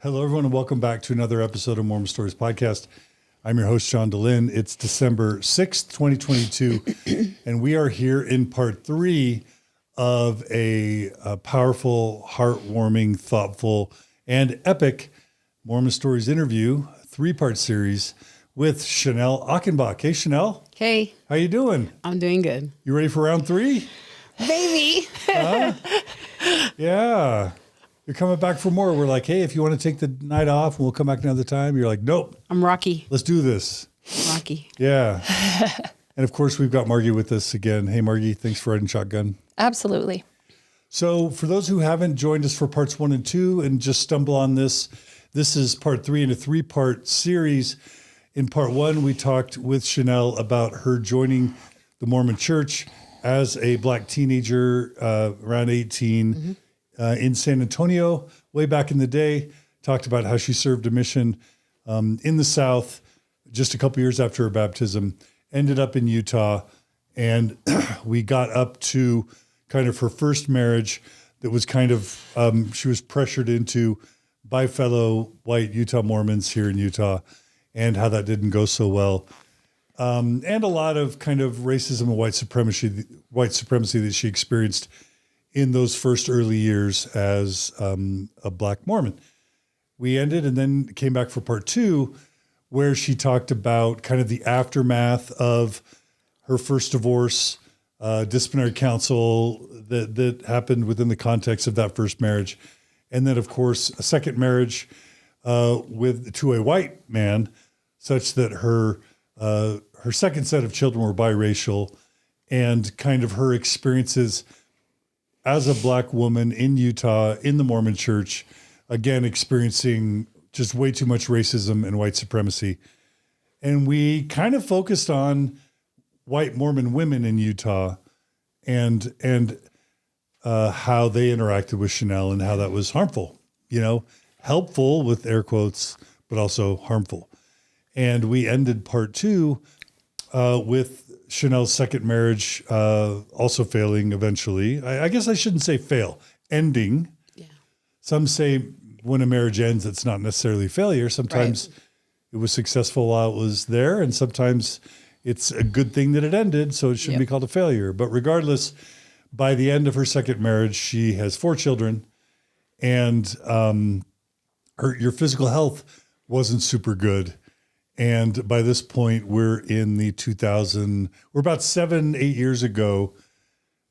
Hello, everyone, and welcome back to another episode of Mormon Stories Podcast. I'm your host, John DeLynn. It's December 6th, 2022, and we are here in part 3 of a powerful, heartwarming, thoughtful, and epic Mormon Stories interview, 3-part series with Chanel Achenbach. Hey, Chanel. Hey. How you doing? I'm doing good. You ready for round 3? Baby. Yeah. You're coming back for more. We're like, hey, if you want to take the night off, we'll come back another time. You're like, nope. I'm Rocky. Let's do this. Rocky. Yeah. And of course, we've got Margi with us again. Hey, Margi, thanks for riding shotgun. Absolutely. So for those who haven't joined us for parts 1 and 2 and just stumble on this, this is part 3 in a 3-part series. In part 1, we talked with Chanel about her joining the Mormon Church as a Black teenager around 18 in San Antonio, way back in the day. Talked about how she served a mission in the South just a couple years after her baptism, ended up in Utah, and we got up to kind of her first marriage that was kind of, she was pressured into by fellow white Utah Mormons here in Utah, and how that didn't go so well. And a lot of kind of racism and white supremacy that she experienced in those first early years as a Black Mormon. We ended and then came back for part 2, where she talked about kind of the aftermath of her first divorce, disciplinary counsel that happened within the context of that first marriage. And then, of course, a second marriage to a white man, such that her second set of children were biracial, and kind of her experiences as a Black woman in Utah, in the Mormon Church, again, experiencing just way too much racism and white supremacy. And we kind of focused on white Mormon women in Utah and how they interacted with Chanel and how that was harmful, helpful with air quotes, but also harmful. And we ended part 2 with Chanel's second marriage also failing eventually. I guess I shouldn't say fail, ending. Yeah. Some say when a marriage ends, it's not necessarily failure. Sometimes it was successful while it was there, and sometimes it's a good thing that it ended, so it shouldn't be called a failure. But regardless, by the end of her second marriage, she has 4 children, and your physical health wasn't super good. And by this point, we're in the we're about 7-8 years ago,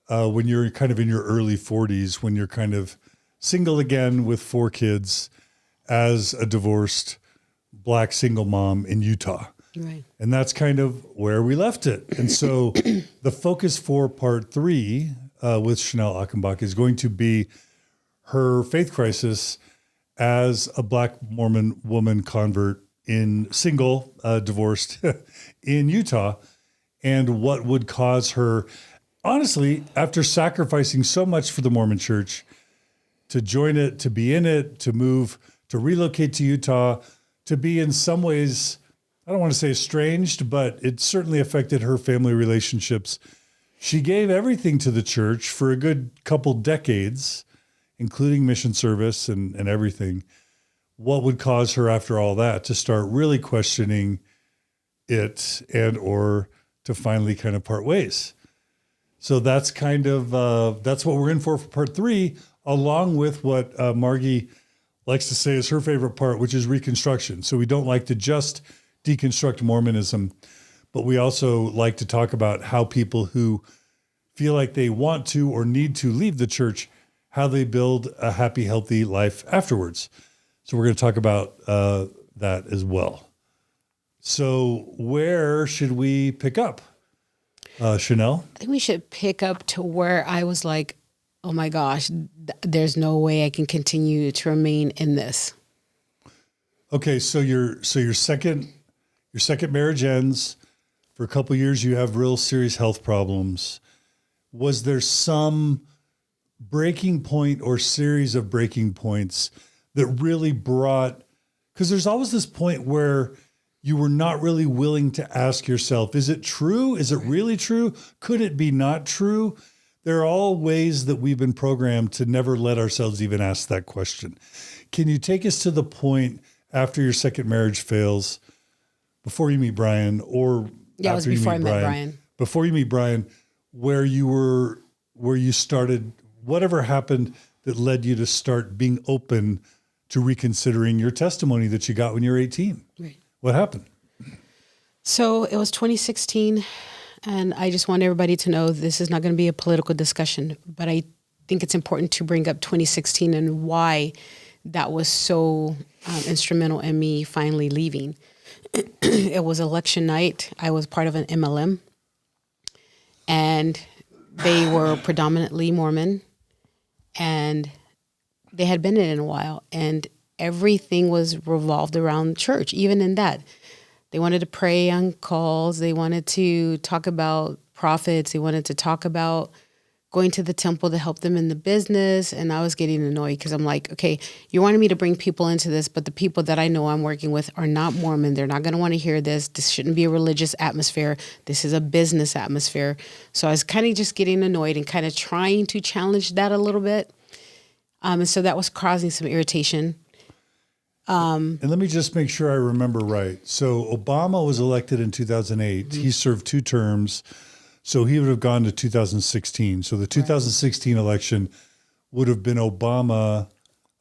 when you're kind of in your early 40s, when you're kind of single again with 4 kids as a divorced Black single mom in Utah. Right. And that's kind of where we left it. And so the focus for part 3 with Chanel Achenbach is going to be her faith crisis as a Black Mormon woman convert divorced in Utah, and what would cause her, honestly, after sacrificing so much for the Mormon Church, to join it, to be in it, to move, to relocate to Utah, to be in some ways, I don't want to say estranged, but it certainly affected her family relationships. She gave everything to the church for a good couple decades, including mission service and everything. What would cause her after all that to start really questioning it or to finally kind of part ways? So that's kind of, that's what we're in for part 3, along with what Margi likes to say is her favorite part, which is reconstruction. So we don't like to just deconstruct Mormonism, but we also like to talk about how people who feel like they want to or need to leave the church, how they build a happy, healthy life afterwards. So we're going to talk about that as well. So where should we pick up, Chanel? I think we should pick up to where I was like, oh my gosh, there's no way I can continue to remain in this. Okay, so your second marriage ends. For a couple of years, you have real serious health problems. Was there some breaking point or series of breaking points that really brought, because there's always this point where you were not really willing to ask yourself, is it true? Is it really true? Could it be not true? There are all ways that we've been programmed to never let ourselves even ask that question. Can you take us to the point after your second marriage fails, before you meet Brian, or Yeah, it was after you before meet I met Brian. Before you meet Brian, where you started, whatever happened that led you to start being open to reconsidering your testimony that you got when you were 18? Right. What happened? So it was 2016, and I just want everybody to know this is not going to be a political discussion, but I think it's important to bring up 2016 and why that was so instrumental in me finally leaving. It was election night. I was part of an MLM, and they were predominantly Mormon, and they had been in it a while, and everything was revolved around church. Even in that, they wanted to pray on calls. They wanted to talk about prophets. They wanted to talk about going to the temple to help them in the business. And I was getting annoyed because I'm like, okay, you wanted me to bring people into this, but the people that I know I'm working with are not Mormon. They're not going to want to hear this. This shouldn't be a religious atmosphere. This is a business atmosphere. So I was kind of just getting annoyed and kind of trying to challenge that a little bit. And so that was causing some irritation. And let me just make sure I remember right. So Obama was elected in 2008. He served 2 terms. So he would have gone to 2016. So the 2016 election would have been Obama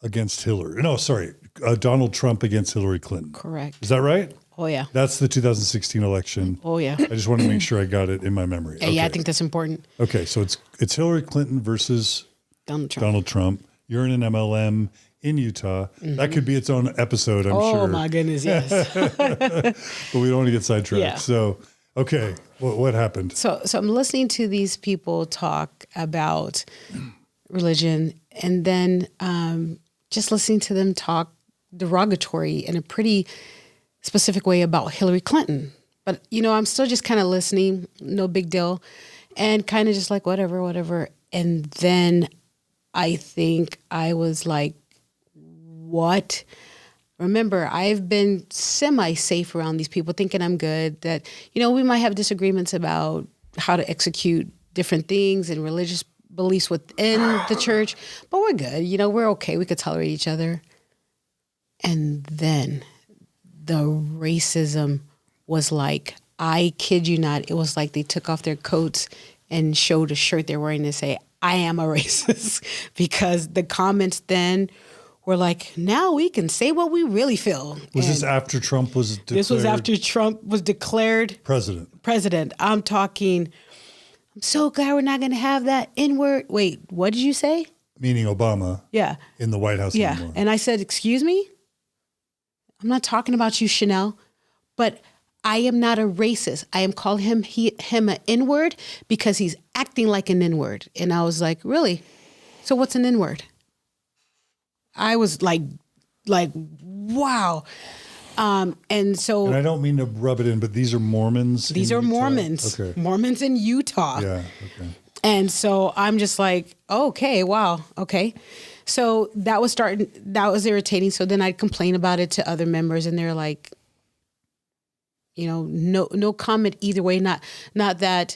against Hillary. No, sorry, Donald Trump against Hillary Clinton. Correct. Is that right? Oh, yeah. That's the 2016 election. Oh, yeah. I just want to make sure I got it in my memory. Okay. Yeah, I think that's important. Okay, so it's Hillary Clinton versus Donald Trump. Donald Trump. You're in an MLM in Utah. That could be its own episode, I'm sure. Oh, my goodness, yes. But we don't want to get sidetracked. Yeah. So, okay, what happened? So I'm listening to these people talk about religion, and then just listening to them talk derogatory in a pretty specific way about Hillary Clinton. But, I'm still just kind of listening, no big deal, and kind of just like, whatever. And then I think I was like, what? Remember, I've been semi-safe around these people, thinking I'm good, that, we might have disagreements about how to execute different things and religious beliefs within the church, but we're good. We're okay. We could tolerate each other. And then the racism was like, I kid you not, it was like they took off their coats and showed a shirt they're wearing to say, I am a racist, because the comments then were like, now we can say what we really feel. Was this after Trump was declared? This was after Trump was declared president. I'm talking, I'm so glad we're not going to have that N-word. Wait, what did you say? Meaning Obama. Yeah. In the White House anymore. And I said, excuse me? I'm not talking about you, Chanel, but I am not a racist. I am calling him an N-word because he's acting like an N-word. And I was like, really? So what's an N-word? I was like, wow. And so. And I don't mean to rub it in, but these are Mormons. These are Mormons. Okay. Mormons in Utah. Yeah. Okay. And so I'm just like, okay, wow. Okay. So that was irritating. So then I'd complain about it to other members, and they're like, no comment either way. Not that,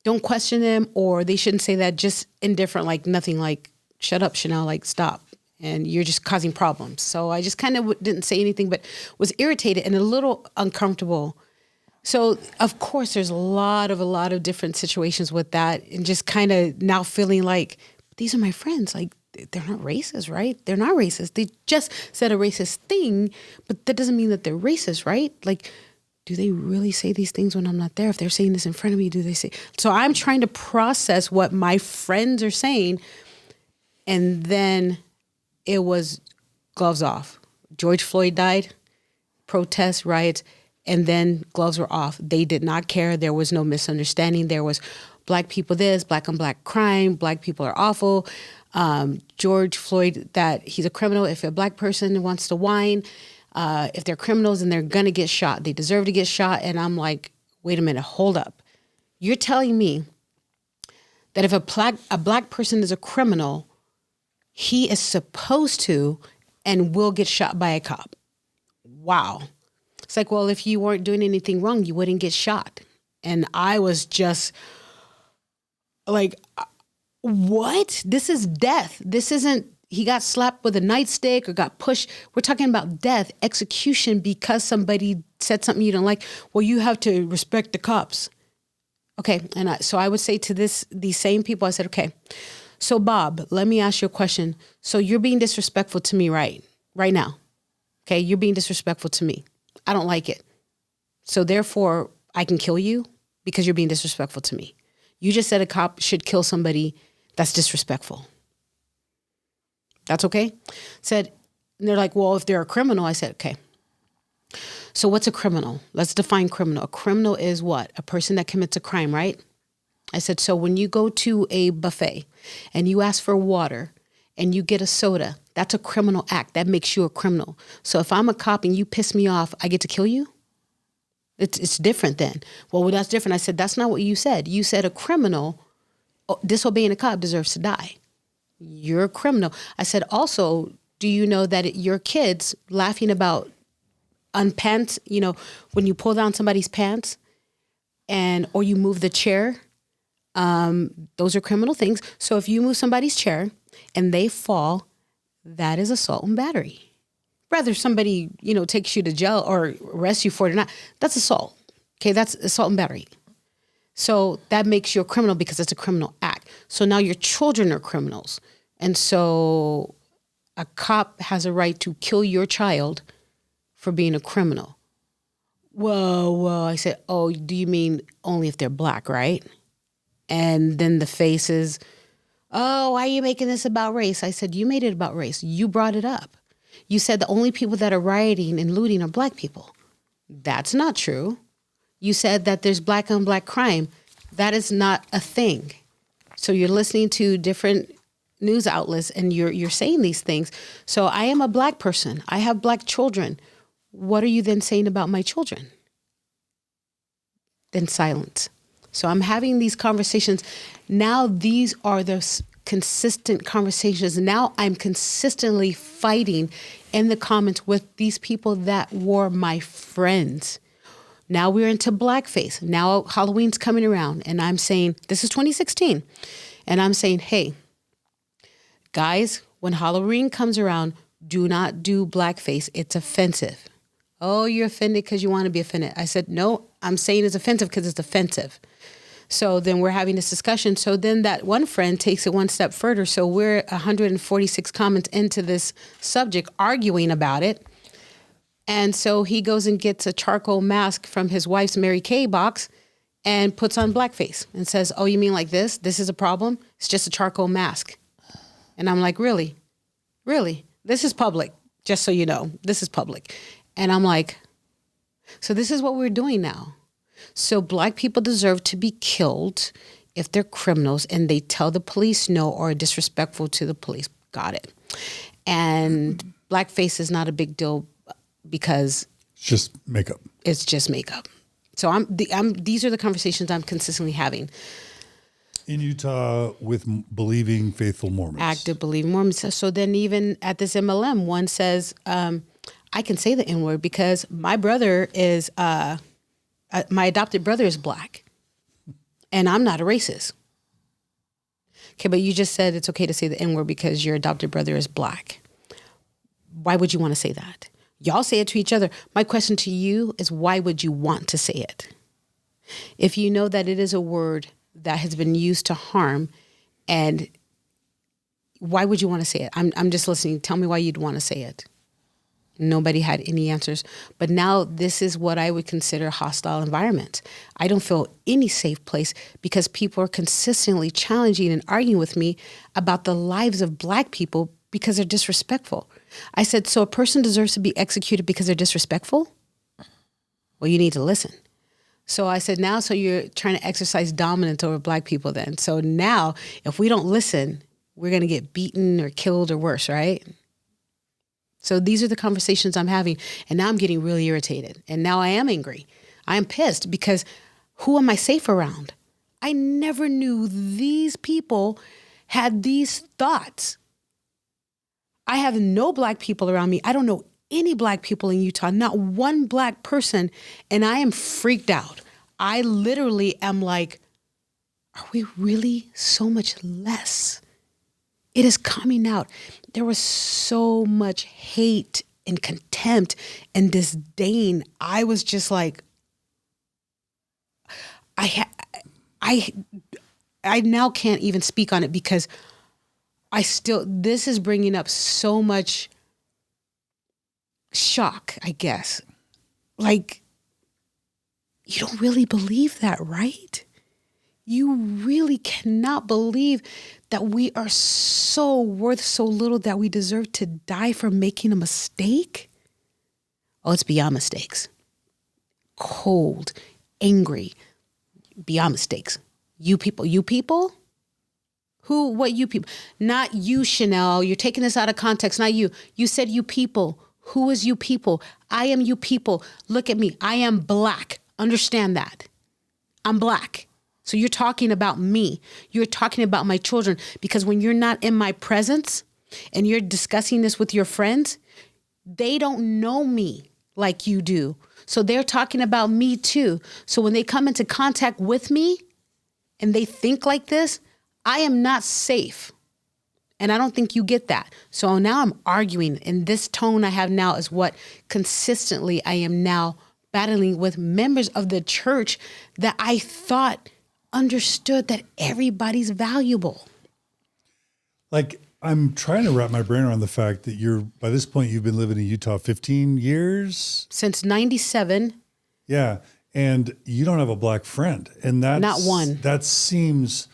don't question them, or they shouldn't say that, just indifferent, like nothing, like, shut up, Chanel, like, stop. And you're just causing problems. So I just kind of didn't say anything, but was irritated and a little uncomfortable. So of course there's a lot of different situations with that, and just kind of now feeling like, these are my friends. Like, they're not racist, right? They're not racist. They just said a racist thing, but that doesn't mean that they're racist, right? Like, do they really say these things when I'm not there? If they're saying this in front of me, do they say? So I'm trying to process what my friends are saying, and then it was gloves off. George Floyd died, protests, riots, and then gloves were off. They did not care. There was no misunderstanding. There was black people this, black on black crime, black people are awful. George Floyd, that he's a criminal. If a black person wants to whine, if they're criminals, then they're going to get shot. They deserve to get shot. And I'm like, wait a minute, hold up. You're telling me that if a black person is a criminal, he is supposed to and will get shot by a cop. Wow. It's like, well, if you weren't doing anything wrong, you wouldn't get shot. And I was just like, what? This is death. This isn't, he got slapped with a nightstick or got pushed. We're talking about death, execution because somebody said something you don't like. Well, you have to respect the cops. Okay. And so I would say to these same people, I said, okay, so Bob, let me ask you a question. So you're being disrespectful to me right now. Okay. You're being disrespectful to me. I don't like it. So therefore I can kill you because you're being disrespectful to me. You just said a cop should kill somebody that's disrespectful. That's okay? And they're like, well, if they're a criminal, I said, okay. So what's a criminal? Let's define criminal. A criminal is what? A person that commits a crime, right? I said, so when you go to a buffet and you ask for water and you get a soda, that's a criminal act. That makes you a criminal. So if I'm a cop and you piss me off, I get to kill you? It's different then. Well, that's different. I said, that's not what you said. You said a criminal disobeying a cop deserves to die. You're a criminal. I said, also, do you know that your kids laughing about unpants, when you pull down somebody's pants or you move the chair, those are criminal things. So if you move somebody's chair and they fall, that is assault and battery. Whether somebody, takes you to jail or arrests you for it or not, that's assault. Okay, that's assault and battery. So that makes you a criminal because it's a criminal act. So now your children are criminals. And so a cop has a right to kill your child for being a criminal. Whoa. I said, oh, do you mean only if they're black, right? And then the face is, oh, why are you making this about race? I said, you made it about race. You brought it up. You said the only people that are rioting and looting are black people. That's not true. You said that there's black on black crime. That is not a thing. So you're listening to different news outlets and you're saying these things. So I am a black person. I have black children. What are you then saying about my children? Then silence. So I'm having these conversations. Now these are the consistent conversations. Now I'm consistently fighting in the comments with these people that were my friends. Now we're into blackface. Now Halloween's coming around and I'm saying, this is 2016. And I'm saying, hey, guys, when Halloween comes around, do not do blackface. It's offensive. Oh, you're offended because you want to be offended. I said, no, I'm saying it's offensive because it's offensive. So then we're having this discussion. So then that one friend takes it one step further. So we're 146 comments into this subject arguing about it. And so he goes and gets a charcoal mask from his wife's Mary Kay box and puts on blackface and says, oh, you mean like this? This is a problem? It's just a charcoal mask. And I'm like, really? Really? This is public, just so you know. This is public. And I'm like, so this is what we're doing now. So black people deserve to be killed if they're criminals and they tell the police no or are disrespectful to the police. Got it. And blackface is not a big deal because it's just makeup. It's just makeup. So these are the conversations I'm consistently having. In Utah with believing faithful Mormons. Active believing Mormons. So then even at this MLM, one says, I can say the N-word because my brother is, my adopted brother is black and I'm not a racist. Okay, but you just said it's okay to say the N-word because your adopted brother is black. Why would you want to say that? Y'all say it to each other. My question to you is, why would you want to say it? If you know that it is a word that has been used to harm, and why would you want to say it? I'm just listening. Tell me why you'd want to say it. Nobody had any answers. But now this is what I would consider hostile environment. I don't feel any safe place because people are consistently challenging and arguing with me about the lives of black people because they're disrespectful. I said, so a person deserves to be executed because they're disrespectful? Well, you need to listen. So I said, now, so you're trying to exercise dominance over black people then. So now, if we don't listen, we're going to get beaten or killed or worse, right? So these are the conversations I'm having. And now I'm getting really irritated. And now I am angry. I am pissed because who am I safe around? I never knew these people had these thoughts. I have no black people around me. I don't know any black people in Utah, not one black person. And I am freaked out. I literally am like, are we really so much less It is coming out. There was so much hate and contempt and disdain. I was just like, I now can't even speak on it because this is bringing up so much shock, I guess. Like, you don't really believe that, right? You really cannot believe that we are so worth so little that we deserve to die for making a mistake? Oh, it's beyond mistakes. Cold, angry, beyond mistakes. You people? Who, what you people? Not you, Chanel. You're taking this out of context, not you. You said you people. Who is you people? I am you people. Look at me. I am black. Understand that. I'm black. So you're talking about me. You're talking about my children, because when you're not in my presence and you're discussing this with your friends, they don't know me like you do. So they're talking about me too. So when they come into contact with me and they think like this, I am not safe. And I don't think you get that. So now I'm arguing, and this tone I have now is what consistently I am now battling with members of the church that I thought understood that everybody's valuable. Like, I'm trying to wrap my brain around the fact that by this point, you've been living in Utah 15 years? Since 97. Yeah. And you don't have a black friend. And that's not one. That seems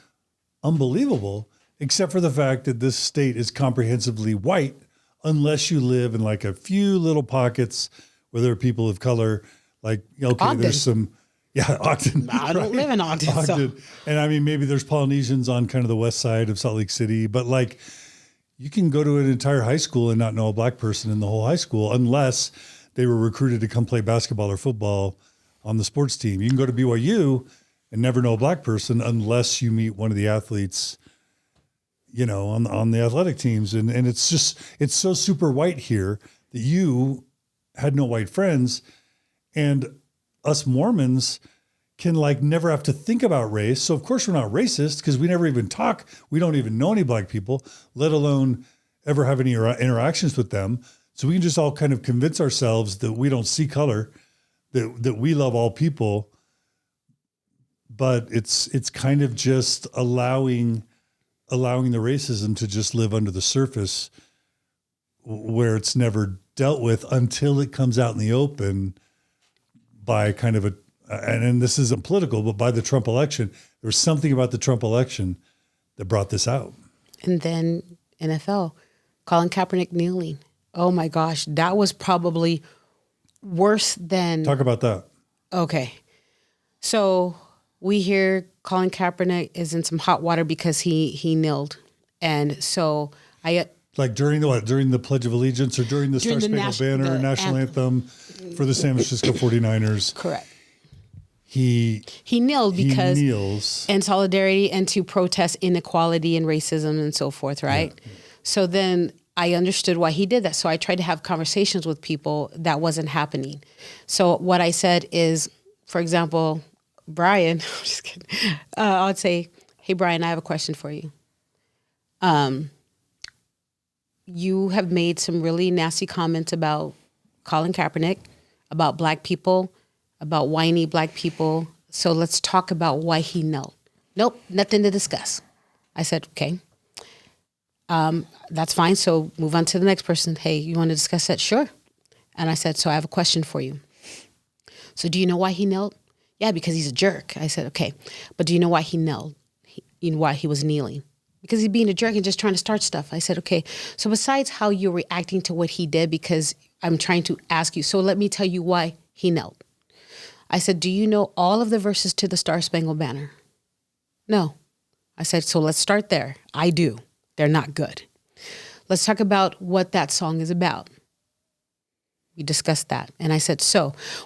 unbelievable, except for the fact that this state is comprehensively white, unless you live in like a few little pockets where there are people of color. Like, okay, Ogden. There's some, Ogden. I don't live in Ogden. So. And I mean, maybe there's Polynesians on kind of the west side of Salt Lake City, but like, you can go to an entire high school and not know a black person in the whole high school unless they were recruited to come play basketball or football on the sports team. You can go to BYU and never know a black person unless you meet one of the athletes, on the athletic teams. And it's so super white here that you had no white friends. And us Mormons can like never have to think about race. So of course we're not racist because we never even talk. We don't even know any black people, let alone ever have any interactions with them. So we can just all kind of convince ourselves that we don't see color, that we love all people. But it's kind of just allowing the racism to just live under the surface where it's never dealt with until it comes out in the open by kind of and this isn't political, but by the Trump election. There was something about the Trump election that brought this out. And then NFL, Colin Kaepernick kneeling. Oh my gosh, that was probably worse than... Talk about that. Okay. So we hear Colin Kaepernick is in some hot water because he kneeled. And so like during the Pledge of Allegiance or during the Star Spangled Banner national anthem for the San Francisco 49ers. Correct. He kneeled because he kneels in solidarity and to protest inequality and racism and so forth, right? Yeah. So then I understood why he did that. So I tried to have conversations with people. That wasn't happening. So what I said is, for example, Brian, I'm just kidding. I would say, hey, Brian, I have a question for you. You have made some really nasty comments about Colin Kaepernick, about black people, about whiny black people. So let's talk about why he knelt. Nope, nothing to discuss. I said, okay, that's fine. So move on to the next person. Hey, you want to discuss that? Sure. And I said, so I have a question for you. So do you know why he knelt? Yeah, because he's a jerk. I said, okay, but do you know why he knelt? Why he was kneeling? Because he's being a jerk and just trying to start stuff. I said, okay, so besides how you're reacting to what he did, because I'm trying to ask you, so let me tell you why he knelt. I said, do you know all of the verses to the Star Spangled Banner? No. I said, so let's start there. I do. They're not good. Let's talk about what that song is about. We discussed that. And I said,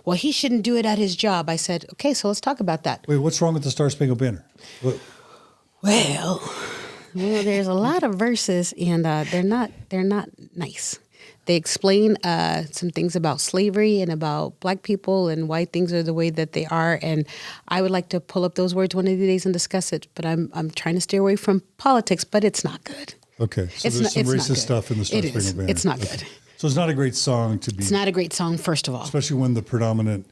well, he shouldn't do it at his job. I said, okay, so let's talk about that. Wait, what's wrong with the Star Spangled Banner? Well, there's a lot of verses, and they're not nice. They explain some things about slavery and about black people and why things are the way that they are. And I would like to pull up those words one of these days and discuss it. But I'm trying to stay away from politics, but it's not good. Okay. So there's some racist stuff in the Star Spangled Banner. It's not good. So it's not a great song to be. It's not a great song, first of all. Especially when the predominant,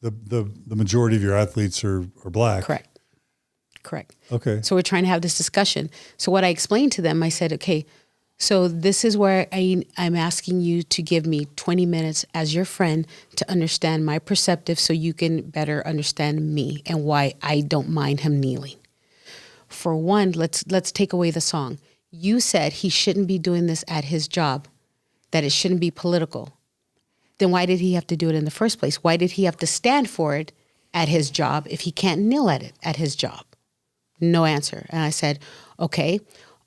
the majority of your athletes are black. Correct. Okay. So we're trying to have this discussion. So what I explained to them, I said, okay, so this is where I'm asking you to give me 20 minutes as your friend to understand my perspective so you can better understand me and why I don't mind him kneeling. For one, let's take away the song. You said he shouldn't be doing this at his job, that it shouldn't be political. Then why did he have to do it in the first place? Why did he have to stand for it at his job if he can't kneel at it at his job? No answer. And I said, okay.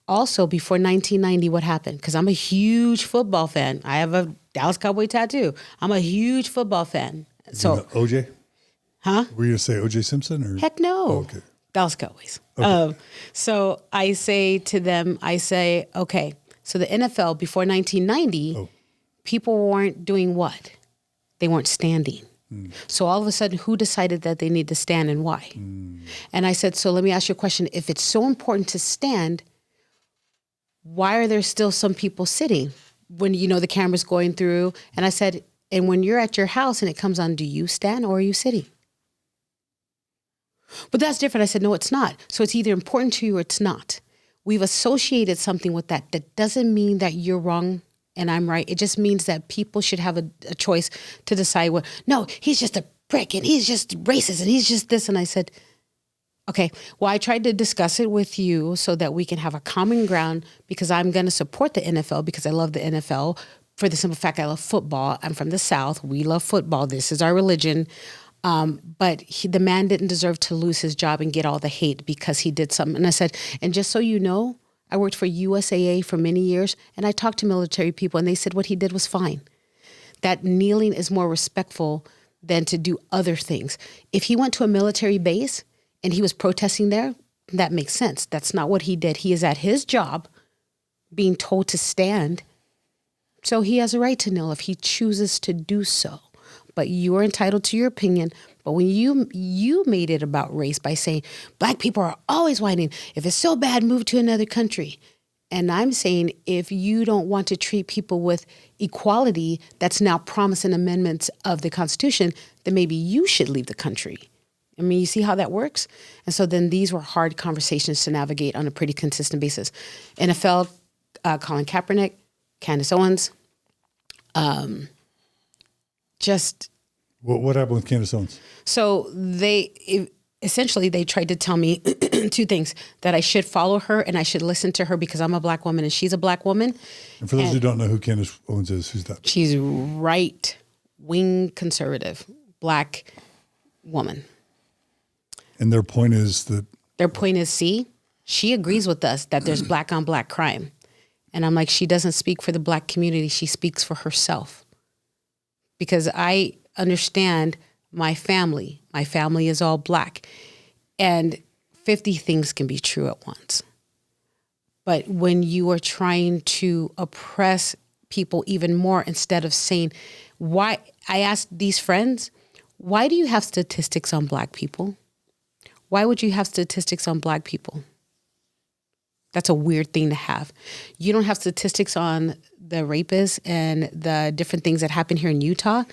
Also, before 1990, what happened? Because I'm a huge football fan. I have a Dallas Cowboy tattoo. I'm a huge football fan. So OJ? Huh? Were you going to say OJ Simpson? Or? Heck no. Oh, okay. Dallas Cowboys. Okay. So I say to them, okay, so the NFL before 1990, people weren't doing what? They weren't standing. So all of a sudden, who decided that they need to stand and why? And I said, so let me ask you a question. If it's so important to stand, why are there still some people sitting when, the camera's going through? And I said, and when you're at your house and it comes on, do you stand or are you sitting? But that's different. I said, no, it's not. So it's either important to you or it's not. We've associated something with that. That doesn't mean that you're wrong and I'm right. It just means that people should have a choice to decide, well, no, he's just a prick and he's just racist and he's just this. And I said, okay, well, I tried to discuss it with you so that we can have a common ground because I'm going to support the NFL because I love the NFL for the simple fact I love football. I'm from the South. We love football. This is our religion. But the man didn't deserve to lose his job and get all the hate because he did something. And I said, and just so you know, I worked for USAA for many years and I talked to military people and they said what he did was fine. That kneeling is more respectful than to do other things. If he went to a military base and he was protesting there, that makes sense. That's not what he did. He is at his job being told to stand. So he has a right to kneel if he chooses to do so. But you are entitled to your opinion. But when you made it about race by saying black people are always whining, if it's so bad, move to another country. And I'm saying if you don't want to treat people with equality that's now promised in amendments of the Constitution, then maybe you should leave the country. I mean, you see how that works? And so then these were hard conversations to navigate on a pretty consistent basis. NFL, Colin Kapernick, Candice Owens, What happened with Candice Owens? So essentially they tried to tell me two things, that I should follow her and I should listen to her because I'm a black woman and she's a black woman. And for those who don't know who Candice Owens is, who's that? She's right-wing conservative, black woman. And their point is that? Their point is, see, she agrees with us that there's black on black crime. And I'm like, she doesn't speak for the black community. She speaks for herself. Because I understand my family. My family is all black. And 50 things can be true at once. But when you are trying to oppress people even more, instead of saying, why, I asked these friends, why do you have statistics on black people? Why would you have statistics on black people? That's a weird thing to have. You don't have statistics on the rapists and the different things that happen here in Utah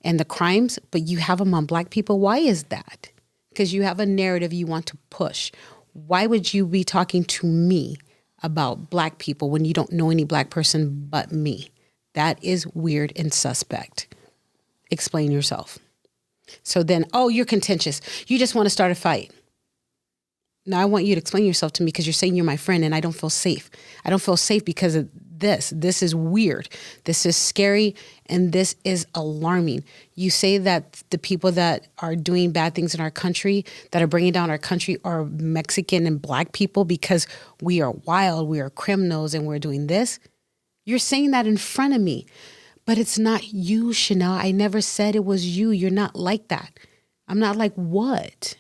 and the crimes, but you have them on black people. Why is that? Because you have a narrative you want to push. Why would you be talking to me about black people when you don't know any black person but me? That is weird and suspect. Explain yourself. So then, oh, you're contentious. You just want to start a fight. No, I want you to explain yourself to me because you're saying you're my friend and I don't feel safe. I don't feel safe because of this. This is weird. This is scary and this is alarming. You say that the people that are doing bad things in our country, that are bringing down our country, are Mexican and black people because we are wild, we are criminals, and we're doing this. You're saying that in front of me. But it's not you, Chanel. I never said it was you. You're not like that. I'm not like what?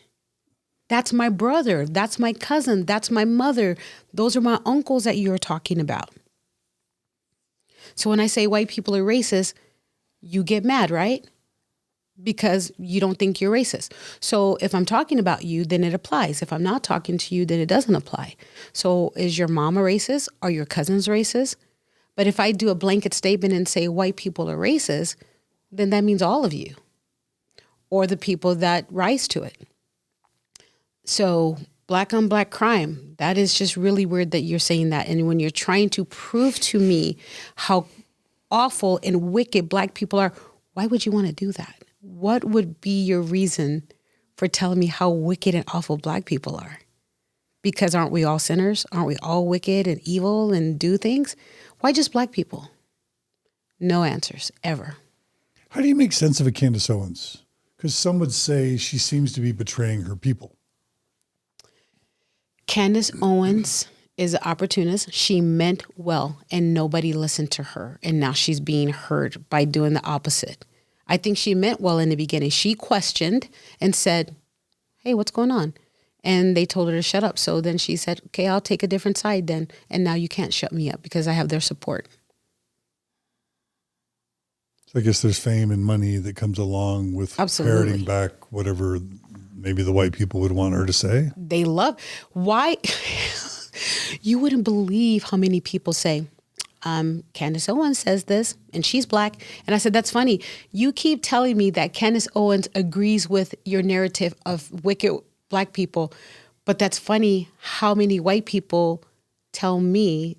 That's my brother. That's my cousin. That's my mother. Those are my uncles that you're talking about. So when I say white people are racist, you get mad, right? because you don't think you're racist. So if I'm talking about you, then it applies. If I'm not talking to you, then it doesn't apply. So is your mom a racist? Are your cousins racist? But if I do a blanket statement and say white people are racist, then that means all of you or the people that rise to it. So black on black crime, that is just really weird that you're saying that. And when you're trying to prove to me how awful and wicked black people are, why would you want to do that? What would be your reason for telling me how wicked and awful black people are? Because aren't we all sinners? Aren't we all wicked and evil and do things? Why just black people? No answers, ever. How do you make sense of a Candice Owens? Because some would say she seems to be betraying her people. Candice Owens is an opportunist. She meant well, and nobody listened to her. And now she's being hurt by doing the opposite. I think she meant well in the beginning. She questioned and said, hey, what's going on? And they told her to shut up. So then she said, okay, I'll take a different side then. And now you can't shut me up because I have their support. So I guess there's fame and money that comes along with parroting back whatever maybe the white people would want her to say. They love. Why? You wouldn't believe how many people say, Candice Owens says this and she's black. And I said, that's funny. You keep telling me that Candice Owens agrees with your narrative of wicked black people. But that's funny how many white people tell me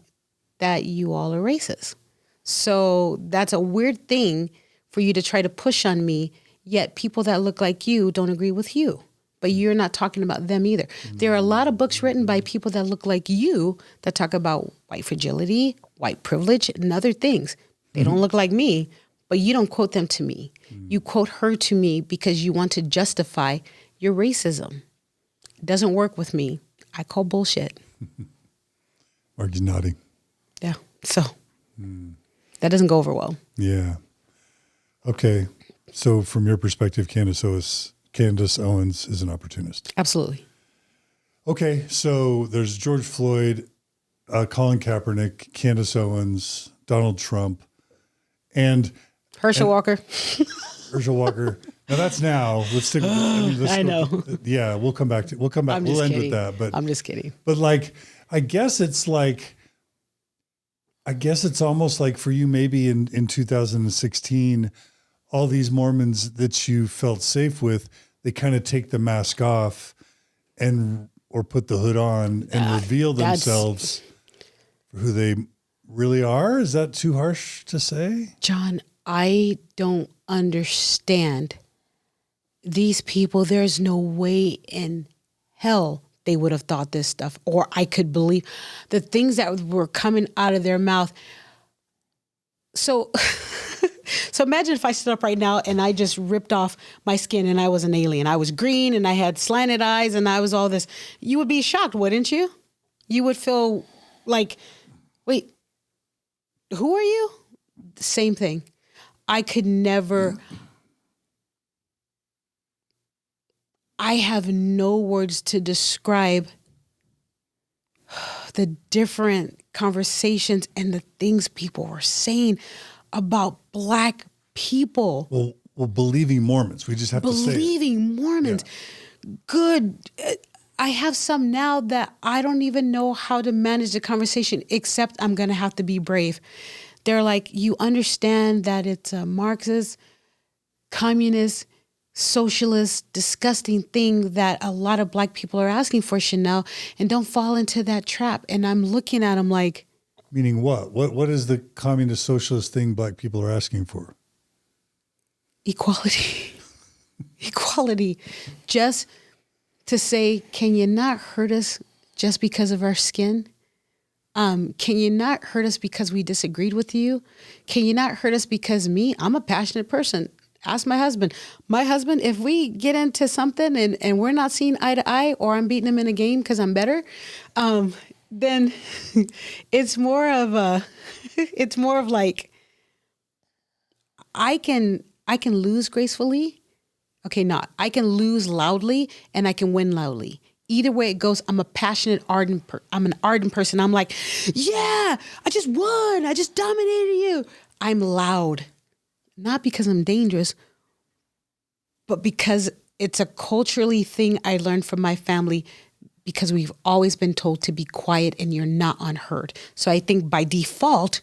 that you all are racist. So that's a weird thing for you to try to push on me, yet people that look like you don't agree with you. But you're not talking about them either. There are a lot of books written by people that look like you that talk about white fragility, white privilege, and other things. They don't look like me, but you don't quote them to me. You quote her to me because you want to justify your racism. It doesn't work with me. I call bullshit. Margi's nodding. Yeah, so that doesn't go over well. Yeah. Okay. So from your perspective, Candice Owens is an opportunist. Absolutely. Okay, so there's George Floyd, Colin Kaepernick, Candice Owens, Donald Trump, and Herschel Walker. Herschel Walker. Now that's now. Let's stick. I know. Yeah, we'll come back. We'll end with that. But I'm just kidding. But I guess it's almost like for you, maybe in 2016. All these Mormons that you felt safe with, they kind of take the mask off or put the hood on and reveal themselves for who they really are. Is that too harsh to say? John, I don't understand these people. There's no way in hell they would have thought this stuff, or I could believe the things that were coming out of their mouth. So imagine if I stood up right now and I just ripped off my skin and I was an alien. I was green and I had slanted eyes and I was all this. You would be shocked, wouldn't you? You would feel like, wait, who are you? Same thing. I could never. I have no words to describe the different conversations and the things people were saying about black people. Well, believing Mormons. We just have to say believing Mormons. Yeah. Good. I have some now that I don't even know how to manage the conversation, except I'm going to have to be brave. They're like, you understand that it's a Marxist, communist, socialist, disgusting thing that a lot of black people are asking for, Chanel, and don't fall into that trap. And I'm looking at them like, meaning what? What is the communist socialist thing black people are asking for? Equality. Equality. Just to say, can you not hurt us just because of our skin? Can you not hurt us because we disagreed with you? Can you not hurt us because I'm a passionate person? Ask my husband. My husband, if we get into something and we're not seeing eye to eye, or I'm beating him in a game because I'm better, then it's more of like, I can lose gracefully. Okay, I can lose loudly and I can win loudly. Either way it goes, I'm a passionate, I'm an ardent person. I'm like, yeah, I just won. I just dominated you. I'm loud. Not because I'm dangerous, but because it's a culturally thing I learned from my family, because we've always been told to be quiet and you're not unheard. So I think by default,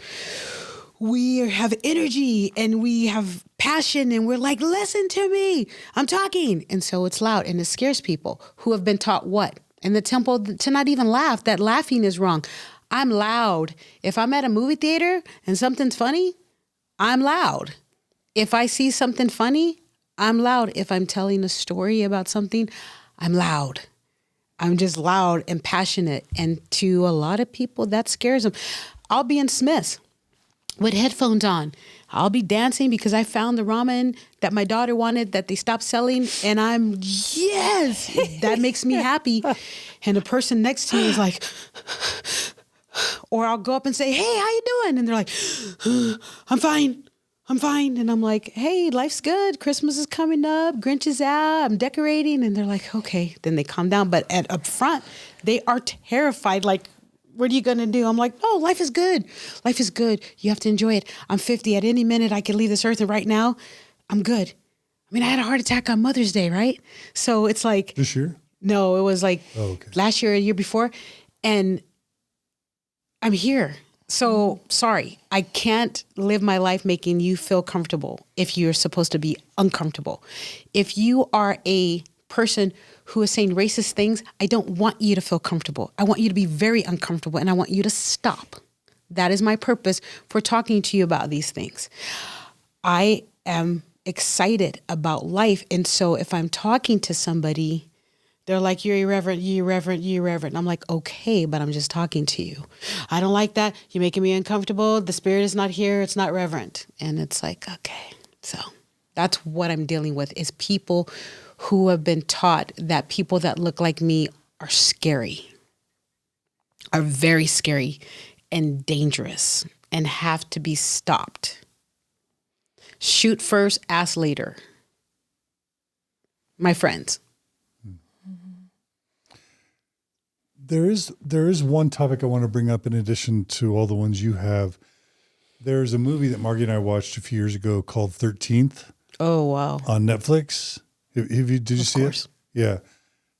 we have energy and we have passion and we're like, listen to me, I'm talking. And so it's loud and it scares people who have been taught what? In the temple to not even laugh, that laughing is wrong. I'm loud. If I'm at a movie theater and something's funny, I'm loud. If I see something funny, I'm loud. If I'm telling a story about something, I'm loud. I'm just loud and passionate. And to a lot of people, that scares them. I'll be in Smith's with headphones on. I'll be dancing because I found the ramen that my daughter wanted that they stopped selling. And I'm, yes, that makes me happy. And the person next to me is like, or I'll go up and say, hey, how you doing? And they're like, I'm fine. And I'm like, hey, life's good. Christmas is coming up. Grinch is out. I'm decorating. And they're like, okay. Then they calm down. But up front, they are terrified. Like, what are you going to do? I'm like, oh, life is good. Life is good. You have to enjoy it. I'm 50. At any minute, I could leave this earth. And right now, I'm good. I mean, I had a heart attack on Mother's Day, right? So it's like. This year? No, it was like last year, a year before. And I'm here. So sorry, I can't live my life making you feel comfortable if you're supposed to be uncomfortable. If you are a person who is saying racist things, I don't want you to feel comfortable. I want you to be very uncomfortable and I want you to stop. That is my purpose for talking to you about these things. I am excited about life. And so if I'm talking to somebody, they're like, you're irreverent. I'm like, okay, but I'm just talking to you. I don't like that. You're making me uncomfortable. The spirit is not here. It's not reverent. And it's like, okay. So that's what I'm dealing with is people who have been taught that people that look like me are scary, are very scary and dangerous and have to be stopped. Shoot first, ask later. My friends. There is one topic I want to bring up in addition to all the ones you have. There's a movie that Margie and I watched a few years ago called 13th. Oh, wow. On Netflix. Did you see it? Yeah.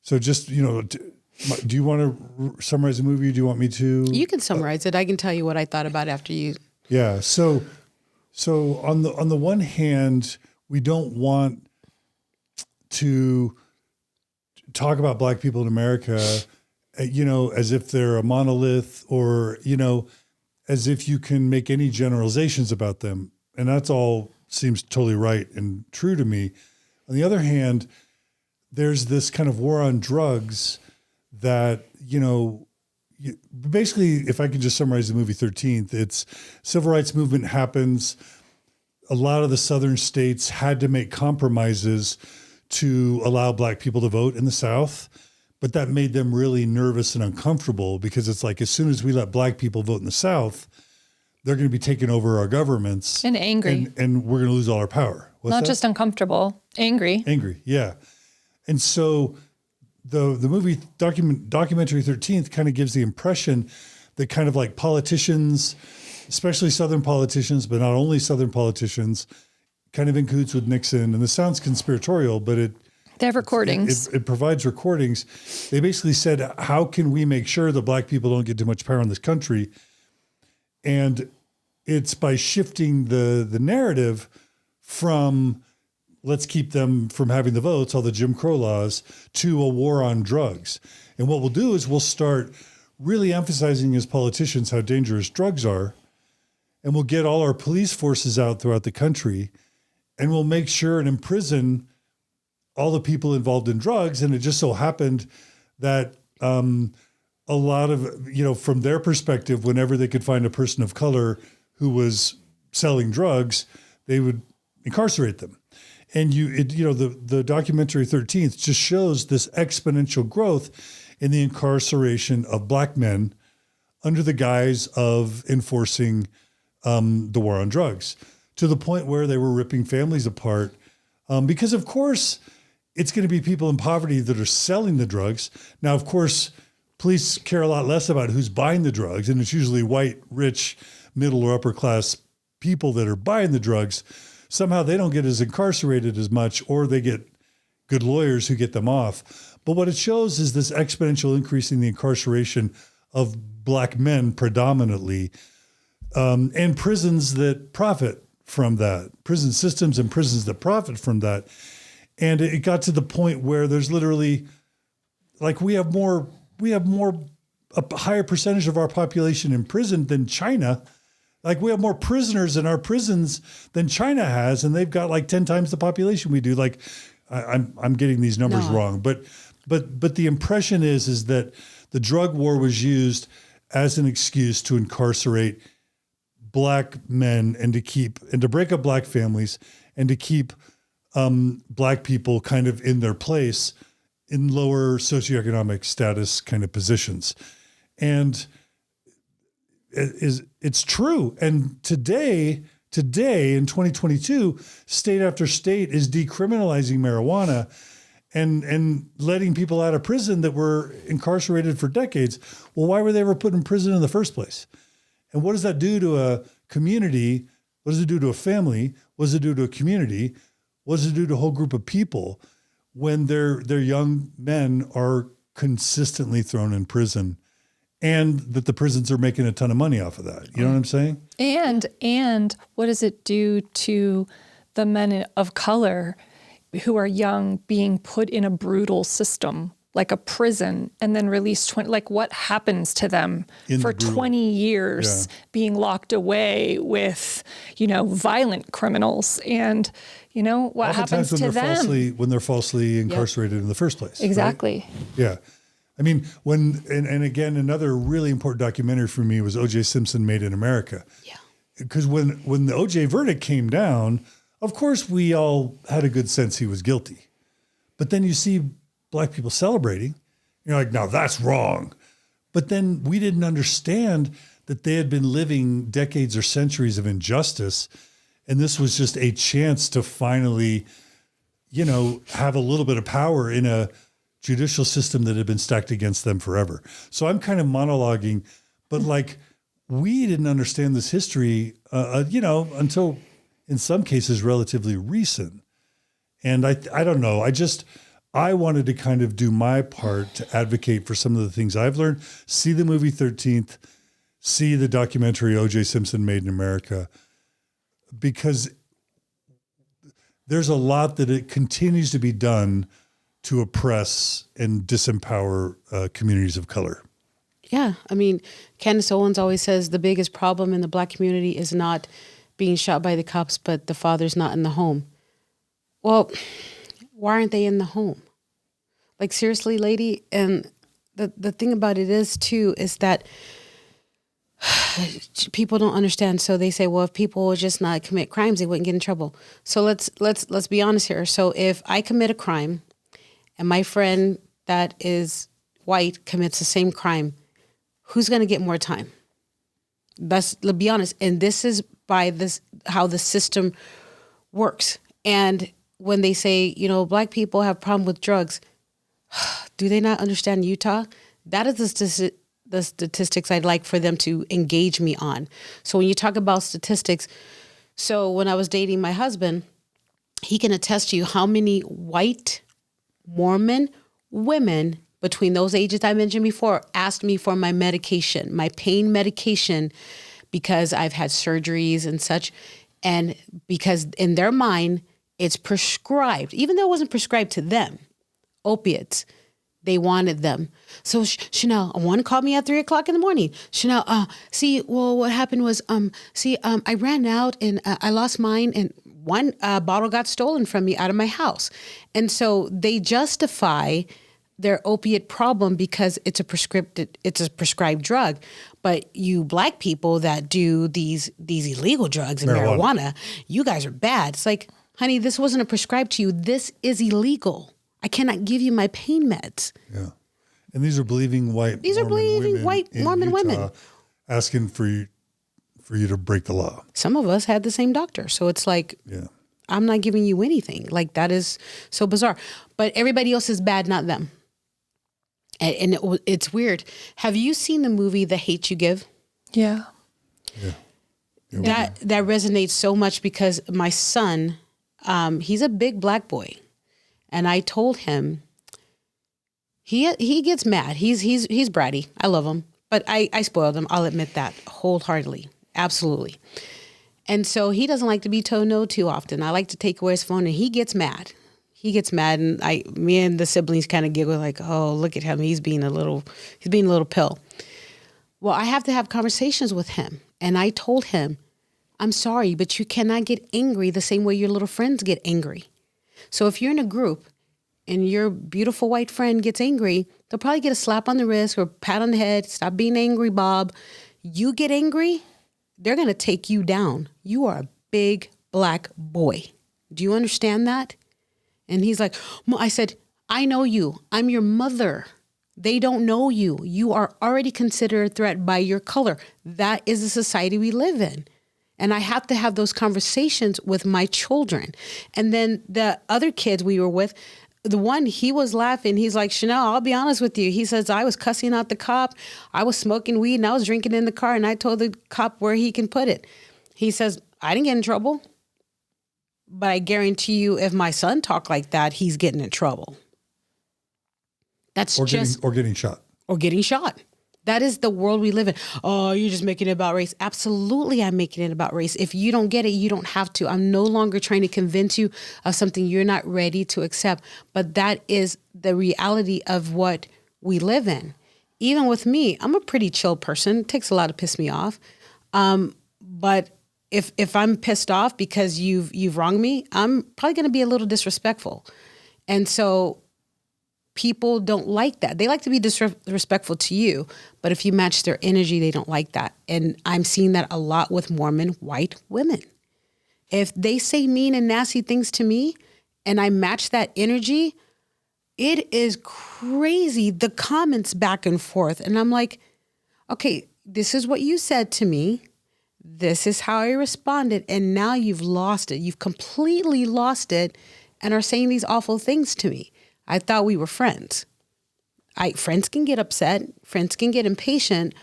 So just, do you want to summarize the movie? Or do you want me to? You can summarize it. I can tell you what I thought about after you. Yeah. So on the one hand, we don't want to talk about Black people in America as if they're a monolith or, as if you can make any generalizations about them. And that's all seems totally right and true to me. On the other hand, there's this kind of war on drugs that, basically, if I could just summarize the movie 13th, it's civil rights movement happens. A lot of the southern states had to make compromises to allow Black people to vote in the South. But that made them really nervous and uncomfortable because it's like as soon as we let Black people vote in the South, they're going to be taking over our governments. And angry. And we're going to lose all our power. Not just uncomfortable, angry. Angry, yeah. And so the movie documentary 13th kind of gives the impression that kind of like politicians, especially Southern politicians, but not only Southern politicians, kind of in cahoots with Nixon. And this sounds conspiratorial, but they have recordings. It provides recordings. They basically said, how can we make sure that Black people don't get too much power in this country? And it's by shifting the narrative from let's keep them from having the votes, all the Jim Crow laws, to a war on drugs. And what we'll do is we'll start really emphasizing as politicians how dangerous drugs are. And we'll get all our police forces out throughout the country. And we'll make sure and imprison all the people involved in drugs. And it just so happened that a lot of, from their perspective, whenever they could find a person of color who was selling drugs, they would incarcerate them. And the documentary 13th just shows this exponential growth in the incarceration of Black men under the guise of enforcing the war on drugs, to the point where they were ripping families apart. Because, of course, it's going to be people in poverty that are selling the drugs. Now, of course, police care a lot less about who's buying the drugs, and it's usually white, rich, middle or upper class people that are buying the drugs. somehow they don't get as incarcerated as much, or they get good lawyers who get them off. But what it shows is this exponential increase in the incarceration of black men predominantly, and prisons that profit from that, prison systems and prisons that profit from that. And it got to the point where there's literally, like, we have a higher percentage of our population in prison than China. Like, we have more prisoners in our prisons than China has, and they've got like 10 times the population we do. Like, I'm getting these numbers wrong, but the impression is that the drug war was used as an excuse to incarcerate black men and to break up black families and to keep black people kind of in their place in lower socioeconomic status kind of positions. And it's true. And today in 2022, state after state is decriminalizing marijuana and letting people out of prison that were incarcerated for decades. Well, why were they ever put in prison in the first place? And what does that do to a community? What does it do to a family? What does it do to a community? What does it do to a whole group of people when their young men are consistently thrown in prison, and that the prisons are making a ton of money off of that? You know what I'm saying? And what does it do to the men of color who are young being put in a brutal system like a prison and then released 20, like what happens to them for 20 years being locked away with, violent criminals, and, what happens to them when they're falsely incarcerated in the first place. Exactly. Right? Yeah. I mean, and again, another really important documentary for me was O.J. Simpson Made in America. Yeah. Because when the O.J. verdict came down, of course, we all had a good sense he was guilty. But then you see black people celebrating. You're like, no, that's wrong. But then we didn't understand that they had been living decades or centuries of injustice. And this was just a chance to finally, have a little bit of power in a judicial system that had been stacked against them forever. So I'm kind of monologuing, but like, we didn't understand this history, until in some cases relatively recent. And I don't know. I wanted to kind of do my part to advocate for some of the things I've learned. See the movie 13th, see the documentary O.J. Simpson Made in America, because there's a lot that it continues to be done to oppress and disempower communities of color. Yeah. I mean, Candice Owens always says the biggest problem in the black community is not being shot by the cops, but the father's not in the home. Well, why aren't they in the home? Like, seriously, lady. And the thing about it is that people don't understand. So they say, well, if people would just not commit crimes, they wouldn't get in trouble. So let's be honest here. So if I commit a crime and my friend that is white commits the same crime, who's going to get more time? Let's be honest. And this is how the system works. And when they say, black people have problem with drugs, do they not understand Utah? That is the statistics I'd like for them to engage me on. So when you talk about statistics, so when I was dating my husband, he can attest to you how many white Mormon women between those ages I mentioned before asked me for my medication, my pain medication, because I've had surgeries and such. And because in their mind, it's prescribed, even though it wasn't prescribed to them, opiates, they wanted them. So Chanel, one called me at 3:00 in the morning. Chanel, what happened was, I ran out and I lost mine, and one bottle got stolen from me out of my house. And so they justify their opiate problem because it's a prescribed drug. But you black people that do these illegal drugs and marijuana, you guys are bad. It's like, honey, this wasn't a prescribed to you. This is illegal. I cannot give you my pain meds. Yeah. And these are believing white Mormon women asking for you to break the law. Some of us had the same doctor. So it's like, I'm not giving you anything. Like, that is so bizarre. But everybody else is bad, not them. And it's weird. Have you seen the movie The Hate You Give? Yeah. That resonates so much because my son, he's a big black boy, and I told him he gets mad. He's bratty. I love him, but I spoiled him. I'll admit that wholeheartedly, absolutely. And so he doesn't like to be told no too often. I like to take away his phone, and he gets mad. And me and the siblings kind of giggle like, "Oh, look at him. He's being a little pill." Well, I have to have conversations with him. And I told him, I'm sorry, but you cannot get angry the same way your little friends get angry. So if you're in a group and your beautiful white friend gets angry, they'll probably get a slap on the wrist or a pat on the head. Stop being angry, Bob. You get angry, they're going to take you down. You are a big black boy. Do you understand that? And he's like, I said, I know you. I'm your mother. They don't know you. You are already considered a threat by your color. That is the society we live in. And I have to have those conversations with my children. And then the other kids we were with, the one, he was laughing. He's like, Chanel, I'll be honest with you. He says, I was cussing out the cop. I was smoking weed and I was drinking in the car. And I told the cop where he can put it. He says, I didn't get in trouble. But I guarantee you, if my son talked like that, he's getting in trouble. Getting shot. Or getting shot. That is the world we live in. Oh, you're just making it about race. Absolutely, I'm making it about race. If you don't get it, you don't have to. I'm no longer trying to convince you of something you're not ready to accept. But that is the reality of what we live in. Even with me, I'm a pretty chill person. It takes a lot to piss me off. But if I'm pissed off because you've wronged me, I'm probably going to be a little disrespectful. And so people don't like that. They like to be disrespectful to you, but if you match their energy, they don't like that. And I'm seeing that a lot with Mormon white women. If they say mean and nasty things to me and I match that energy, it is crazy. The comments back and forth. And I'm like, okay, this is what you said to me. This is how I responded. And now you've lost it. You've completely lost it and are saying these awful things to me. I thought we were friends. Friends can get upset. Friends can get impatient.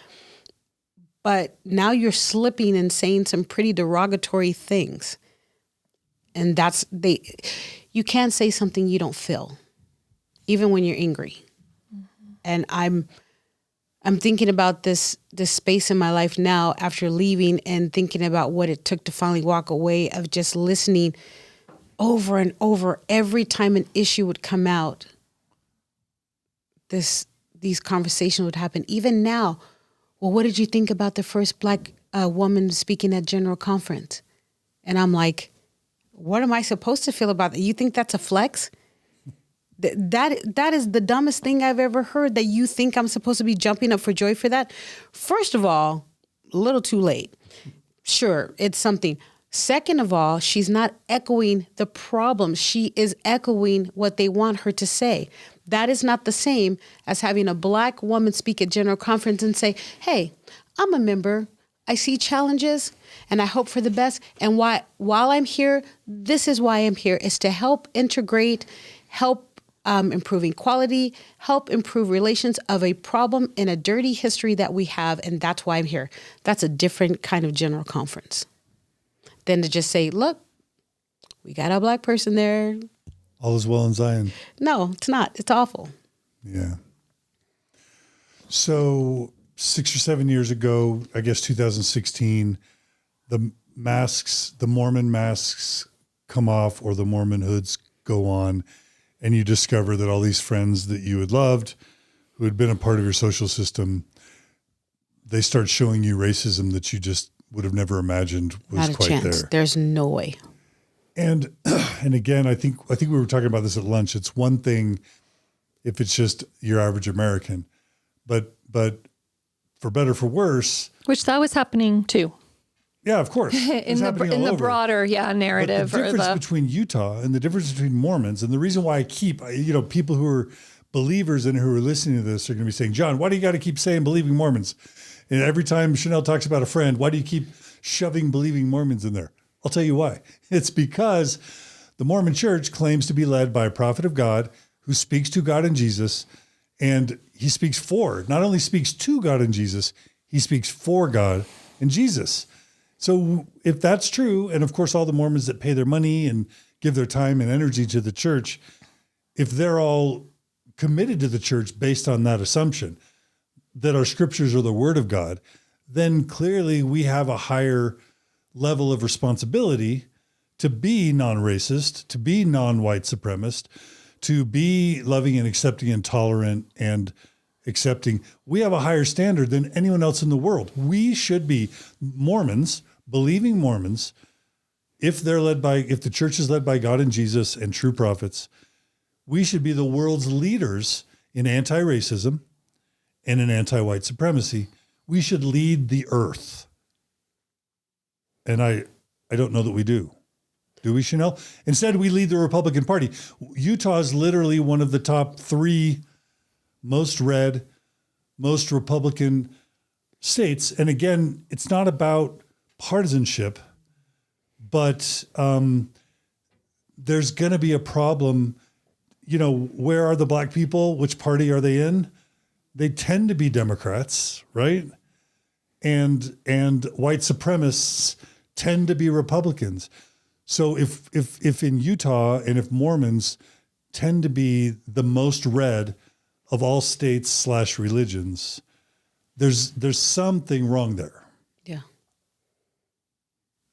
But now you're slipping and saying some pretty derogatory things. And you can't say something you don't feel, even when you're angry. Mm-hmm. And I'm thinking about this space in my life now after leaving and thinking about what it took to finally walk away, of just listening over and over. Every time an issue would come out, these conversations would happen. Even now, well, what did you think about the first black woman speaking at General Conference? And I'm like, what am I supposed to feel about that? You think that's a flex? That is the dumbest thing I've ever heard, that you think I'm supposed to be jumping up for joy for that. First of all, a little too late. Sure, it's something. Second of all, she's not echoing the problem. She is echoing what they want her to say. That is not the same as having a black woman speak at General Conference and say, hey, I'm a member. I see challenges and I hope for the best. And while I'm here, this is why I'm here, is to help integrate, help improving quality, help improve relations of a problem in a dirty history that we have. And that's why I'm here. That's a different kind of General Conference than to just say, look, we got a black person there. All is well in Zion. No, it's not. It's awful. Yeah. So 6 or 7 years ago, I guess 2016, the Mormon masks come off, or the Mormon hoods go on, and you discover that all these friends that you had loved, who had been a part of your social system, they start showing you racism that you just would have never imagined was quite chance. there. There's no way. And again, I think we were talking about this at lunch. It's one thing if it's just your average American, but for better, for worse, which that was happening too. Yeah, of course. in the broader narrative. But the difference between Utah and the difference between Mormons, and the reason why I keep, people who are believers and who are listening to this are going to be saying, John, why do you got to keep saying believing Mormons? And every time Chanel talks about a friend, why do you keep shoving believing Mormons in there? I'll tell you why. It's because the Mormon church claims to be led by a prophet of God who speaks to God and Jesus, and he not only speaks to God and Jesus, he speaks for God and Jesus. So if that's true, and of course all the Mormons that pay their money and give their time and energy to the church, if they're all committed to the church based on that assumption that our scriptures are the word of God, then clearly we have a higher level of responsibility to be non-racist, to be non-white supremacist, to be loving and accepting and tolerant and accepting. We have a higher standard than anyone else in the world. We should be Mormons, believing Mormons, if the church is led by God and Jesus and true prophets, we should be the world's leaders in anti-racism and in anti-white supremacy. We should lead the earth. And I don't know that we do. Do we, Chanel? Instead, we lead the Republican Party. Utah is literally one of the top 3 most red, most Republican states. And again, it's not about partisanship, but there's going to be a problem. You know, where are the black people? Which party are they in? They tend to be Democrats, right? And white supremacists tend to be Republicans. So if in Utah and if Mormons tend to be the most red of all states / religions, there's something wrong there. Yeah.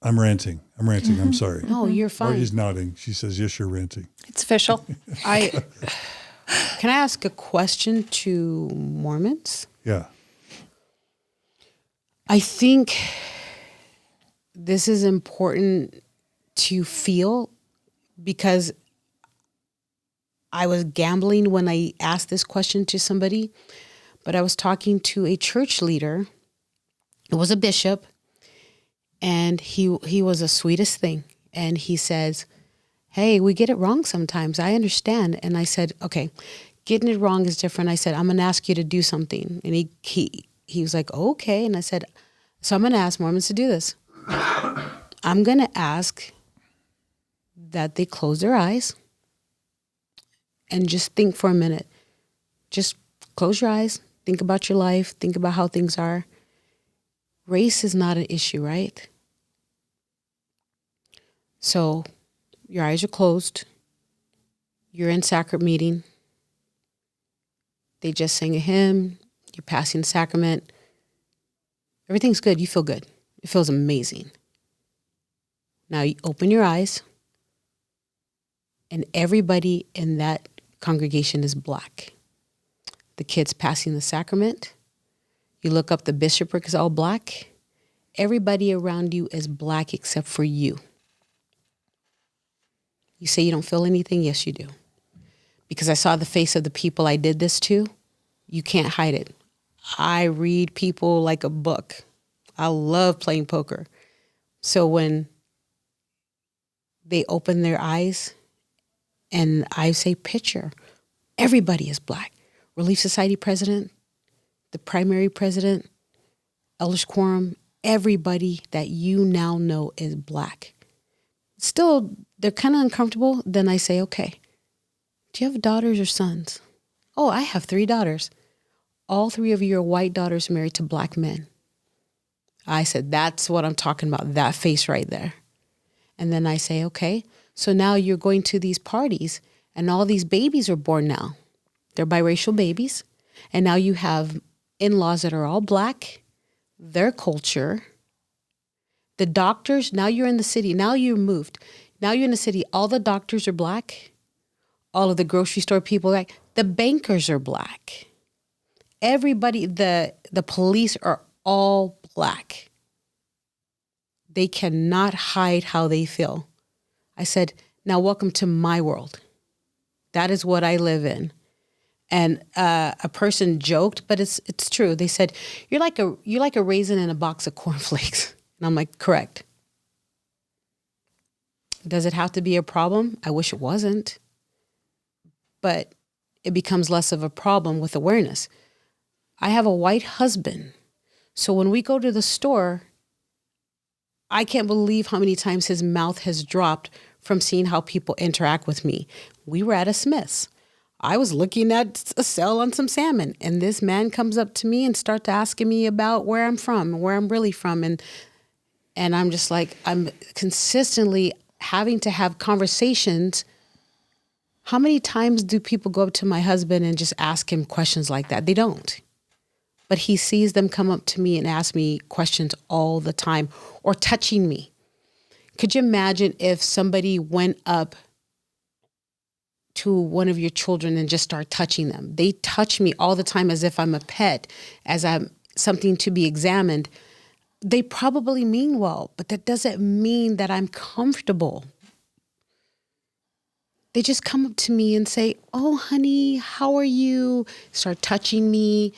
I'm ranting. I'm sorry. No, you're fine. Margie's nodding. She says, yes, you're ranting. It's official. Can I ask a question to Mormons? Yeah. I think this is important to feel, because I was gambling when I asked this question to somebody, but I was talking to a church leader. It was a bishop, and he was the sweetest thing. And he says, hey, we get it wrong sometimes. I understand. And I said, okay, getting it wrong is different. I said, I'm going to ask you to do something. And he was like, okay. And I said, so I'm going to ask Mormons to do this. I'm going to ask that they close their eyes and just think for a minute. Just close your eyes. Think about your life. Think about how things are. Race is not an issue, right? So your eyes are closed. You're in sacrament meeting. They just sang a hymn. You're passing the sacrament. Everything's good. You feel good. It feels amazing. Now you open your eyes, and everybody in that congregation is black. The kids passing the sacrament. You look up, the bishopric is all black. Everybody around you is black except for you. You say you don't feel anything? Yes, you do. Because I saw the face of the people I did this to. You can't hide it. I read people like a book. I love playing poker. So when they open their eyes and I say picture, everybody is black. Relief Society president, the primary president, Elders Quorum, everybody that you now know is black. Still, they're kind of uncomfortable. Then I say, okay, do you have daughters or sons? Oh, I have 3 daughters. All 3 of you are white daughters married to black men. I said, that's what I'm talking about, that face right there. And then I say, okay, so now you're going to these parties and all these babies are born now. They're biracial babies. And now you have in-laws that are all black, their culture. The doctors, now you're in the city, now you're moved. Now you're in the city, all the doctors are black. All of the grocery store people are black. The bankers are black. Everybody, the police are all black. They cannot hide how they feel. I said, now welcome to my world. That is what I live in. And a person joked, but it's true. They said, you're like a raisin in a box of cornflakes. And I'm like, correct. Does it have to be a problem? I wish it wasn't. But it becomes less of a problem with awareness. I have a white husband. So when we go to the store, I can't believe how many times his mouth has dropped from seeing how people interact with me. We were at a Smith's. I was looking at a sale on some salmon, and this man comes up to me and starts asking me about where I'm from and where I'm really from. And And I'm just like, I'm consistently having to have conversations. How many times do people go up to my husband and just ask him questions like that? They don't. But he sees them come up to me and ask me questions all the time, or touching me. Could you imagine if somebody went up to one of your children and just start touching them? They touch me all the time as if I'm a pet, as I'm something to be examined. They probably mean well, but that doesn't mean that I'm comfortable. They just come up to me and say, "Oh, honey, how are you?" Start touching me.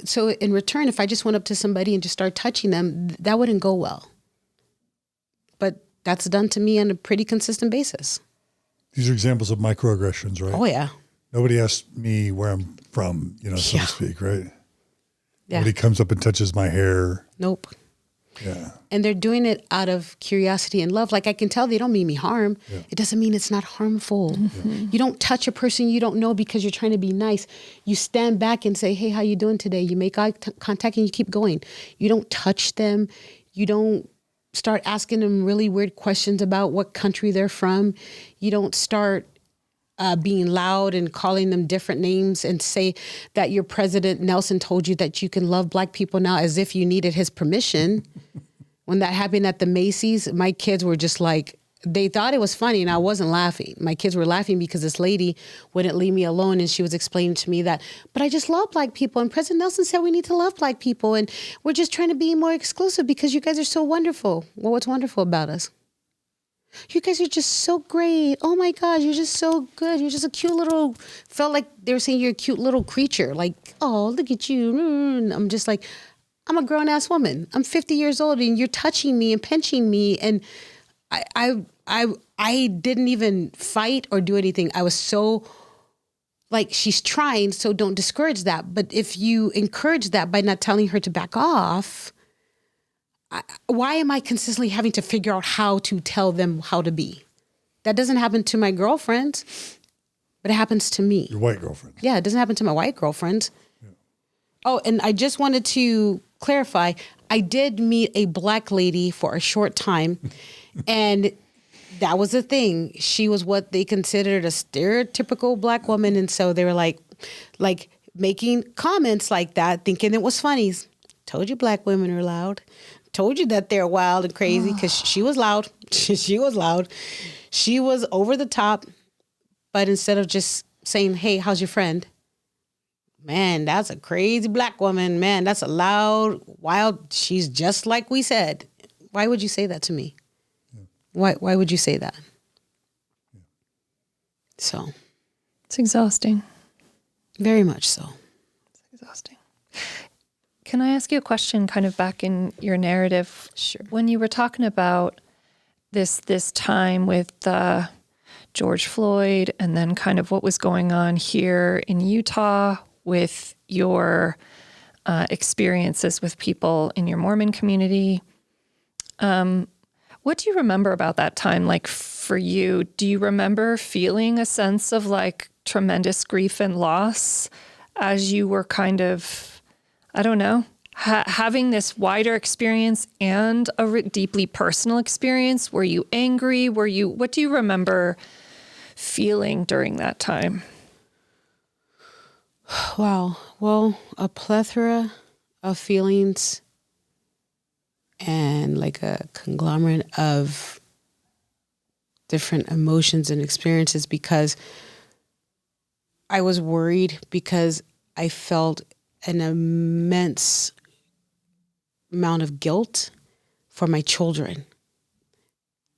So in return, if I just went up to somebody and just started touching them, that wouldn't go well. But that's done to me on a pretty consistent basis. These are examples of microaggressions, right? Oh, yeah. Nobody asks me where I'm from, so to speak, right? Yeah. Nobody comes up and touches my hair. Nope. Yeah. And they're doing it out of curiosity and love. Like, I can tell they don't mean me harm. Yeah. It doesn't mean it's not harmful. Mm-hmm. You don't touch a person you don't know because you're trying to be nice. You stand back and say, "Hey, how you doing today?" You make eye contact and you keep going. You don't touch them. You don't start asking them really weird questions about what country they're from. You don't start being loud and calling them different names and say that your President Nelson told you that you can love Black people now, as if you needed his permission. When that happened at the Macy's, my kids were just like, they thought it was funny and I wasn't laughing. My kids were laughing because this lady wouldn't leave me alone, and she was explaining to me that, "But I just love Black people, and President Nelson said we need to love Black people, and we're just trying to be more exclusive because you guys are so wonderful." Well, what's wonderful about us? "You guys are just so great. Oh my God, you're just so good. You're just a cute little," felt like they were saying you're a cute little creature. Like, "Oh, look at you." I'm just like, I'm a grown ass woman. I'm 50 years old and you're touching me and pinching me. And I didn't even fight or do anything. I was so like, she's trying, so don't discourage that. But if you encourage that by not telling her to back off, why am I consistently having to figure out how to tell them how to be? That doesn't happen to my girlfriends, but it happens to me. Your white girlfriend. Yeah, it doesn't happen to my white girlfriends. Yeah. Oh, and I just wanted to clarify, I did meet a Black lady for a short time, and that was the thing. She was what they considered a stereotypical Black woman, and so they were like making comments like that, thinking it was funny. Told you Black women are loud. Told you that they're wild and crazy, because she was loud. She was loud. She was over the top. But instead of just saying, "Hey, how's your friend?" "Man, that's a crazy Black woman. Man, that's a loud, wild. She's just like we said." Why would you say that to me? Yeah. Why would you say that? Yeah. So. It's exhausting. Very much so. It's exhausting. Can I ask you a question kind of back in your narrative? Sure. When you were talking about this time with George Floyd, and then kind of what was going on here in Utah with your experiences with people in your Mormon community, what do you remember about that time? Like, for you, do you remember feeling a sense of like tremendous grief and loss as you were kind of, I don't know, having this wider experience and a deeply personal experience? Were you angry? What do you remember feeling during that time? Wow. Well, a plethora of feelings and like a conglomerate of different emotions and experiences, because I was worried, because I felt an immense amount of guilt for my children,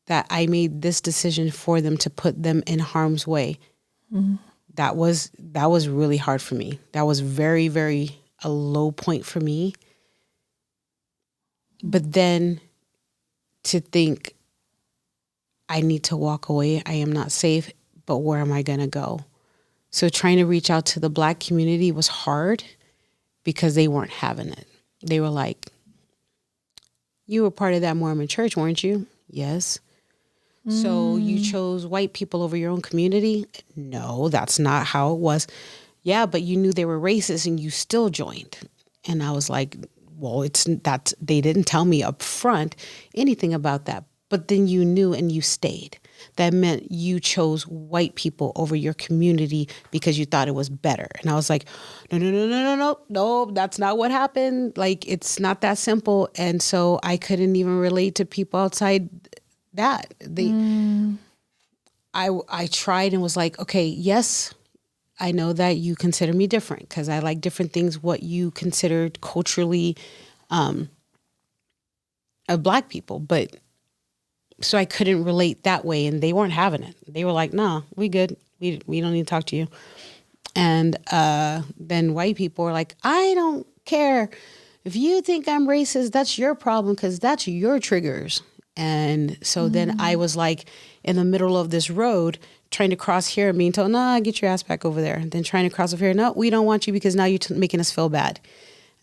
that I made this decision for them to put them in harm's way. Mm-hmm. That was really hard for me. That was very, very a low point for me. But then to think, I need to walk away. I am not safe, but where am I going to go? So trying to reach out to the Black community was hard, because they weren't having it. They were like, "You were part of that Mormon church, weren't you?" "Yes." "So you chose white people over your own community?" "No, that's not how it was." "Yeah, but you knew they were racist and you still joined." And I was like, well, they didn't tell me up front anything about that. But then you knew and you stayed. That meant you chose white people over your community because you thought it was better. And I was like, no, that's not what happened. Like, it's not that simple. And so I couldn't even relate to people outside that. I tried and was like, okay, yes, I know that you consider me different because I like different things, what you considered culturally of Black people. But so I couldn't relate that way, and they weren't having it. They were like, nah, we good. We don't need to talk to you. And then white people were like, I don't care. If you think I'm racist, that's your problem because that's your triggers. And so then I was like in the middle of this road trying to cross here and being told, nah, get your ass back over there. And then trying to cross over here, no, we don't want you because now you're making us feel bad.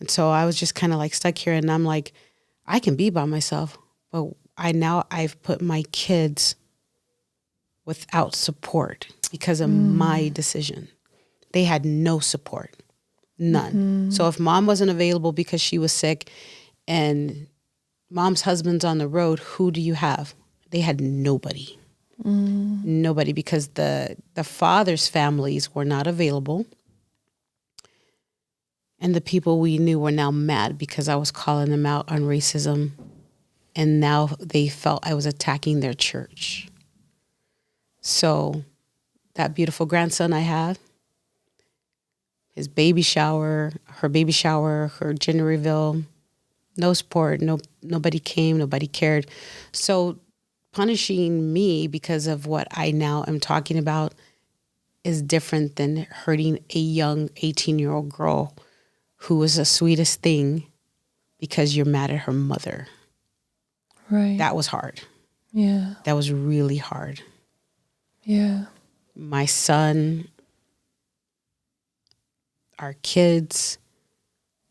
And so I was just kind of like stuck here, and I'm like, I can be by myself, but I've put my kids without support because of my decision. They had no support, none. So if mom wasn't available because she was sick and mom's husband's on the road, who do you have? They had nobody. Nobody, because the father's families were not available. And the people we knew were now mad because I was calling them out on racism. And now they felt I was attacking their church. So that beautiful grandson I have, his baby shower, her gender reveal, no support, nobody came, nobody cared. So punishing me because of what I now am talking about is different than hurting a young 18-year-old girl who was the sweetest thing because you're mad at her mother. Right. That was hard. Yeah. That was really hard. Yeah. My son, our kids,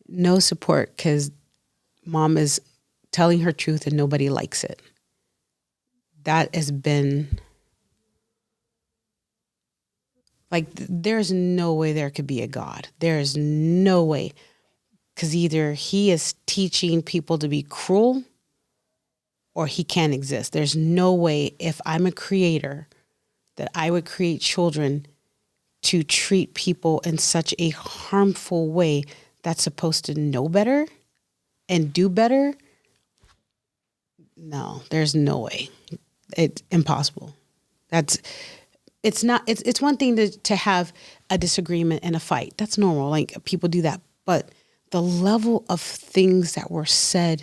no support because mom is telling her truth and nobody likes it. That has been like, there's no way there could be a God. There is no way. Because either he is teaching people to be cruel or he can't exist. There's no way, if I'm a creator, that I would create children to treat people in such a harmful way that's supposed to know better and do better. No, there's no way. It's impossible. It's one thing to have a disagreement and a fight. That's normal. Like, people do that. But the level of things that were said,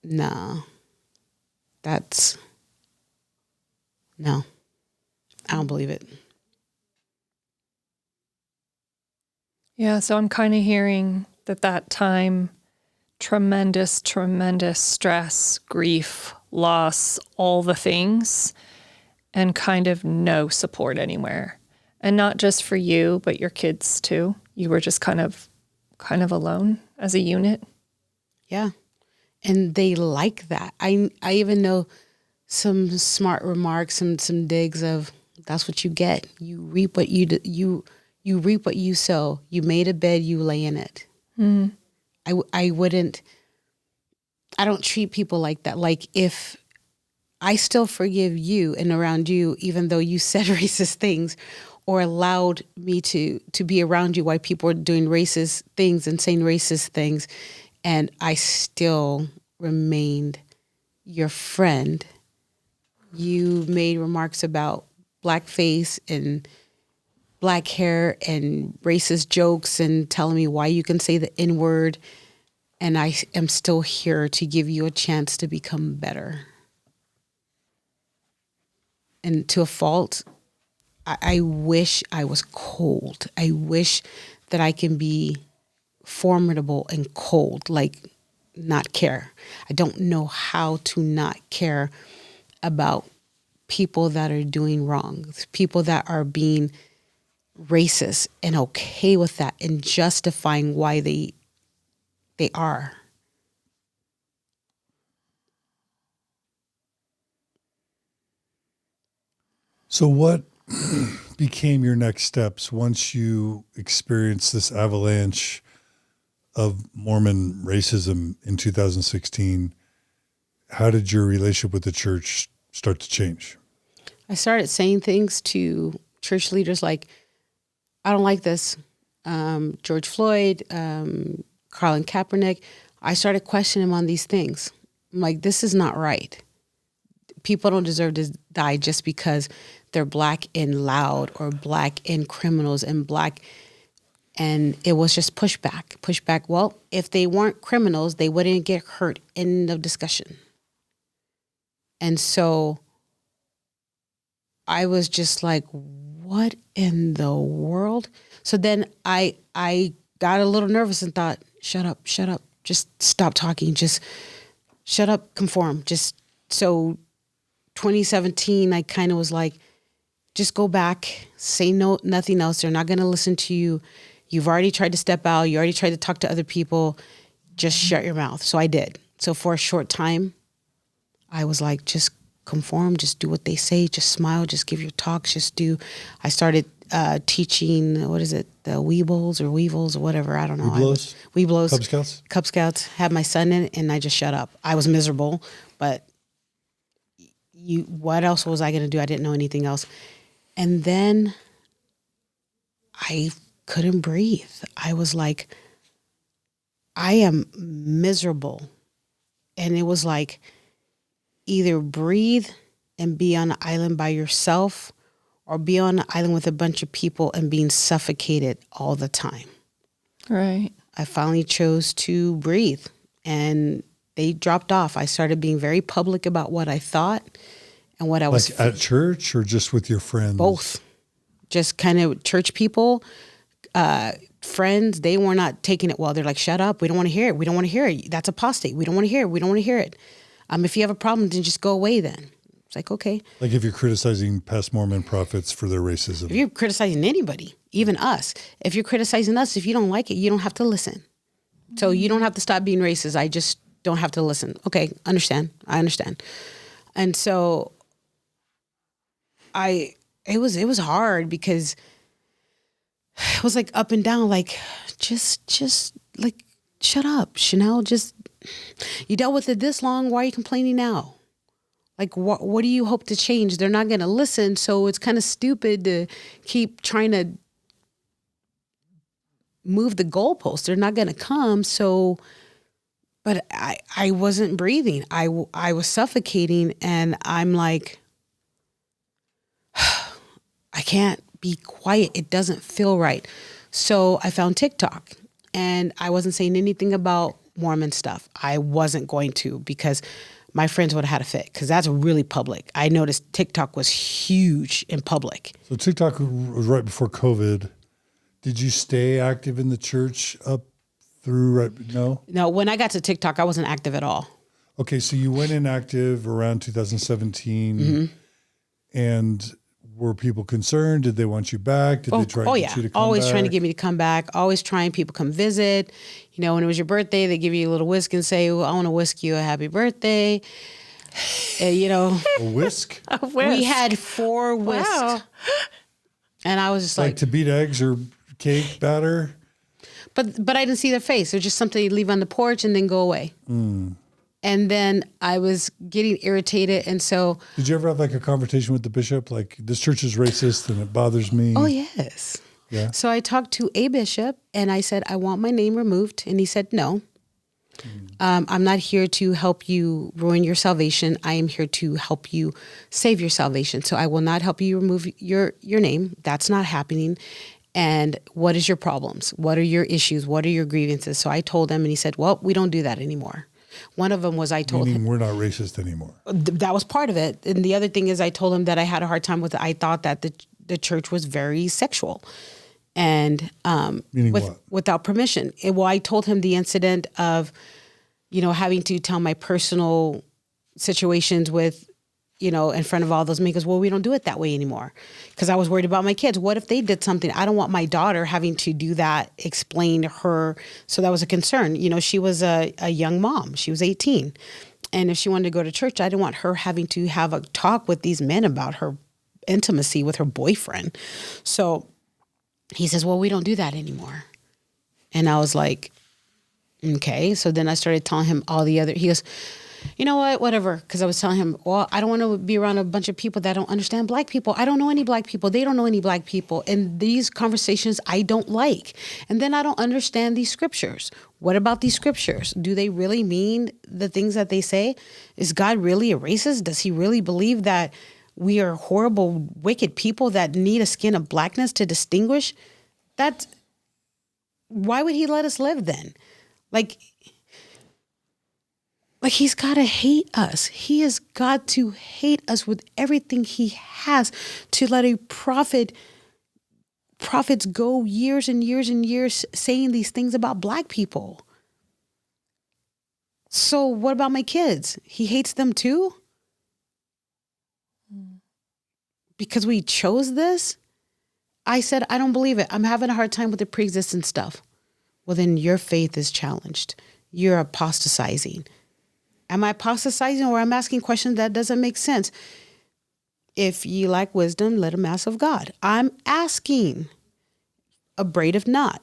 no, no, I don't believe it. Yeah, so I'm kind of hearing that time, tremendous stress, grief, loss, all the things, and kind of no support anywhere. And not just for you, but your kids too. You were just kind of alone as a unit. Yeah. And they like that. I even know some smart remarks, some digs of, that's what you get. You reap what you reap what you sow. You made a bed, you lay in it. Mm. I don't treat people like that. Like, if I still forgive you and around you, even though you said racist things or allowed me to be around you while people were doing racist things and saying racist things, and I still remained your friend. You made remarks about blackface and black hair and racist jokes and telling me why you can say the N-word, and I am still here to give you a chance to become better. And to a fault, I wish I was cold. I wish that I can be formidable and cold, like not care. I don't know how to not care about people that are doing wrong, people that are being racist, and okay with that and justifying why they are. So what became your next steps once you experienced this avalanche of Mormon racism in 2016, how did your relationship with the church start to change? I started saying things to church leaders like, I don't like this. George Floyd, Colin Kapernick. I started questioning him on these things. I'm like, this is not right. People don't deserve to die just because they're black and loud or black and criminals and black. And it was just pushback. Pushback, well, if they weren't criminals, they wouldn't get hurt. End of discussion. And so I was just like, what in the world? So then I got a little nervous and thought, shut up, just stop talking, just shut up, conform. So 2017, I kind of was like, just go back, say no, nothing else. They're not going to listen to you. You've already tried to step out. You already tried to talk to other people. Just shut your mouth. So I did. So for a short time, I was like, just conform, just do what they say, just smile, just give your talks, I started teaching, what is it, the Weebles or whatever, I don't know. Weeblos. Cub Scouts. Had my son in it, and I just shut up. I was miserable, but what else was I going to do? I didn't know anything else. And then I couldn't breathe. I was like, I am miserable. And it was like, either breathe and be on an island by yourself or be on an island with a bunch of people and being suffocated all the time. Right. I finally chose to breathe, and they dropped off. I started being very public about what I thought and what I was. Like at church or just with your friends? Both. Just kind of church people, friends, they were not taking it well. They're like, shut up. We don't want to hear it. We don't want to hear it. That's apostate. We don't want to hear it. We don't want to hear it. If you have a problem, then just go away then. It's like, okay. Like if you're criticizing past Mormon prophets for their racism. If you're criticizing anybody, even us, if you're criticizing us, if you don't like it, you don't have to listen. So you don't have to stop being racist. I just don't have to listen. Okay, understand. I understand. And so it was hard because it was like up and down, like, just like, shut up, Chanel, you dealt with it this long. Why are you complaining now? Like, what do you hope to change? They're not going to listen. So it's kind of stupid to keep trying to move the goalposts. They're not going to come. So, but I wasn't breathing. I was suffocating, and I'm like, I can't be quiet. It doesn't feel right. So I found TikTok, and I wasn't saying anything about Mormon stuff. I wasn't going to, because my friends would have had a fit, because that's really public. I noticed TikTok was huge in public. So TikTok was right before COVID. Did you stay active in the church up through No, when I got to TikTok, I wasn't active at all. Okay, so you went inactive around 2017, Mm-hmm. and were people concerned? Did they want you back? Did they try to get you to come always back? trying to get me to come back. Always trying people come visit. When it was your birthday, they give you a little whisk and say, well, I want to whisk you a happy birthday. A whisk? A whisk. We had 4 whisks. Wow. And I was just Like to beat eggs or cake batter? But I didn't see their face. It was just something you leave on the porch and then go away. And then I was getting irritated. And so. Did you ever have like a conversation with the bishop? Like, this church is racist and it bothers me. Oh, yes. Yeah. So I talked to a bishop and I said, I want my name removed. And he said, no. I'm not here to help you ruin your salvation. I am here to help you save your salvation. So I will not help you remove your name. That's not happening. And what is your problems? What are your issues? What are your grievances? So I told him, and he said, well, we don't do that anymore. One of them was I told him. We're not racist anymore. That was part of it. And the other thing is I told him that I had a hard time with it. I thought that the church was very sexual. And Meaning what? Without permission. I told him the incident of, having to tell my personal situations with, in front of all those men. Because, well, we don't do it that way anymore. Because I was worried about my kids. What if they did something? I don't want my daughter having to do that, explain to her. So that was a concern. She was a young mom. She was 18. And if she wanted to go to church, I didn't want her having to have a talk with these men about her intimacy with her boyfriend. So he says, well, we don't do that anymore. And I was like, Okay. So then I started telling him all the other, he goes, you know what, whatever. Because I was telling him, well, I don't want to be around a bunch of people that don't understand black people. I don't know any black people. They don't know any black people. And these conversations I don't like. And then I don't understand these scriptures. What about these scriptures? Do they really mean the things that they say? Is God really a racist? Does he really believe that we are horrible, wicked people that need a skin of blackness to distinguish? Why would he let us live then? Like he's got to hate us. He has got to hate us with everything he has to let a prophets go years and years and years saying these things about black people. So what about my kids? He hates them too? Because we chose this? I said, I don't believe it. I'm having a hard time with the pre-existent stuff. Well, then your faith is challenged. You're apostatizing. Am I apostatizing, or I'm asking questions that doesn't make sense? If ye lack wisdom, let him ask of God. I'm asking. Abradeth not,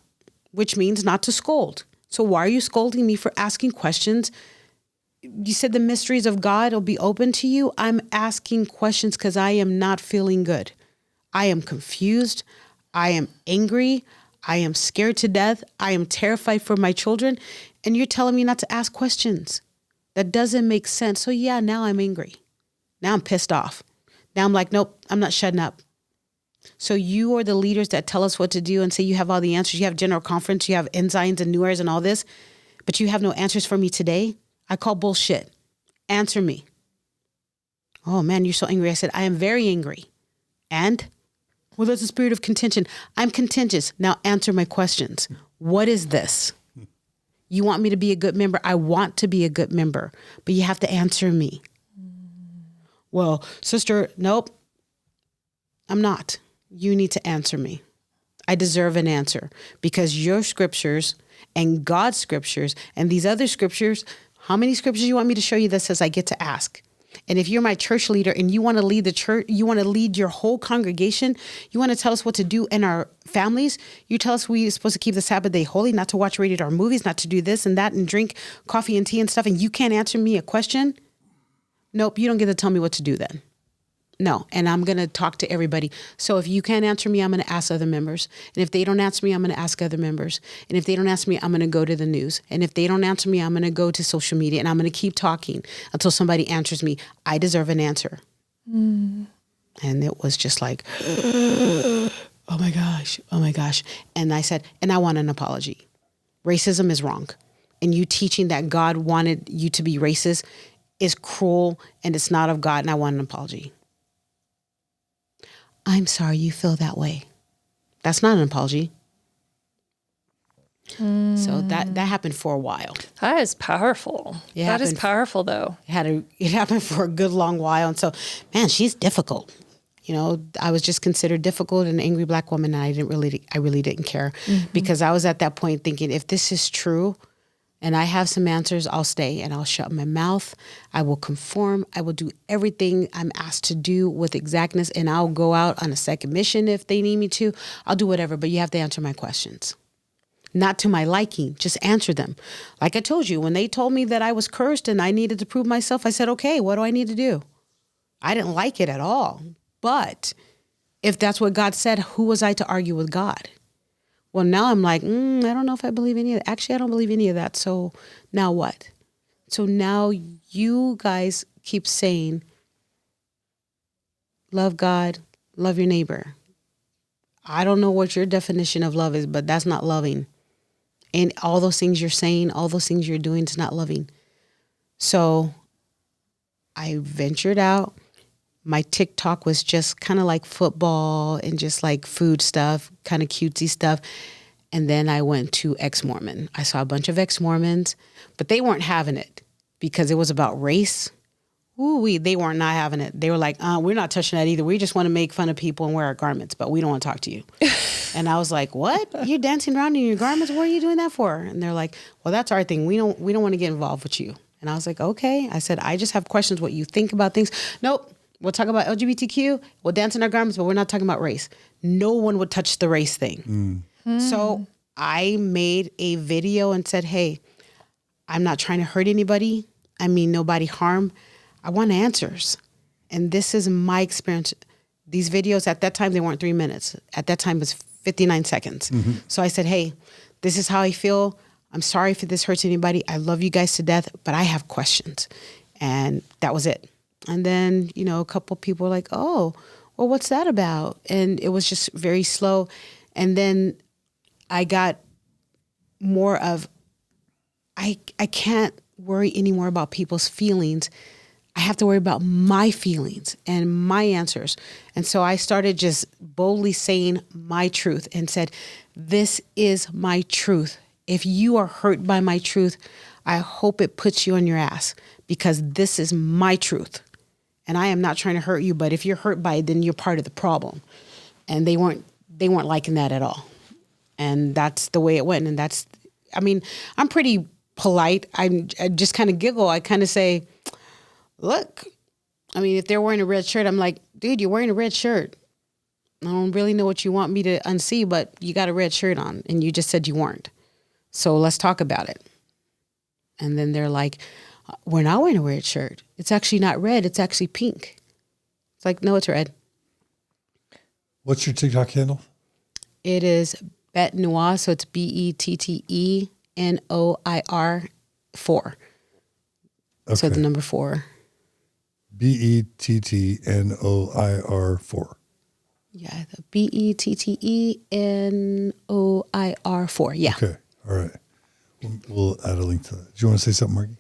which means not to scold. So why are you scolding me for asking questions? You said the mysteries of God will be open to you. I'm asking questions because I am not feeling good. I am confused. I am angry. I am scared to death. I am terrified for my children. And you're telling me not to ask questions. That doesn't make sense. So yeah, now I'm angry. Now I'm pissed off. Now I'm like, nope, I'm not shutting up. So you are the leaders that tell us what to do and say you have all the answers. You have general conference, you have ensigns and new airs and all this, but you have no answers for me today. I call bullshit. Answer me. Oh man, you're so angry. I said, I am very angry. And? Well, there's a spirit of contention. I'm contentious. Now answer my questions. What is this? You want me to be a good member? I want to be a good member, but you have to answer me. Well, sister, nope, I'm not. You need to answer me. I deserve an answer because your scriptures and God's scriptures and these other scriptures, how many scriptures you want me to show you that says I get to ask? And if you're my church leader and you want to lead the church, you want to lead your whole congregation, you want to tell us what to do in our families, you tell us we're supposed to keep the Sabbath day holy, not to watch rated R movies, not to do this and that and drink coffee and tea and stuff, and you can't answer me a question? Nope, you don't get to tell me what to do then. No, and I'm going to talk to everybody. So if you can't answer me, I'm going to ask other members. And if they don't answer me, I'm going to ask other members. And if they don't answer me, I'm going to go to the news. And if they don't answer me, I'm going to go to social media. And I'm going to keep talking until somebody answers me. I deserve an answer. And it was just like, oh my gosh. And I said, and I want an apology. Racism is wrong. And you teaching that God wanted you to be racist is cruel and it's not of God. And I want an apology. I'm sorry you feel that way. That's not an apology. So that happened for a while. That is powerful. That is powerful, though. It happened for a good long while. And so, man, she's difficult. You know, I was just considered difficult and an angry black woman. And I really didn't care because I was at that point thinking, if this is true, and I have some answers, I'll stay and I'll shut my mouth. I will conform. I will do everything I'm asked to do with exactness. And I'll go out on a second mission if they need me to. I'll do whatever, but you have to answer my questions. Not to my liking, just answer them. Like I told you, when they told me that I was cursed and I needed to prove myself, I said, okay, what do I need to do? I didn't like it at all. But if that's what God said, who was I to argue with God? Well, now I'm like, I don't know if I believe any of that. Actually, I don't believe any of that. So now what? So now you guys keep saying, love God, love your neighbor. I don't know what your definition of love is, but that's not loving. And all those things you're saying, all those things you're doing is not loving. So I ventured out. My TikTok was just kind of like football and just like food stuff, kind of cutesy stuff. And then I went to ExMormon. I saw a bunch of ExMormons, but they weren't having it because it was about race. They were not having it. They were like, we're not touching that either. We just want to make fun of people and wear our garments, but we don't want to talk to you. And I was like, what? You're dancing around in your garments? What are you doing that for? And they're like, well, that's our thing. We don't want to get involved with you. And I was like, okay. I said, I just have questions what you think about things. Nope. We'll talk about LGBTQ. We'll dance in our garments, but we're not talking about race. No one would touch the race thing. So I made a video and said, hey, I'm not trying to hurt anybody. I mean, nobody harm. I want answers. And this is my experience. These videos at that time, they weren't 3 minutes. At that time, it was 59 seconds. So I said, hey, this is how I feel. I'm sorry if this hurts anybody. I love you guys to death, but I have questions. And that was it. And then, you know, a couple people were like, oh, well, what's that about? And it was just very slow. And then I got more of, I can't worry anymore about people's feelings. I have to worry about my feelings and my answers. And so I started just boldly saying my truth and said, this is my truth. If you are hurt by my truth, I hope it puts you on your ass, because this is my truth. And I am not trying to hurt you, but if you're hurt by it, then you're part of the problem. And they weren't liking that at all. And that's the way it went. And that's, I mean, I'm pretty polite. I just kind of giggle. I kind of say, look, I mean, if they're wearing a red shirt, I'm like, dude, you're wearing a red shirt. I don't really know what you want me to unsee, but you got a red shirt on and you just said you weren't. So let's talk about it. And then they're like, we're not wearing a red shirt. It's actually not red. It's actually pink. It's like, no, it's red. What's your TikTok handle? It is Bet Noir. So it's BETTENOIR 4. Okay. So the number 4. BETTNOIR 4. Yeah, the BETTENOIR 4. Yeah. Okay. All right. We'll add a link to that. Do you want to say something, Margie?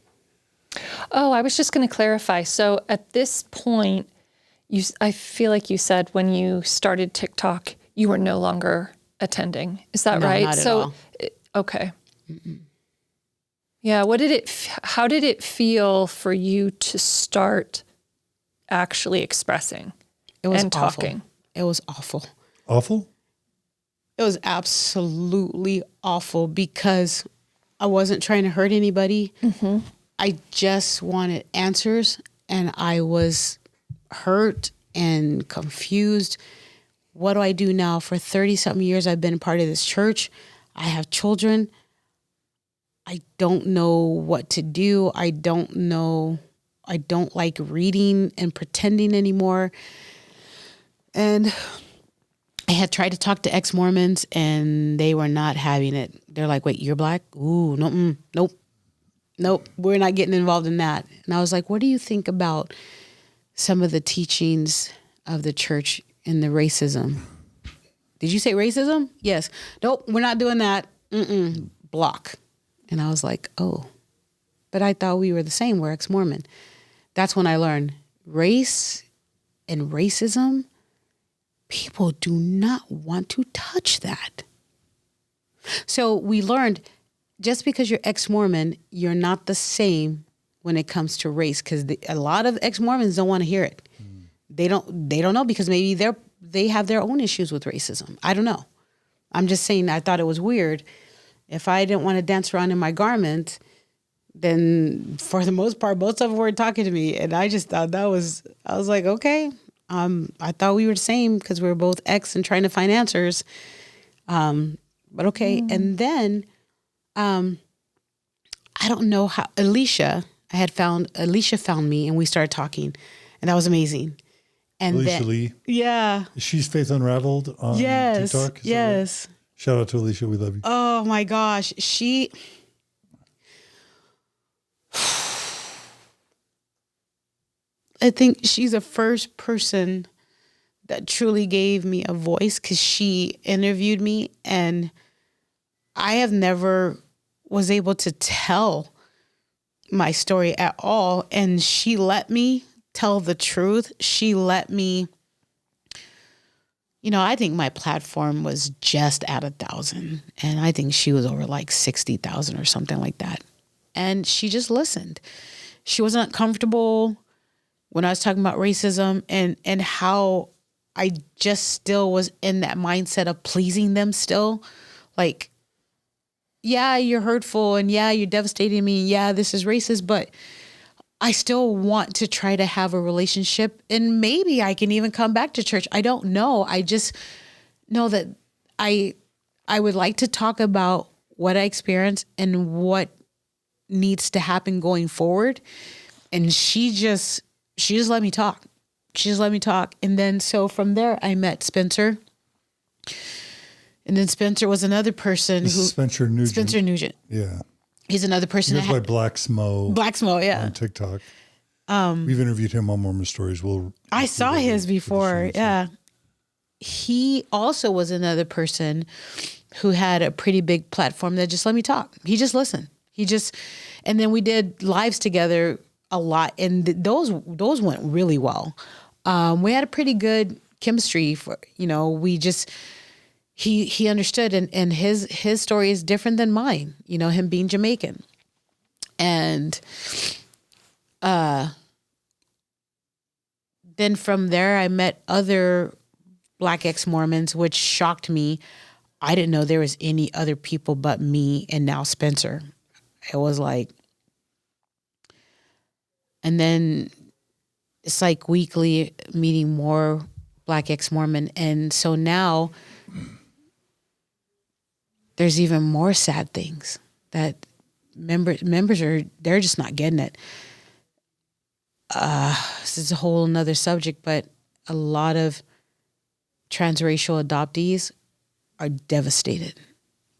Oh, I was just going to clarify. So at this point, I feel like you said when you started TikTok, you were no longer attending. Is that No, right? not at all. Okay. Yeah. How did it feel for you to start actually expressing It was and awful. talking? It was awful. Awful? It was absolutely awful because I wasn't trying to hurt anybody. I just wanted answers, and I was hurt and confused. What do I do now? For 30-something years, I've been a part of this church. I have children. I don't know what to do. I don't know. I don't like reading and pretending anymore. And I had tried to talk to ex-Mormons, and they were not having it. They're like, wait, you're black? Ooh, no, nope, we're not getting involved in that. And I was like, what do you think about some of the teachings of the church in the racism? Did you say racism? Yes. Nope, we're not doing that. Block. And I was like, oh, but I thought we were the same. We're ex-Mormon. That's when I learned race and racism. People do not want to touch that. So we learned, just because you're ex-Mormon, you're not the same when it comes to race, because a lot of ex-Mormons don't want to hear it. They don't know, because maybe they have their own issues with racism. I don't know. I'm just saying, I thought it was weird. If I didn't want to dance around in my garment, then for the most part, most of them were talking to me. And I just thought I was like, okay. I thought we were the same because we were both ex and trying to find answers. But okay. And then, I don't know how Alicia found me, and we started talking, and that was amazing. And Alicia then, Lee. yeah. She's Faith Unraveled on Yes. TikTok. Is that Yes. right? Shout out to Alicia. We love you. Oh my gosh. I think she's the first person that truly gave me a voice, because she interviewed me, and I have never was able to tell my story at all. And she let me tell the truth. She let me, I think my platform was just at 1,000, and I think she was over like 60,000 or something like that. And she just listened. She wasn't comfortable when I was talking about racism and how I just still was in that mindset of pleasing them still. Like, yeah, you're hurtful, and yeah, you're devastating me. Yeah, this is racist, but I still want to try to have a relationship, and maybe I can even come back to church. I don't know. I just know that I would like to talk about what I experienced and what needs to happen going forward. And she just let me talk. She just let me talk. And then so from there I met Spencer. And then Spencer was another person This is Spencer Nugent. Spencer Nugent. Yeah. He's another person. He goes by Black Smo. Black Smo, yeah. On TikTok. We've interviewed him on Mormon Stories. I saw his before. Yeah. He also was another person who had a pretty big platform that just let me talk. He just listened. And then we did lives together a lot. And those went really well. We had a pretty good chemistry for, he understood and his story is different than mine, him being Jamaican. And then from there I met other Black ex-Mormons, which shocked me. I didn't know there was any other people but me and now Spencer. It was like, and then it's like weekly meeting more Black ex-Mormon. And so now there's even more sad things that members they're just not getting it. This is a whole nother subject, but a lot of transracial adoptees are devastated.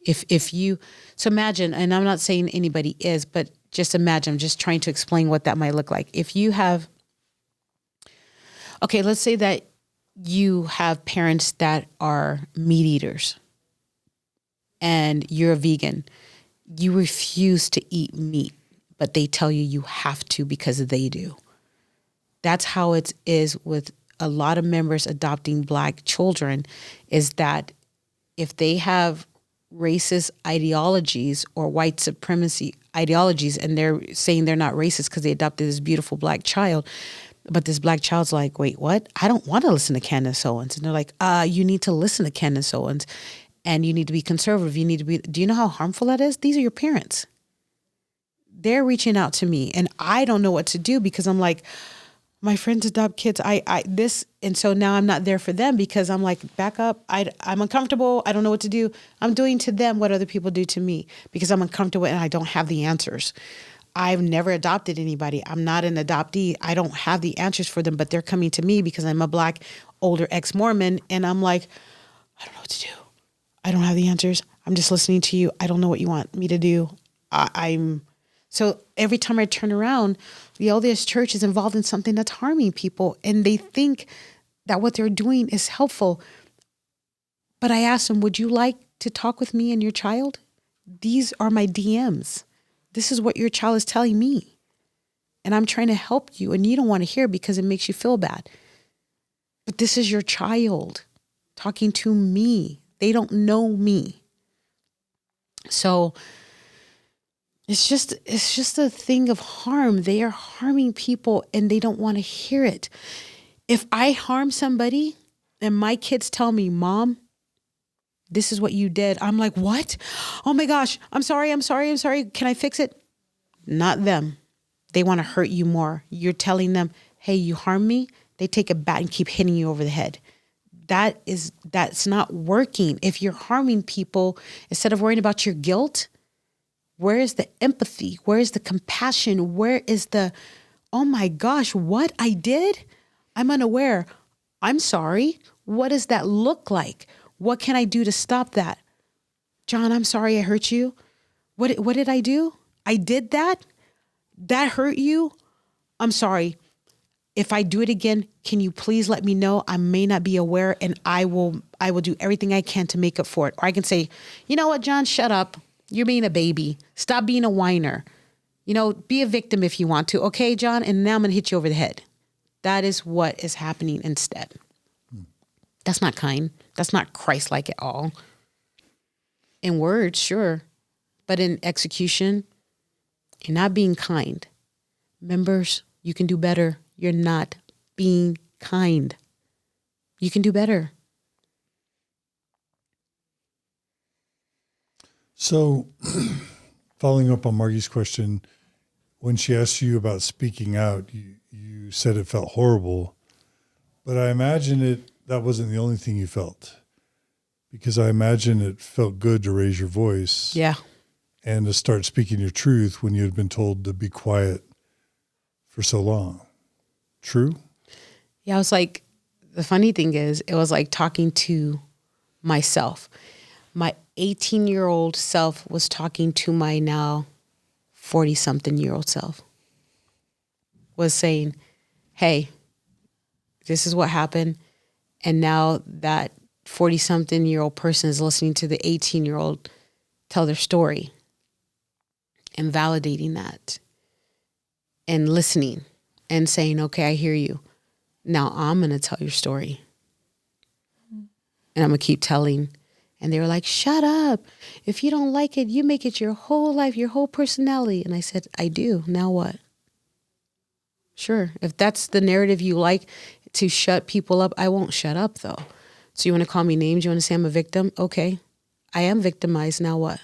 So imagine, and I'm not saying anybody is, but just imagine, I'm just trying to explain what that might look like. If you have, okay, let's say that you have parents that are meat eaters and you're a vegan. You refuse to eat meat, but they tell you have to because they do. That's how it is with a lot of members adopting Black children, is that if they have racist ideologies or white supremacy ideologies and they're saying they're not racist because they adopted this beautiful Black child, but this Black child's like, wait, what? I don't want to listen to Candice Owens. And they're like, you need to listen to Candice Owens and you need to be conservative. Do you know how harmful that is? These are your parents. They're reaching out to me and I don't know what to do because I'm like, my friends adopt kids. And so now I'm not there for them because I'm like, back up. I'm uncomfortable. I don't know what to do. I'm doing to them what other people do to me because I'm uncomfortable and I don't have the answers. I've never adopted anybody. I'm not an adoptee. I don't have the answers for them, but they're coming to me because I'm a Black, older ex-Mormon. And I'm like, I don't know what to do. I don't have the answers. I'm just listening to you. I don't know what you want me to do. So every time I turn around, the LDS Church is involved in something that's harming people and they think that what they're doing is helpful. But I asked them, would you like to talk with me and your child? These are my DMs. This is what your child is telling me. And I'm trying to help you and you don't want to hear because it makes you feel bad. But this is your child talking to me. They don't know me. So it's just a thing of harm. They are harming people and they don't want to hear it. If I harm somebody and my kids tell me, Mom, this is what you did. I'm like, what? Oh my gosh. I'm sorry. Can I fix it? Not them. They want to hurt you more. You're telling them, hey, you harmed me. They take a bat and keep hitting you over the head. That's not working. If you're harming people, instead of worrying about your guilt, where is the empathy? Where is the compassion? Where is the, oh my gosh, what I did? I'm unaware. I'm sorry. What does that look like? What can I do to stop that? John, I'm sorry I hurt you. What did I do? I did that? That hurt you? I'm sorry. If I do it again, can you please let me know? I may not be aware and I will do everything I can to make up for it. Or I can say, you know what, John, shut up. You're being a baby. Stop being a whiner. Be a victim if you want to. Okay, John? And now I'm going to hit you over the head. That is what is happening instead. That's not kind. That's not Christ-like at all. In words, sure. But in execution, you're not being kind. Members, you can do better. You're not being kind. You can do better. So, following up on Margie's question, when she asked you about speaking out, you said it felt horrible, but I imagine that wasn't the only thing you felt, because I imagine it felt good to raise your voice. Yeah. and to start speaking your truth when you had been told to be quiet for so long. True? Yeah, I was like, the funny thing is, it was like talking to myself. My 18-year-old self was talking to my now 40-something-year-old self. Was saying, hey, this is what happened. And now that 40-something-year-old person is listening to the 18-year-old tell their story and validating that and listening and saying, okay, I hear you. Now I'm going to tell your story. And I'm going to keep telling. And they were like, shut up. If you don't like it, you make it your whole life, your whole personality. And I said, I do. Now what? Sure. If that's the narrative you like to shut people up, I won't shut up though. So you want to call me names? You want to say I'm a victim? Okay. I am victimized. Now what?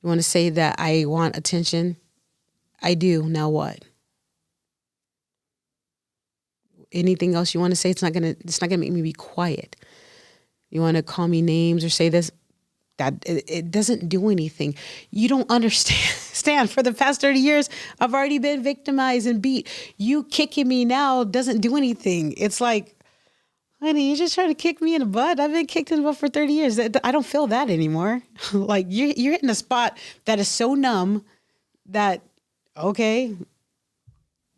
You want to say that I want attention? I do. Now what? Anything else you want to say? It's not gonna make me be quiet. You want to call me names or say this? That it doesn't do anything. You don't understand. For the past 30 years, I've already been victimized and beat. You kicking me now doesn't do anything. It's like, honey, you're just trying to kick me in the butt. I've been kicked in the butt for 30 years. I don't feel that anymore. Like you're hitting a spot that is so numb that, okay,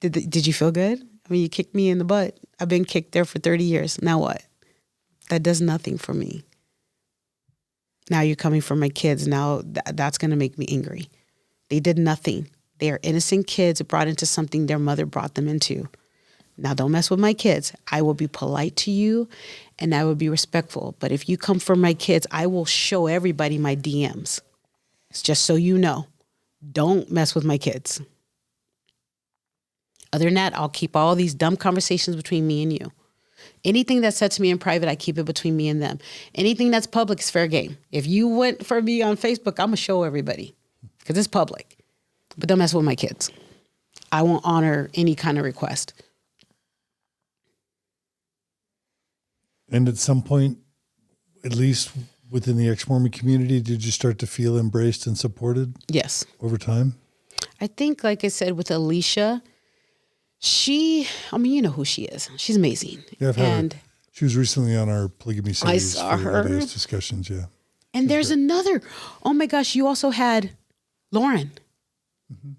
did you feel good? I mean, you kicked me in the butt. I've been kicked there for 30 years. Now what? That does nothing for me. Now you're coming for my kids. Now that's going to make me angry. They did nothing. They are innocent kids brought into something their mother brought them into. Now don't mess with my kids. I will be polite to you and I will be respectful. But if you come for my kids, I will show everybody my DMs. It's just so you know. Don't mess with my kids. Other than that, I'll keep all these dumb conversations between me and you. Anything that's said to me in private, I keep it between me and them. Anything that's public is fair game. If you went for me on Facebook, I'm going to show everybody because it's public. But don't mess with my kids. I won't honor any kind of request. And at some point, at least within the ex-Mormon community, did you start to feel embraced and supported? Yes. Over time? I think, like I said, with Alicia, you know who she is. She's amazing. Yeah, I've had her. She was recently on our polygamy series. I saw her. Those discussions, yeah. And there's another. Oh my gosh, you also had Lauren. Mm-hmm.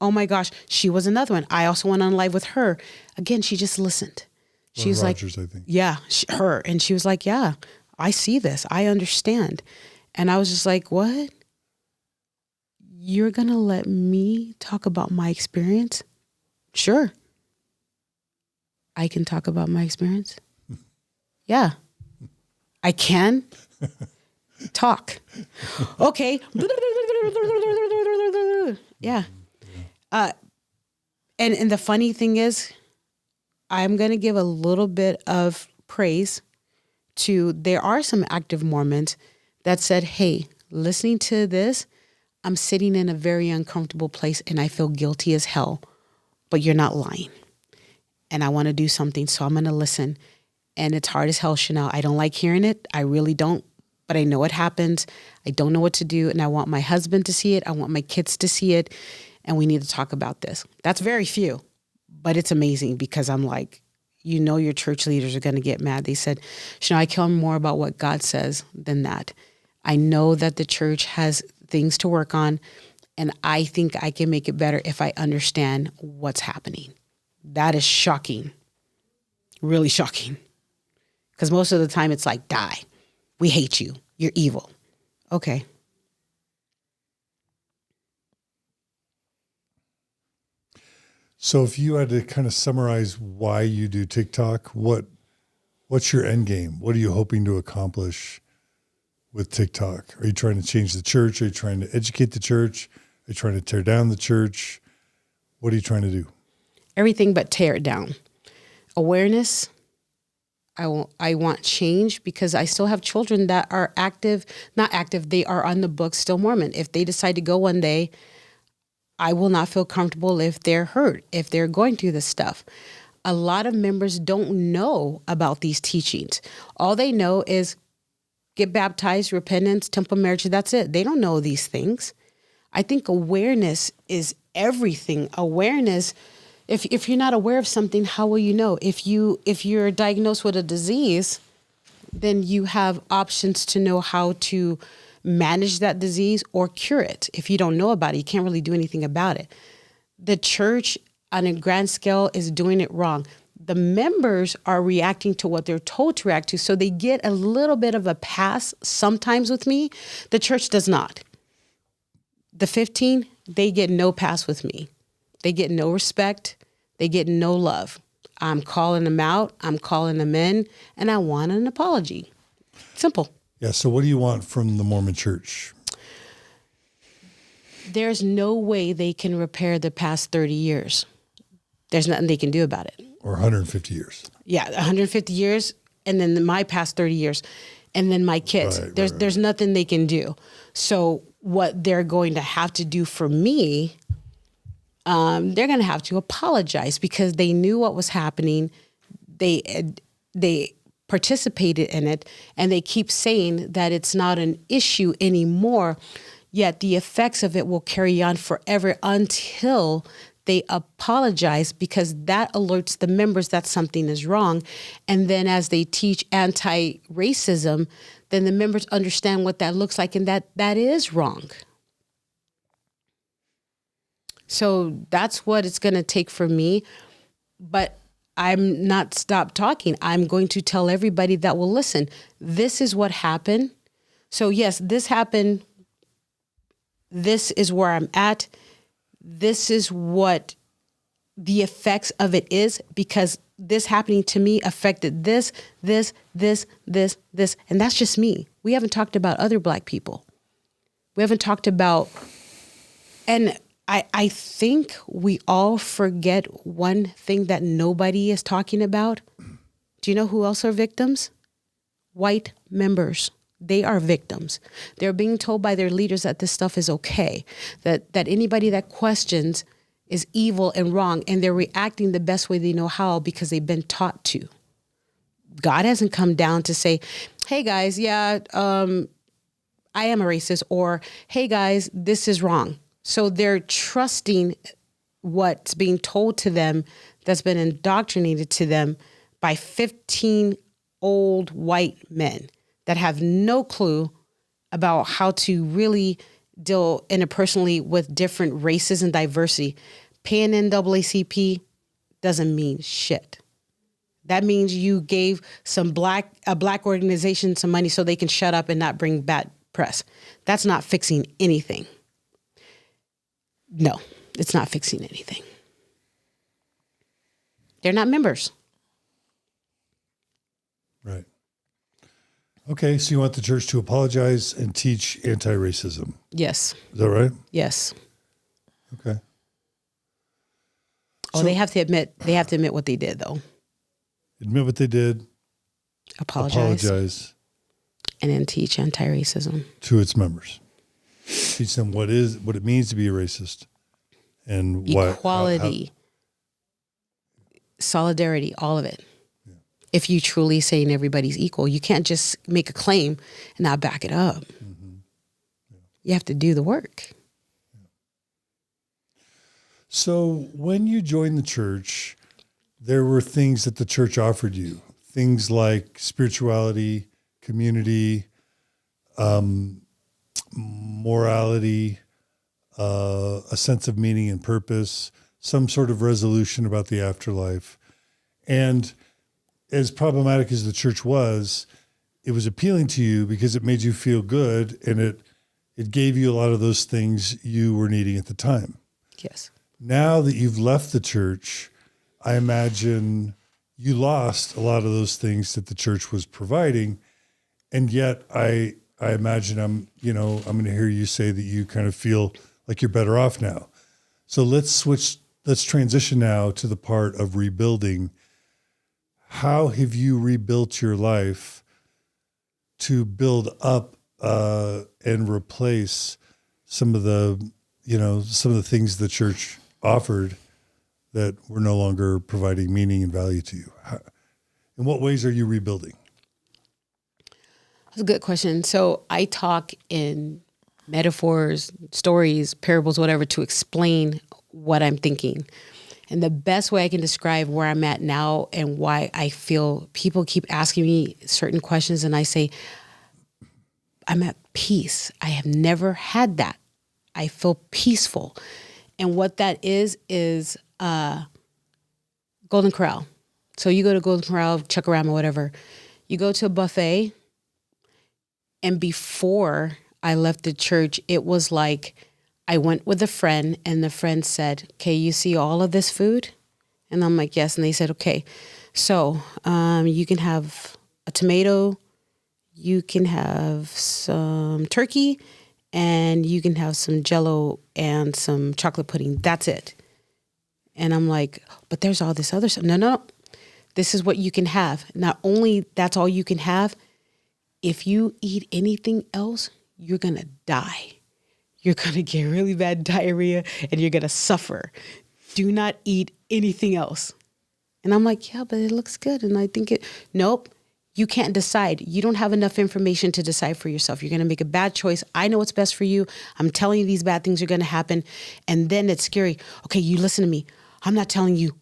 Oh my gosh, she was another one. I also went on live with her. Again, she just listened. She was Rogers, like, I think. Yeah, her. And she was like, yeah, I see this. I understand. And I was just like, what? You're going to let me talk about my experience? Sure. I can talk about my experience. Yeah. I can talk. Okay. Yeah. And the funny thing is, I'm going to give a little bit of praise to, there are some active Mormons that said, hey, listening to this, I'm sitting in a very uncomfortable place and I feel guilty as hell, but you're not lying. And I want to do something, so I'm going to listen. And it's hard as hell, Chanel. I don't like hearing it. I really don't, but I know it happens. I don't know what to do, and I want my husband to see it. I want my kids to see it, and we need to talk about this. That's very few, but it's amazing because I'm like, you know your church leaders are going to get mad. They said, Chanel, I care more about what God says than that. I know that the church has things to work on, and I think I can make it better if I understand what's happening. That is shocking. Really shocking. Because most of the time it's like, die. We hate you. You're evil. Okay. So if you had to kind of summarize why you do TikTok, what's your end game? What are you hoping to accomplish with TikTok? Are you trying to change the church? Are you trying to educate the church? Are you trying to tear down the church? What are you trying to do? Everything but tear it down. Awareness. I want change because I still have children that are not active, they are on the books, still Mormon. If they decide to go one day, I will not feel comfortable if they're hurt, if they're going through this stuff. A lot of members don't know about these teachings. All they know is get baptized, repentance, temple marriage. That's it. They don't know these things. I think awareness is everything. Awareness. If you're not aware of something, how will you know? If you're diagnosed with a disease, then you have options to know how to manage that disease or cure it. If you don't know about it, you can't really do anything about it. The church on a grand scale is doing it wrong. The members are reacting to what they're told to react to. So they get a little bit of a pass sometimes with me. The church does not. The 15, they get no pass with me. They get no respect. They get no love. I'm calling them out. I'm calling them in, and I want an apology. Simple. Yeah. So what do you want from the Mormon church? There's no way they can repair the past 30 years. There's nothing they can do about it. Or 150 years. Yeah, 150 years, and then my past 30 years, and then my kids. There's nothing they can do. So what they're going to have to do for me, they're going to have to apologize because they knew what was happening. They participated in it, and they keep saying that it's not an issue anymore, yet the effects of it will carry on forever until they apologize, because that alerts the members that something is wrong. And then as they teach anti-racism, then the members understand what that looks like and that is wrong. So that's what it's going to take for me. But I'm not stop talking. I'm going to tell everybody that will listen. This is what happened. So yes, this happened. This is where I'm at. This is what the effects of it is, because this happening to me affected this. And that's just me. We haven't talked about other Black people. We haven't talked about, and I think we all forget one thing that nobody is talking about. Do you know who else are victims? White members. They are victims. They're being told by their leaders that this stuff is okay, that anybody that questions is evil and wrong, and they're reacting the best way they know how because they've been taught to. God hasn't come down to say, hey guys, I am a racist, or hey guys, this is wrong. So they're trusting what's being told to them that's been indoctrinated to them by 15 old white men that have no clue about how to really deal interpersonally with different races and diversity. Paying NAACP doesn't mean shit. That means you gave a black organization some money so they can shut up and not bring bad press. That's not fixing anything. No, it's not fixing anything. They're not members. Right. Okay, so you want the church to apologize and teach anti-racism. Yes. Is that right? Yes. Okay. Oh, they have to admit what they did, though. Admit what they did. Apologize. And then teach anti-racism to its members. Teach them what it means to be a racist, and equality, solidarity, all of it. Yeah. If you truly saying everybody's equal, you can't just make a claim and not back it up. Mm-hmm. Yeah. You have to do the work. Yeah. So when you joined the church, there were things that the church offered you, things like spirituality, community, morality, a sense of meaning and purpose, some sort of resolution about the afterlife. And as problematic as the church was, it was appealing to you because it made you feel good, and it gave you a lot of those things you were needing at the time. Yes. Now that you've left the church, I imagine you lost a lot of those things that the church was providing. And yet I imagine I'm going to hear you say that you kind of feel like you're better off now. So let's transition now to the part of rebuilding. How have you rebuilt your life to build up and replace some of the things the church offered that were no longer providing meaning and value to you? In what ways are you rebuilding? That's a good question. So I talk in metaphors, stories, parables, whatever, to explain what I'm thinking. And the best way I can describe where I'm at now and why I feel people keep asking me certain questions, and I say, I'm at peace. I have never had that. I feel peaceful. And what that is Golden Corral. So you go to Golden Corral, Chuckarama, whatever. You go to a buffet, and before I left the church, it was like I went with a friend, and the friend said, okay, you see all of this food? And I'm like, yes. And they said, okay, so you can have a tomato, you can have some turkey, and you can have some Jell-O and some chocolate pudding. That's it. And I'm like, but there's all this other stuff. No. This is what you can have. Not only that's all you can have, if you eat anything else, you're going to die. You're going to get really bad diarrhea and you're going to suffer. Do not eat anything else. And I'm like, yeah, but it looks good. And I think nope, you can't decide. You don't have enough information to decide for yourself. You're going to make a bad choice. I know what's best for you. I'm telling you these bad things are going to happen. And then it's scary. Okay, you listen to me. I'm not telling you.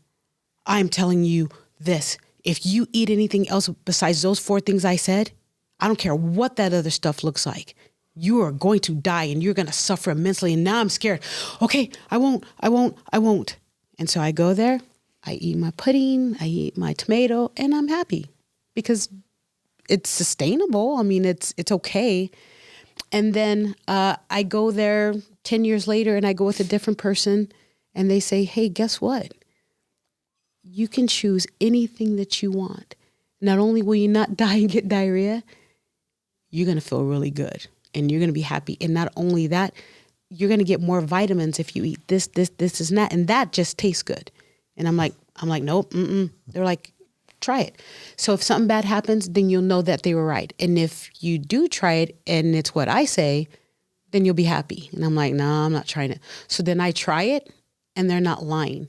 I'm telling you this. If you eat anything else besides those 4 things I said, I don't care what that other stuff looks like. You are going to die and you're going to suffer immensely. And now I'm scared. Okay, I won't. And so I go there, I eat my pudding, I eat my tomato, and I'm happy because it's sustainable. I mean, it's okay. And then I go there 10 years later and I go with a different person and they say, hey, guess what? You can choose anything that you want. Not only will you not die and get diarrhea, you're going to feel really good and you're going to be happy. And not only that, you're going to get more vitamins if you eat this, and that. And that just tastes good. And I'm like, nope. They're like, try it. So if something bad happens, then you'll know that they were right. And if you do try it and it's what I say, then you'll be happy. And I'm like, no, I'm not trying it. So then I try it and they're not lying.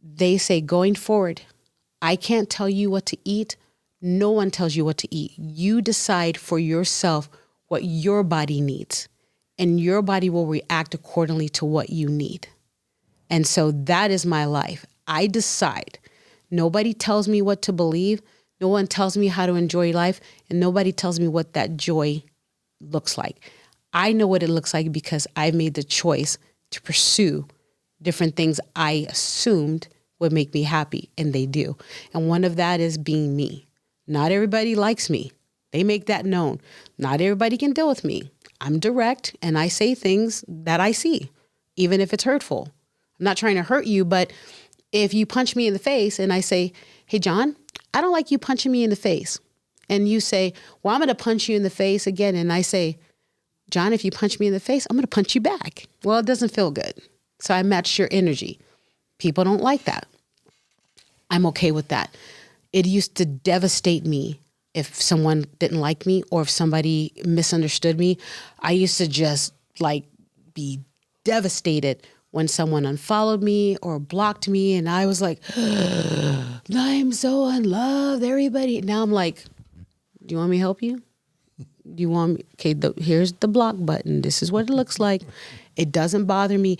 They say going forward, I can't tell you what to eat. No one tells you what to eat. You decide for yourself what your body needs, and your body will react accordingly to what you need. And so that is my life. I decide. Nobody tells me what to believe. No one tells me how to enjoy life, and nobody tells me what that joy looks like. I know what it looks like because I've made the choice to pursue different things I assumed would make me happy, and they do. And one of that is being me. Not everybody likes me. They make that known. Not everybody can deal with me. I'm direct, and I say things that I see, even if it's hurtful. I'm not trying to hurt you, but if you punch me in the face and I say, hey, John, I don't like you punching me in the face. And you say, well, I'm going to punch you in the face again. And I say, John, if you punch me in the face, I'm going to punch you back. Well, it doesn't feel good. So I match your energy. People don't like that. I'm okay with that. It used to devastate me if someone didn't like me or if somebody misunderstood me. I used to just be devastated when someone unfollowed me or blocked me. And I was like, I'm so unloved, everybody. Now I'm like, do you want me to help you? Do you want me? Okay, here's the block button. This is what it looks like. It doesn't bother me.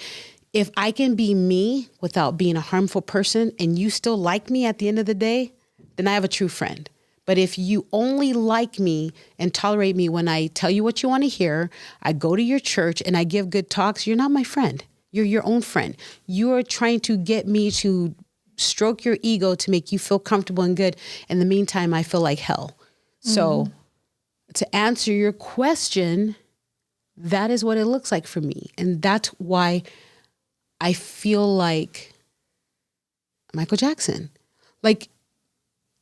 If I can be me without being a harmful person and you still like me at the end of the day, then I have a true friend. But if you only like me and tolerate me when I tell you what you want to hear, I go to your church and I give good talks, you're not my friend. You're your own friend. You are trying to get me to stroke your ego to make you feel comfortable and good. In the meantime, I feel like hell. So to answer your question, that is what it looks like for me. And that's why I feel like Michael Jackson. Like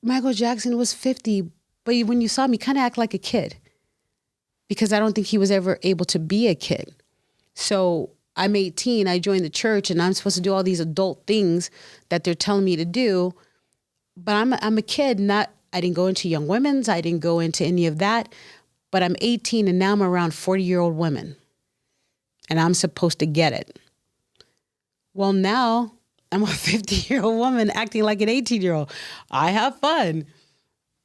Michael Jackson was 50, but when you saw me, kind of act like a kid because I don't think he was ever able to be a kid. So I'm 18, I joined the church and I'm supposed to do all these adult things that they're telling me to do. But I'm a kid, I didn't go into Young Women's, I didn't go into any of that, but I'm 18 and now I'm around 40-year-old women and I'm supposed to get it. Well, now I'm a 50-year-old woman acting like an 18-year-old. I have fun.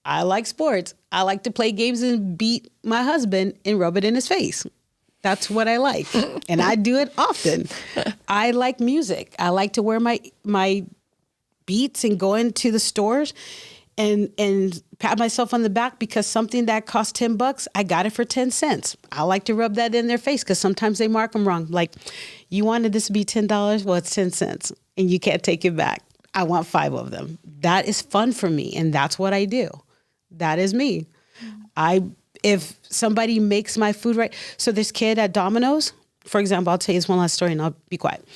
I like sports. I like to play games and beat my husband and rub it in his face. That's what I like. And I do it often. I like music. I like to wear my Beats and go into the stores and pat myself on the back because something that cost $10, I got it for 10 cents. I like to rub that in their face because sometimes they mark them wrong. Like, you wanted this to be $10? Well, it's 10 cents and you can't take it back. I want 5 of them. That is fun for me. And that's what I do. That is me. If somebody makes my food right. So this kid at Domino's, for example, I'll tell you this one last story and I'll be quiet.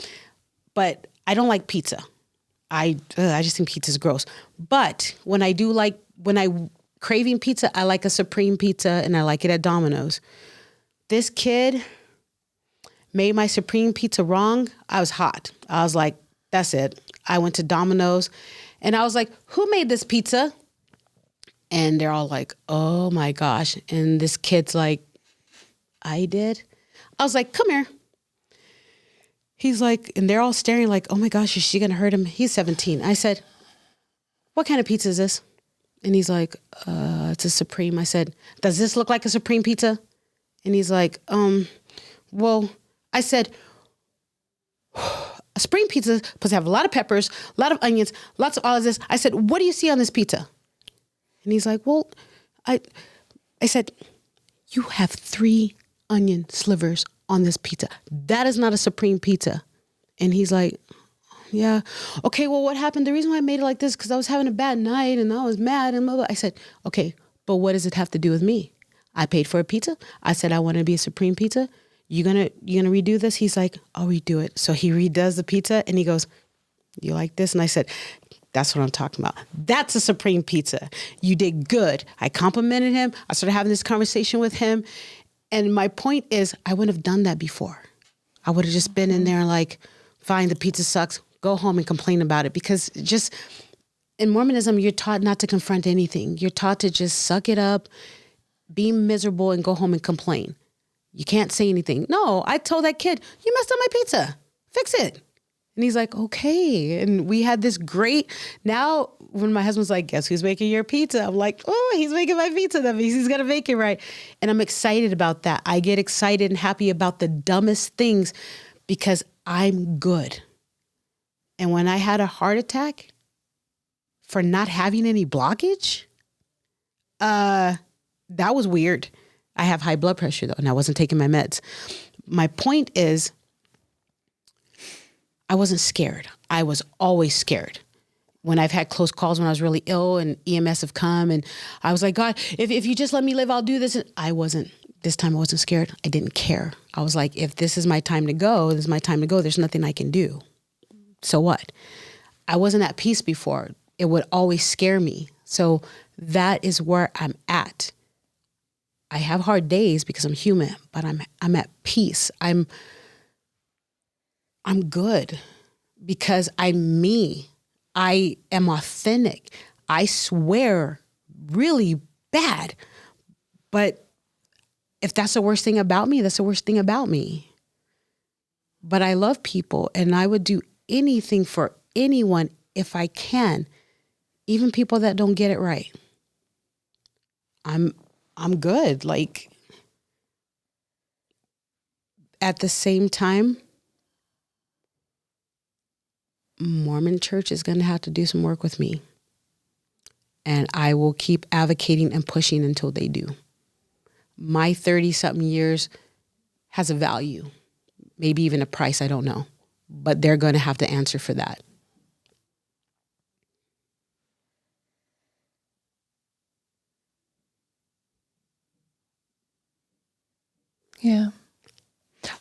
But I don't like pizza. I just think pizza is gross. But when I craving pizza, I like a supreme pizza and I like it at Domino's. This kid made my supreme pizza wrong. I was hot. I was like, that's it. I went to Domino's and I was like, who made this pizza? And they're all like, oh my gosh. And this kid's like, I did. I was like, come here. He's like, and they're all staring like, oh my gosh, is she going to hurt him? He's 17. I said, what kind of pizza is this? And he's like, it's a Supreme. I said, does this look like a Supreme pizza? And he's like, well, I said, a Supreme pizza is supposed to have a lot of peppers, a lot of onions, lots of all of this. I said, what do you see on this pizza? And he's like, well, I said, you have 3 onion slivers on this pizza. That is not a Supreme pizza. And he's like, yeah. Okay, well, what happened? The reason why I made it like this because I was having a bad night and I was mad and blah, blah. I said, okay, but what does it have to do with me? I paid for a pizza. I said I want to be a Supreme pizza. You gonna redo this? He's like, I'll redo it. So he redoes the pizza and he goes, you like this? And I said, that's what I'm talking about. That's a Supreme pizza. You did good. I complimented him. I started having this conversation with him. And my point is, I wouldn't have done that before. I would have just been in there like, fine, the pizza sucks. Go home and complain about it. Because just in Mormonism, you're taught not to confront anything. You're taught to just suck it up, be miserable, and go home and complain. You can't say anything. No, I told that kid, you messed up my pizza. Fix it. And he's like, okay. And we had this great, now when my husband's like, guess who's making your pizza? I'm like, oh, he's making my pizza. That means he's going to make it right. And I'm excited about that. I get excited and happy about the dumbest things because I'm good. And when I had a heart attack for not having any blockage, that was weird. I have high blood pressure though, and I wasn't taking my meds. My point is, I wasn't scared. I was always scared. When I've had close calls when I was really ill and EMS have come and I was like, God, if you just let me live, I'll do this. And this time I wasn't scared. I didn't care. I was like, if this is my time to go, this is my time to go. There's nothing I can do. So what? I wasn't at peace before. It would always scare me. So that is where I'm at. I have hard days because I'm human, but I'm at peace. I'm good because I'm me. I am authentic. I swear really bad. But if that's the worst thing about me, that's the worst thing about me. But I love people and I would do anything for anyone if I can, even people that don't get it right. I'm good. Like, at the same time, Mormon church is going to have to do some work with me. And I will keep advocating and pushing until they do. My 30-something years has a value, maybe even a price, I don't know. But they're going to have to answer for that. Yeah.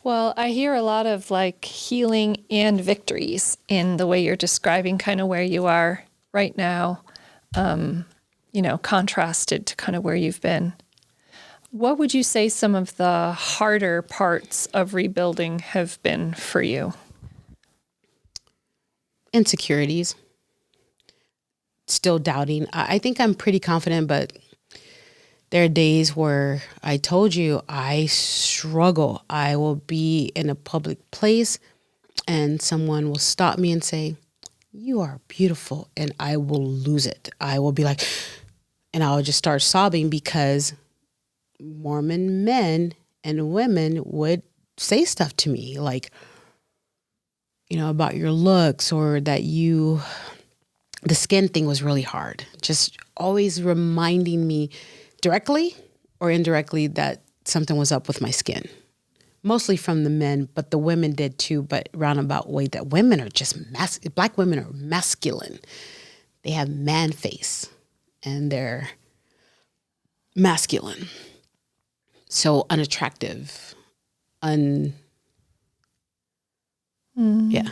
Well, I hear a lot of like healing and victories in the way you're describing kind of where you are right now, contrasted to kind of where you've been. What would you say some of the harder parts of rebuilding have been for you? Insecurities. Still doubting. I think I'm pretty confident, but there are days where I told you I struggle. I will be in a public place and someone will stop me and say, you are beautiful. And I will lose it. I will be like, And I would just start sobbing because Mormon men and women would say stuff to me like, you know, about your looks, or that the skin thing was really hard. Just always reminding me directly or indirectly that something was up with my skin. Mostly from the men, but the women did too, but roundabout way that women are just black women are masculine. They have man face and they're masculine. So unattractive. Yeah.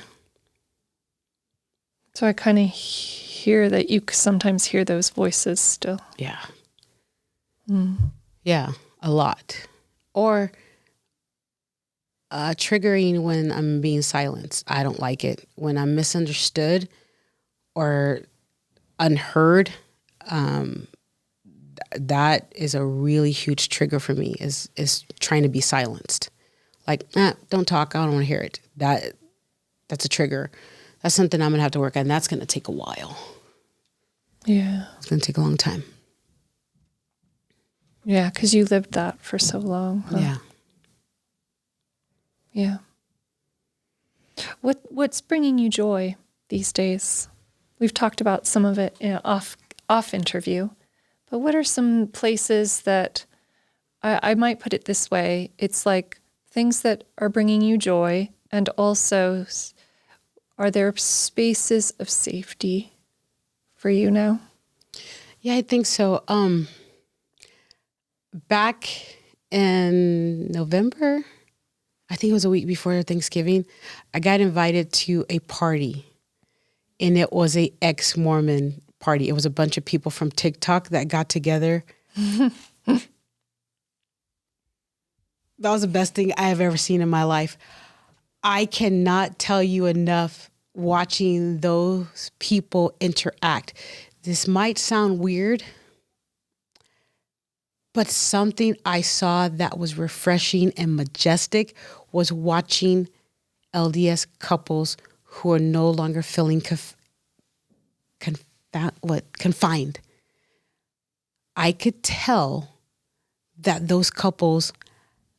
So I kind of hear that you sometimes hear those voices still. Yeah. Yeah, a lot. Or triggering when I'm being silenced. I don't like it. When I'm misunderstood or unheard, that is a really huge trigger for me, is trying to be silenced. Like, don't talk. I don't want to hear it. That's a trigger. That's something I'm going to have to work on. That's going to take a while. Yeah. It's going to take a long time. Yeah, because you lived that for so long. Huh? Yeah. Yeah. What's bringing you joy these days? We've talked about some of it off interview, but what are some places that I might put it this way? It's like things that are bringing you joy, and also are there spaces of safety for you now? Yeah, I think so. Back in November, I think it was a week before Thanksgiving, I got invited to a party, and it was a ExMormon party. It was a bunch of people from TikTok that got together. That was the best thing I have ever seen in my life. I cannot tell you enough watching those people interact. This might sound weird, but something I saw that was refreshing and majestic was watching LDS couples who are no longer feeling confined. I could tell that those couples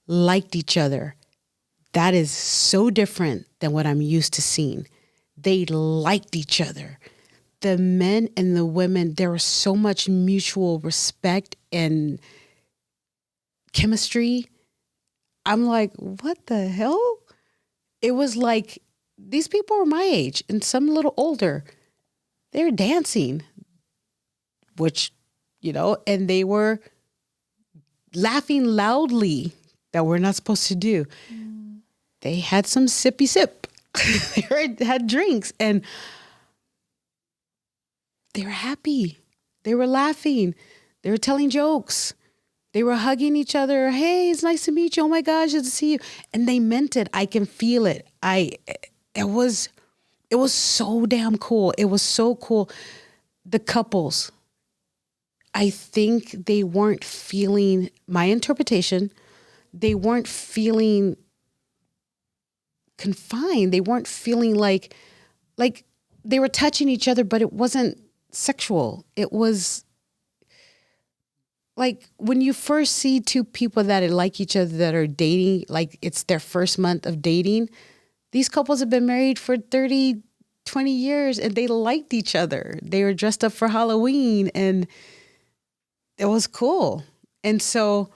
liked each other. That is so different than what I'm used to seeing. They liked each other. The men and the women, there was so much mutual respect and chemistry. I'm like, what the hell? It was like, these people were my age and some a little older. They were dancing, which, and they were laughing loudly that we're not supposed to do. They had some sippy sip. They had drinks and they were happy. They were laughing. They were telling jokes. They were hugging each other. Hey, it's nice to meet you. Oh my gosh, good to see you. And they meant it. I can feel it. It was so damn cool. It was so cool. The couples, I think they weren't feeling, my interpretation, they weren't feeling confined. They weren't feeling like they were touching each other, but it wasn't sexual. It was like when you first see two people that like each other that are dating, like it's their first month of dating. These couples have been married for 30, 20 years and they liked each other. They were dressed up for Halloween and it was cool. And so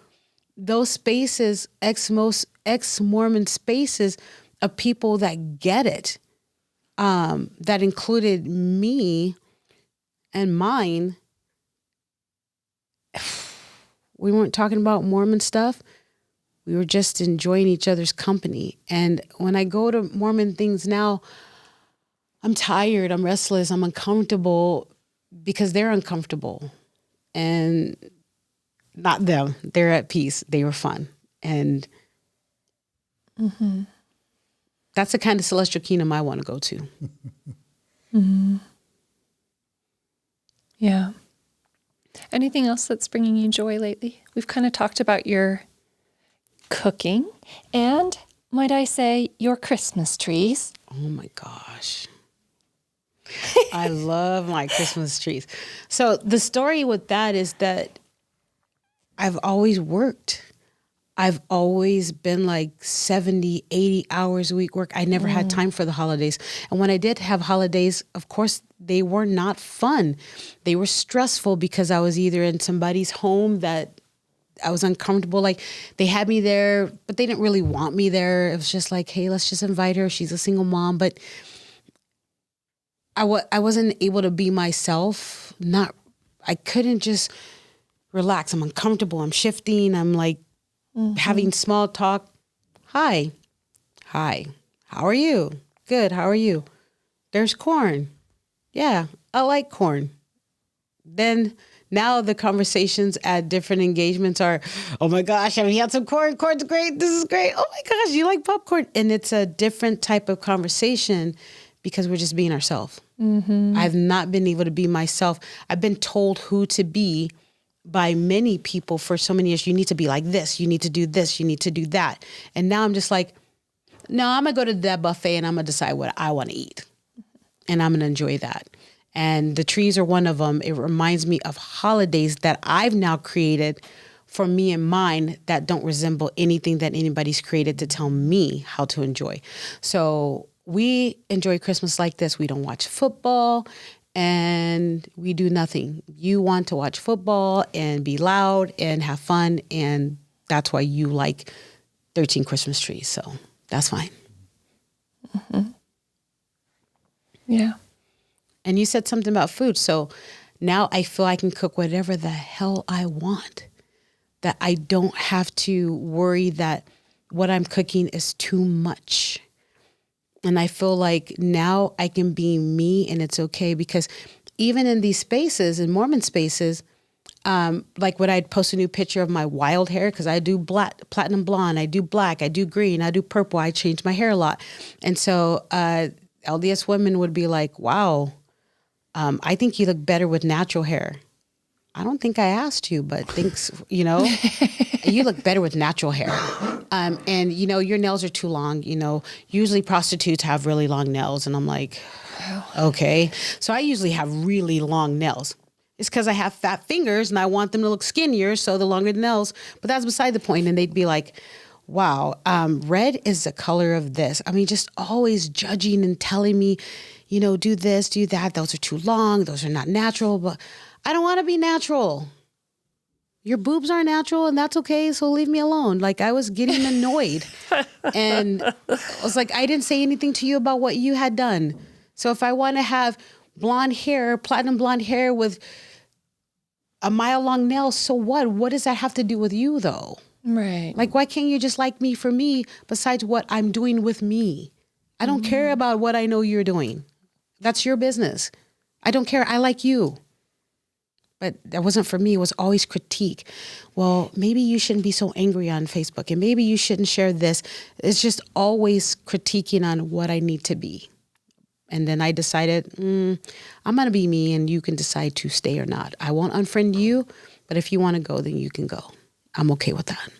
those spaces, ex-Mormon spaces of people that get it, that included me and mine. We weren't talking about Mormon stuff. We were just enjoying each other's company. And when I go to Mormon things now, I'm tired, I'm restless, I'm uncomfortable because they're uncomfortable. And not them. They're at peace. They were fun. And that's the kind of celestial kingdom I want to go to. Yeah. Anything else that's bringing you joy lately? We've kind of talked about your cooking and, might I say, your Christmas trees. Oh my gosh. I love my Christmas trees. So the story with that is that I've always worked. I've always been like 70, 80 hours a week work. I never had time for the holidays. And when I did have holidays, of course, they were not fun. They were stressful because I was either in somebody's home that I was uncomfortable. Like they had me there, but they didn't really want me there. It was just like, hey, let's just invite her. She's a single mom. But I wasn't able to be myself. I couldn't just relax. I'm uncomfortable. I'm shifting. I'm like having small talk. Hi. How are you? Good. How are you? There's corn. Yeah, I like corn. Then now the conversations at different engagements are, oh my gosh, have you had some corn? Corn's great. This is great. Oh my gosh, you like popcorn? And it's a different type of conversation because we're just being ourselves. I've not been able to be myself. I've been told who to be by many people for so many years. You need to be like this. You need to do this. You need to do that. And now I'm just like, no, I'm going to go to that buffet and I'm going to decide what I want to eat. And I'm going to enjoy that. And the trees are one of them. It reminds me of holidays that I've now created for me and mine that don't resemble anything that anybody's created to tell me how to enjoy. So we enjoy Christmas like this. We don't watch football and we do nothing. You want to watch football and be loud and have fun. And that's why you like 13 Christmas trees. So that's fine. Yeah. And you said something about food. So now I feel I can cook whatever the hell I want. That I don't have to worry that what I'm cooking is too much. And I feel like now I can be me and it's okay because even in these spaces, in Mormon spaces, like when I'd post a new picture of my wild hair, because I do black, platinum blonde, I do black, I do green, I do purple, I change my hair a lot. And so LDS women would be like, wow, I think you look better with natural hair. I don't think I asked you, but thanks, you look better with natural hair. And, your nails are too long. Usually prostitutes have really long nails. And I'm like, okay. So I usually have really long nails. It's because I have fat fingers and I want them to look skinnier. So the longer the nails, but that's beside the point. And they'd be like, wow, red is the color of this. I mean, just always judging and telling me, do this, do that. Those are too long. Those are not natural. But I don't want to be natural. Your boobs are natural and that's okay. So leave me alone. Like I was getting annoyed and I was like, I didn't say anything to you about what you had done. So if I want to have blonde hair, platinum blonde hair with a mile long nail, so what? What does that have to do with you though? Right. Like, why can't you just like me for me besides what I'm doing with me? I don't care about what I know you're doing. That's your business. I don't care. I like you. But that wasn't for me. It was always critique. Well, maybe you shouldn't be so angry on Facebook and maybe you shouldn't share this. It's just always critiquing on what I need to be. And then I decided, I'm going to be me and you can decide to stay or not. I won't unfriend you, but if you want to go, then you can go. I'm okay with that.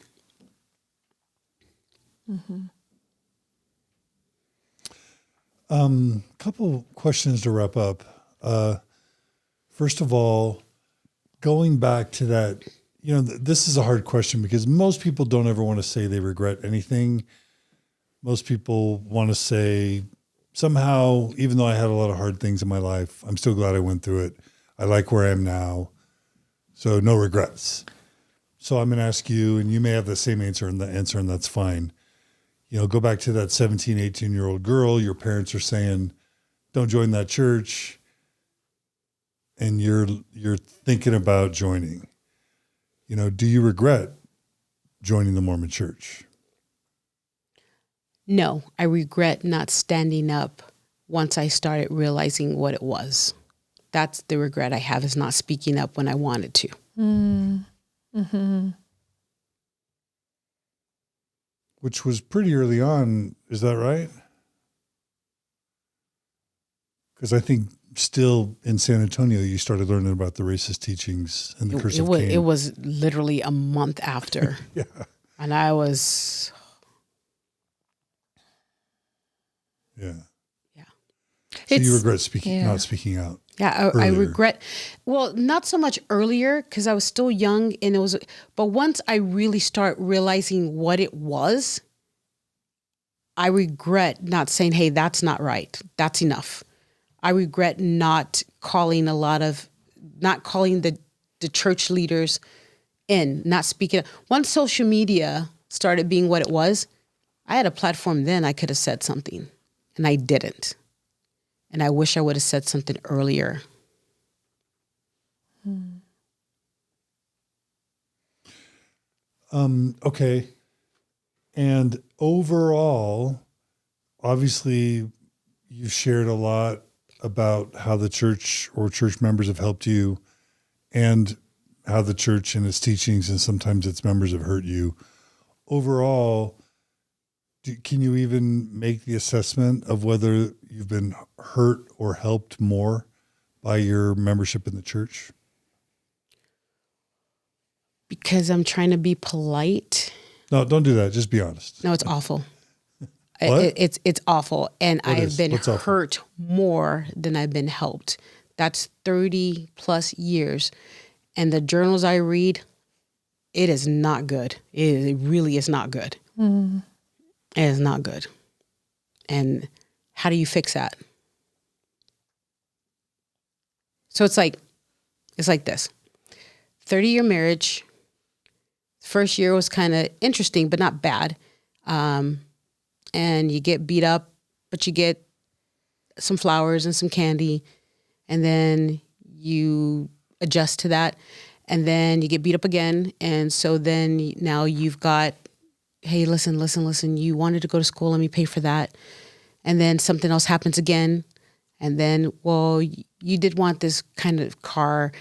Couple questions to wrap up. First of all, going back to that, this is a hard question because most people don't ever want to say they regret anything. Most people want to say somehow, even though I had a lot of hard things in my life, I'm still glad I went through it. I like where I am now. So no regrets. So I'm going to ask you, and you may have the same answer, and that's fine. Go back to that 17, 18-year-old girl. Your parents are saying, don't join that church. And you're thinking about joining. Do you regret joining the Mormon church? No, I regret not standing up once I started realizing what it was. That's the regret I have, is not speaking up when I wanted to. Which was pretty early on. Is that right? Because I think still in San Antonio, you started learning about the racist teachings and the curse of Cain. It was literally a month after. Yeah. And I was... Yeah. So you It's- regret speaking, yeah. not speaking out. Yeah, I earlier. regret. Well, not so much earlier because I was still young, and it was. But once I really start realizing what it was, I regret not saying, "Hey, that's not right. That's enough." I regret not calling the church leaders in, not speaking. Once social media started being what it was, I had a platform then I could have said something, and I didn't. And I wish I would have said something earlier. Okay. And overall, obviously, you've shared a lot about how the church or church members have helped you and how the church and its teachings and sometimes its members have hurt you. Overall, can you even make the assessment of whether you've been hurt or helped more by your membership in the church? Because I'm trying to be polite. No, don't do that. Just be honest. No, it's awful. What? It's awful. And I've been What's awful? hurt more than I've been helped. That's 30 plus years. And the journals I read, it is not good. It really is not good. It is not good. And how do you fix that? So it's like this. 30-year marriage. First year was kind of interesting, but not bad. And you get beat up, but you get some flowers and some candy. And then you adjust to that. And then you get beat up again. And so then now you've got, hey, listen, you wanted to go to school, let me pay for that. And then something else happens again. And then, well, you did want this kind of car.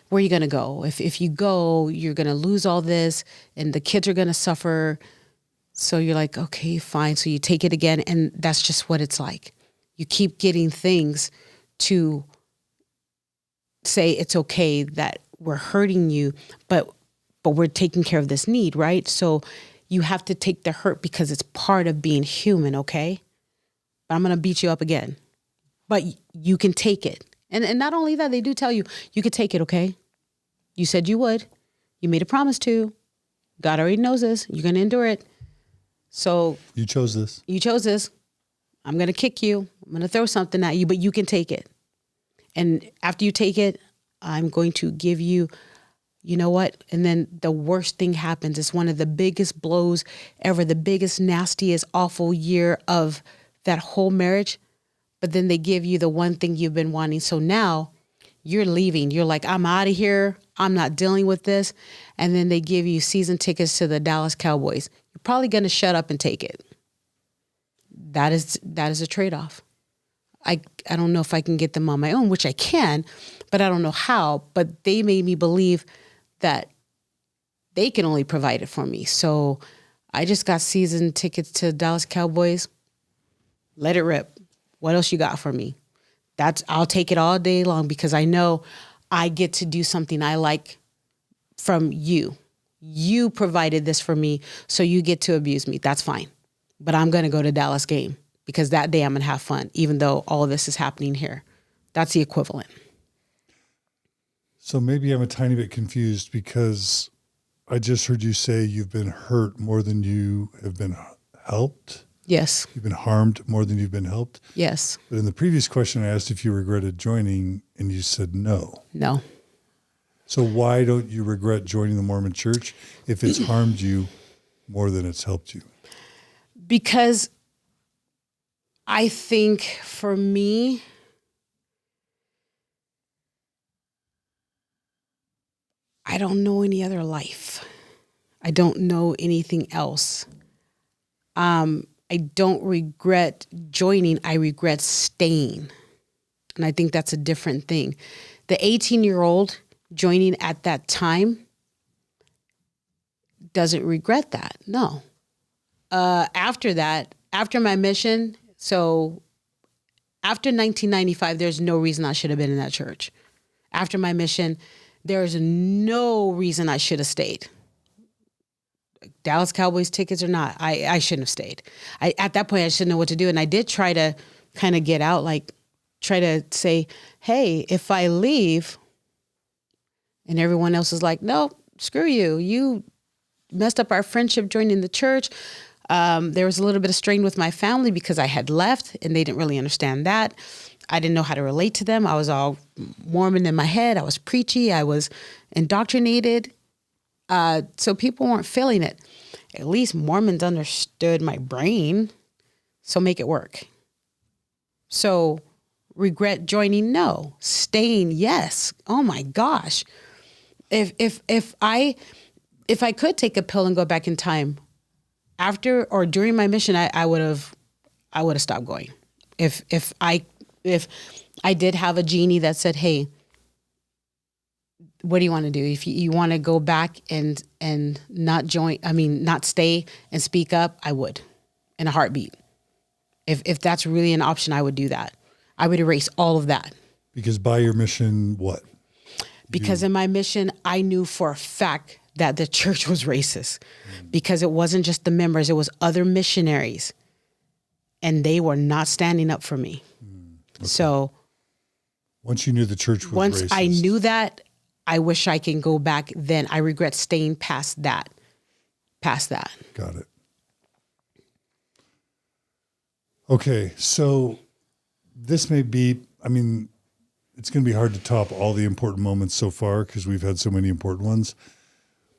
Where are you going to go? If you go, you're going to lose all this and the kids are going to suffer. So you're like, okay, fine. So you take it again. And that's just what it's like. You keep getting things to say it's okay that we're hurting you, but we're taking care of this need, right? So you have to take the hurt because it's part of being human, okay? But I'm going to beat you up again. But you can take it. And not only that, they do tell you, you could take it, okay? You said you would. You made a promise to. God already knows this. You're going to endure it. So You chose this. you chose this. I'm going to kick you. I'm going to throw something at you, but you can take it. And after you take it, I'm going to give you, you know what? And then the worst thing happens. It's one of the biggest blows ever, the biggest, nastiest, awful year of that whole marriage. But then they give you the one thing you've been wanting. So now you're leaving. You're like, I'm out of here. I'm not dealing with this. And then they give you season tickets to the Dallas Cowboys. You're probably going to shut up and take it. That is a trade-off. I don't know if I can get them on my own, which I can, but I don't know how. But they made me believe that they can only provide it for me. So I just got season tickets to Dallas Cowboys. Let it rip. What else you got for me? I'll take it all day long because I know I get to do something I like from you. You provided this for me, so you get to abuse me. That's fine. But I'm going to go to Dallas game because that day I'm going to have fun, even though all of this is happening here. That's the equivalent. So maybe I'm a tiny bit confused because I just heard you say you've been hurt more than you have been helped. Yes. You've been harmed more than you've been helped. Yes. But in the previous question, I asked if you regretted joining, and you said no. No. So why don't you regret joining the Mormon Church if it's harmed you more than it's helped you? Because I think for me, I don't know any other life. I don't know anything else. I don't regret joining. I regret staying. And I think that's a different thing. The 18-year-old joining at that time doesn't regret that. No. After that, after my mission, so after 1995, there's no reason I should have been in that church. After my mission, there's no reason I should have stayed. Dallas Cowboys tickets or not, I shouldn't have stayed. At that point, I shouldn't know what to do. And I did try to kind of get out, like, try to say, hey, if I leave, and everyone else is like, no, screw you. You messed up our friendship joining the church. There was a little bit of strain with my family because I had left and they didn't really understand that. I didn't know how to relate to them. I was all Mormon in my head. I was preachy. I was indoctrinated. So people weren't feeling it. At least Mormons understood my brain. So make it work. So regret joining? No. Staying? Yes. Oh my gosh. If I could take a pill and go back in time, after or during my mission, I would have stopped going. If I did have a genie that said, hey, what do you want to do? If you want to go back and not not stay and speak up, I would, in a heartbeat. If that's really an option, I would do that. I would erase all of that. Because by your mission, what? Because in my mission, I knew for a fact that the church was racist. Because it wasn't just the members, it was other missionaries. And they were not standing up for me. Okay. So once you knew the church was once racist. I knew that, I wish I can go back then. I regret staying past that. Got it. Okay, so this may be, it's going to be hard to top all the important moments so far because we've had so many important ones.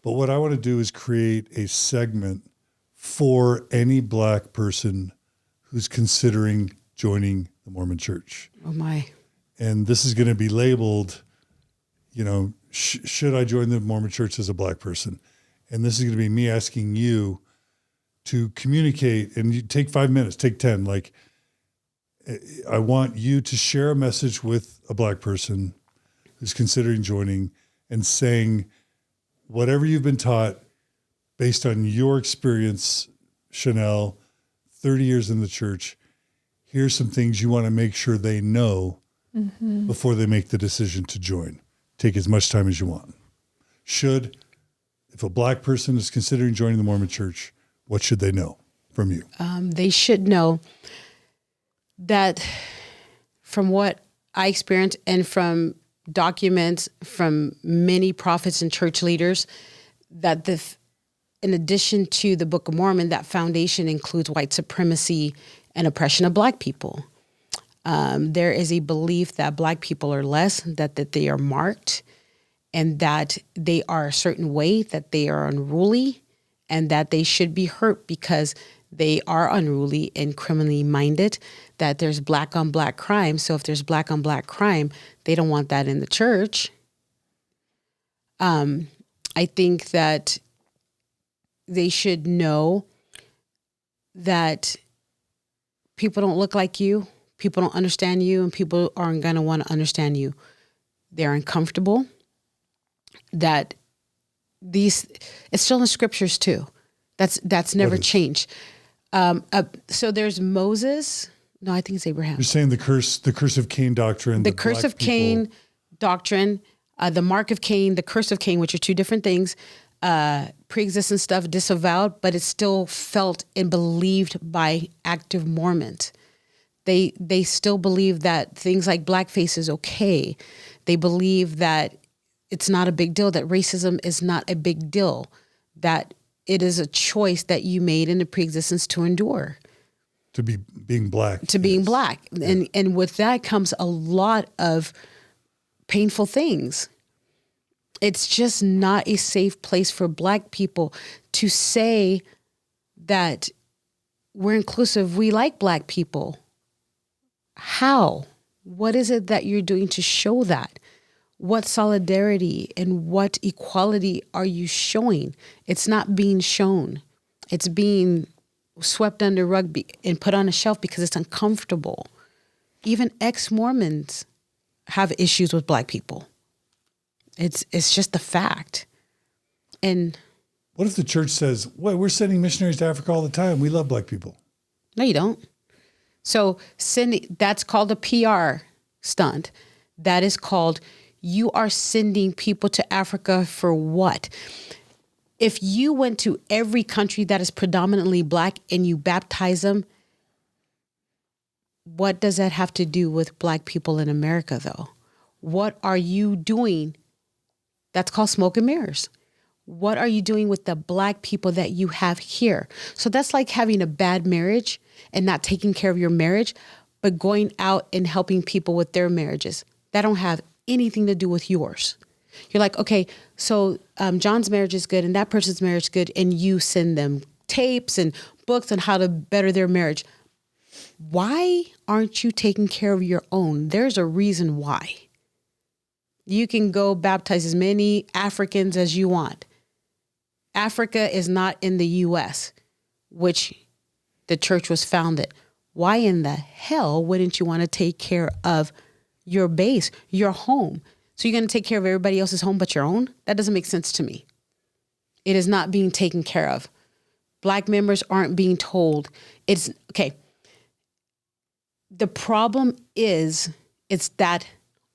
But what I want to do is create a segment for any Black person who's considering joining the Mormon Church. Oh my. And this is going to be labeled, should I join the Mormon Church as a Black person? And this is going to be me asking you to communicate, and you take 5 minutes, take 10. Like, I want you to share a message with a Black person who's considering joining and saying whatever you've been taught based on your experience, Chanel, 30 years in the church. Here's some things you want to make sure they know before they make the decision to join. Take as much time as you want. If a Black person is considering joining the Mormon Church, what should they know from you? They should know that from what I experienced and from documents from many prophets and church leaders, that in addition to the Book of Mormon, that foundation includes white supremacy and oppression of Black people. There is a belief that Black people are less, that they are marked, and that they are a certain way, that they are unruly, and that they should be hurt because they are unruly and criminally minded, that there's Black on Black crime. So if there's Black on Black crime, they don't want that in the church. I think that they should know that people don't look like you, people don't understand you, and people aren't going to want to understand you. They're uncomfortable. That it's still in the scriptures too. That's never changed. So there's Moses. No, I think it's Abraham. You're saying the curse of Cain doctrine. The curse of Cain doctrine, the mark of Cain, the curse of Cain, which are two different things. Pre-existent stuff disavowed, but it's still felt and believed by active Mormons. They still believe that things like blackface is okay. They believe that it's not a big deal, that racism is not a big deal, that it is a choice that you made in the pre-existence to endure. To being Black. To being Black. Yeah. And with that comes a lot of painful things. It's just not a safe place for Black people to say that we're inclusive, we like Black people. How? What is it that you're doing to show that? What solidarity and what equality are you showing? It's not being shown. It's being swept under rug and put on a shelf because it's uncomfortable. Even ex-Mormons have issues with Black people. It's just a fact. And what if the church says, well, we're sending missionaries to Africa all the time. We love Black people. No, you don't. So that's called a PR stunt. That is called, you are sending people to Africa for what? If you went to every country that is predominantly Black and you baptize them, what does that have to do with Black people in America, though? What are you doing? That's called smoke and mirrors. What are you doing with the Black people that you have here? So that's like having a bad marriage and not taking care of your marriage, but going out and helping people with their marriages. That don't have anything to do with yours. You're like, okay, so John's marriage is good and that person's marriage is good, and you send them tapes and books on how to better their marriage. Why aren't you taking care of your own? There's a reason why. You can go baptize as many Africans as you want. Africa is not in the U.S., which the church was founded. Why in the hell wouldn't you want to take care of your base, your home? So you're going to take care of everybody else's home but your own? That doesn't make sense to me. It is not being taken care of. Black members aren't being told. It's okay. The problem is, it's that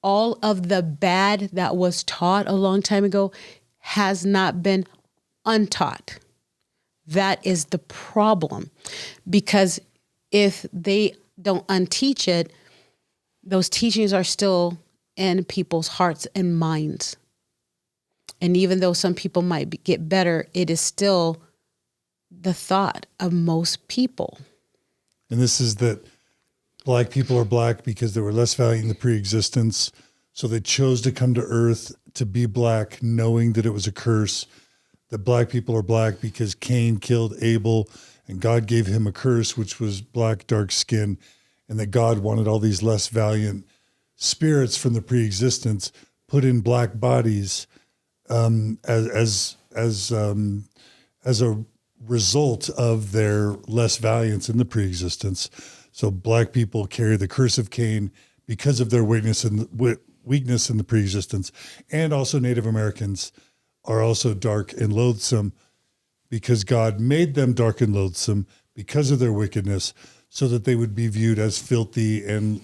all of the bad that was taught a long time ago has not been untaught. That is the problem. Because if they don't unteach it, those teachings are still in people's hearts and minds. And even though some people might get better, it is still the thought of most people. And this is that Black people are Black because they were less valued in the pre-existence. So they chose to come to earth to be Black, knowing that it was a curse. That Black people are Black because Cain killed Abel and God gave him a curse, which was black, dark skin. And that God wanted all these less valiant spirits from the pre-existence put in Black bodies as a result of their less valiance in the pre-existence. So Black people carry the curse of Cain because of their weakness in the pre-existence. And also Native Americans are also dark and loathsome because God made them dark and loathsome because of their wickedness, so that they would be viewed as filthy and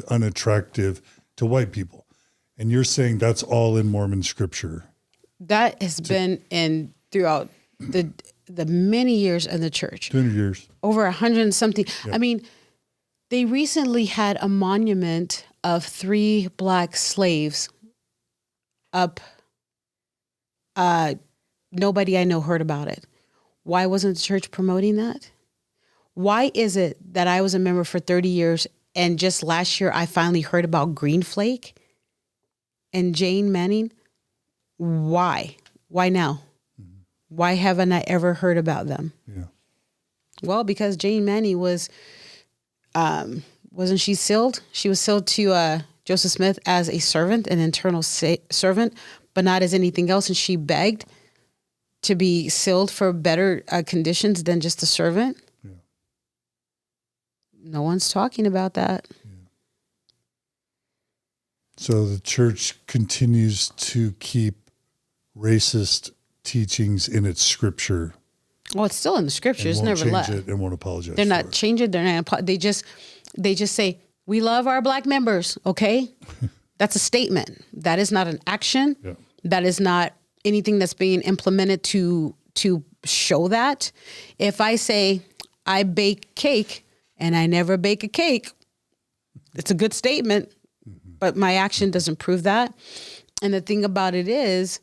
unattractive to white people. And you're saying that's all in Mormon scripture. That has been in throughout the many years in the church. 200 years. Over 100 and something. Yeah. I mean, they recently had a monument of 3 Black slaves up. Nobody I know heard about it. Why wasn't the church promoting that? Why is it that I was a member for 30 years and just last year I finally heard about Green Flake and Jane Manning? Why? Why now? Mm-hmm. Why haven't I ever heard about them? Yeah. Well, because Jane Manning was, wasn't she sealed? She was sealed to Joseph Smith as a servant, an internal servant, but not as anything else. And she begged to be sealed for better conditions than just a servant. Yeah. No one's talking about that. Yeah. So the church continues to keep racist teachings in its scripture. Well, it's still in the scripture. It's never left. It and won't apologize. They're for not it. changing. They're not. They just say, we love our Black members. Okay. That's a statement. That is not an action. Yeah. That is not anything that's being implemented to show that. If I say I bake cake and I never bake a cake, it's a good statement, but my action doesn't prove that. And the thing about it is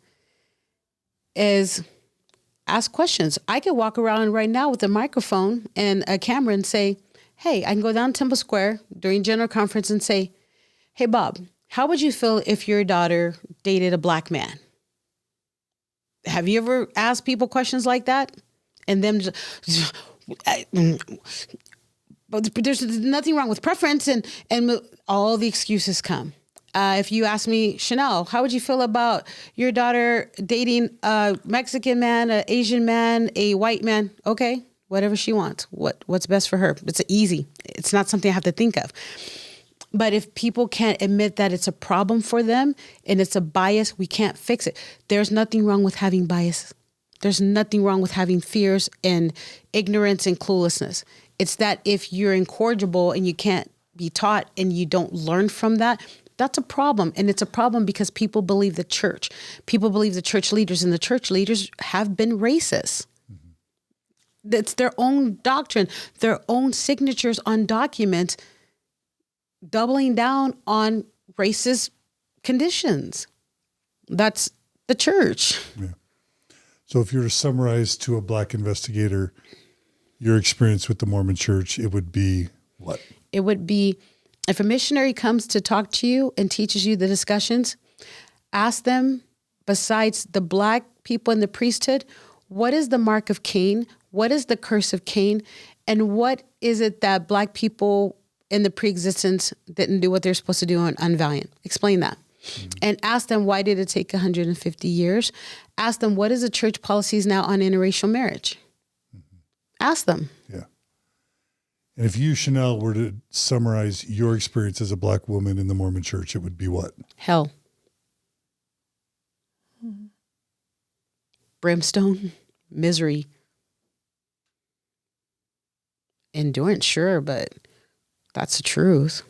ask questions. I could walk around right now with a microphone and a camera and say, hey, I can go down Temple Square during general conference and say, hey, Bob, how would you feel if your daughter dated a Black man? Have you ever asked people questions like that? And them just, but there's nothing wrong with preference, and all the excuses come. If you ask me, Chanel, how would you feel about your daughter dating a Mexican man, an Asian man, a white man? Okay, whatever she wants. What's best for her? It's easy. It's not something I have to think of. But if people can't admit that it's a problem for them and it's a bias, we can't fix it. There's nothing wrong with having bias. There's nothing wrong with having fears and ignorance and cluelessness. It's that if you're incorrigible and you can't be taught and you don't learn from that, that's a problem. And it's a problem because people believe the church. People believe the church leaders, and the church leaders have been racist. Mm-hmm. It's their own doctrine, their own signatures on documents doubling down on racist conditions. That's the church. Yeah. So if you were to summarize to a Black investigator your experience with the Mormon church, it would be what? It would be, if a missionary comes to talk to you and teaches you the discussions, ask them, besides the Black people in the priesthood, what is the mark of Cain? What is the curse of Cain? And what is it that Black people in the pre-existence didn't do what they're supposed to do on Unvaliant? Explain that. And ask them, why did it take 150 years? Ask them, what is the church policies now on interracial marriage? Ask them. Yeah. And if you, Chanel, were to summarize your experience as a Black woman in the Mormon church, it would be what? Hell. Brimstone, misery, endurance, sure, but that's the truth.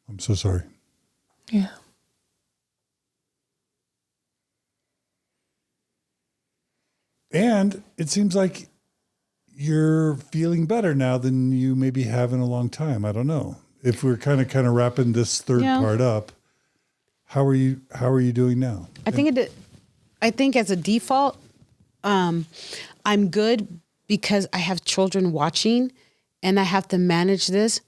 I'm so sorry. Yeah. And it seems like you're feeling better now than you maybe have in a long time. I don't know. If we're kind of wrapping this third part up, how are you doing now? I think as a default, I'm good because I have children watching and I have to manage this.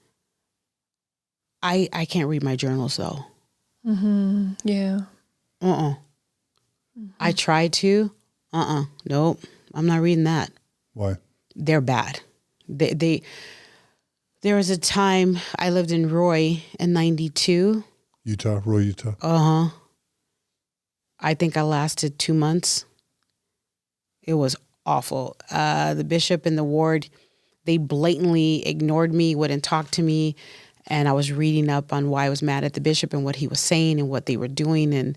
I can't read my journals though. Mm-hmm. Yeah. Mm-hmm. I try to. Nope. I'm not reading that. Why? They're bad. There was a time I lived in Roy in 92. Roy, Utah. Uh-huh. I think I lasted 2 months. It was awful. The bishop and the ward, they blatantly ignored me, wouldn't talk to me. And I was reading up on why I was mad at the bishop and what he was saying and what they were doing. And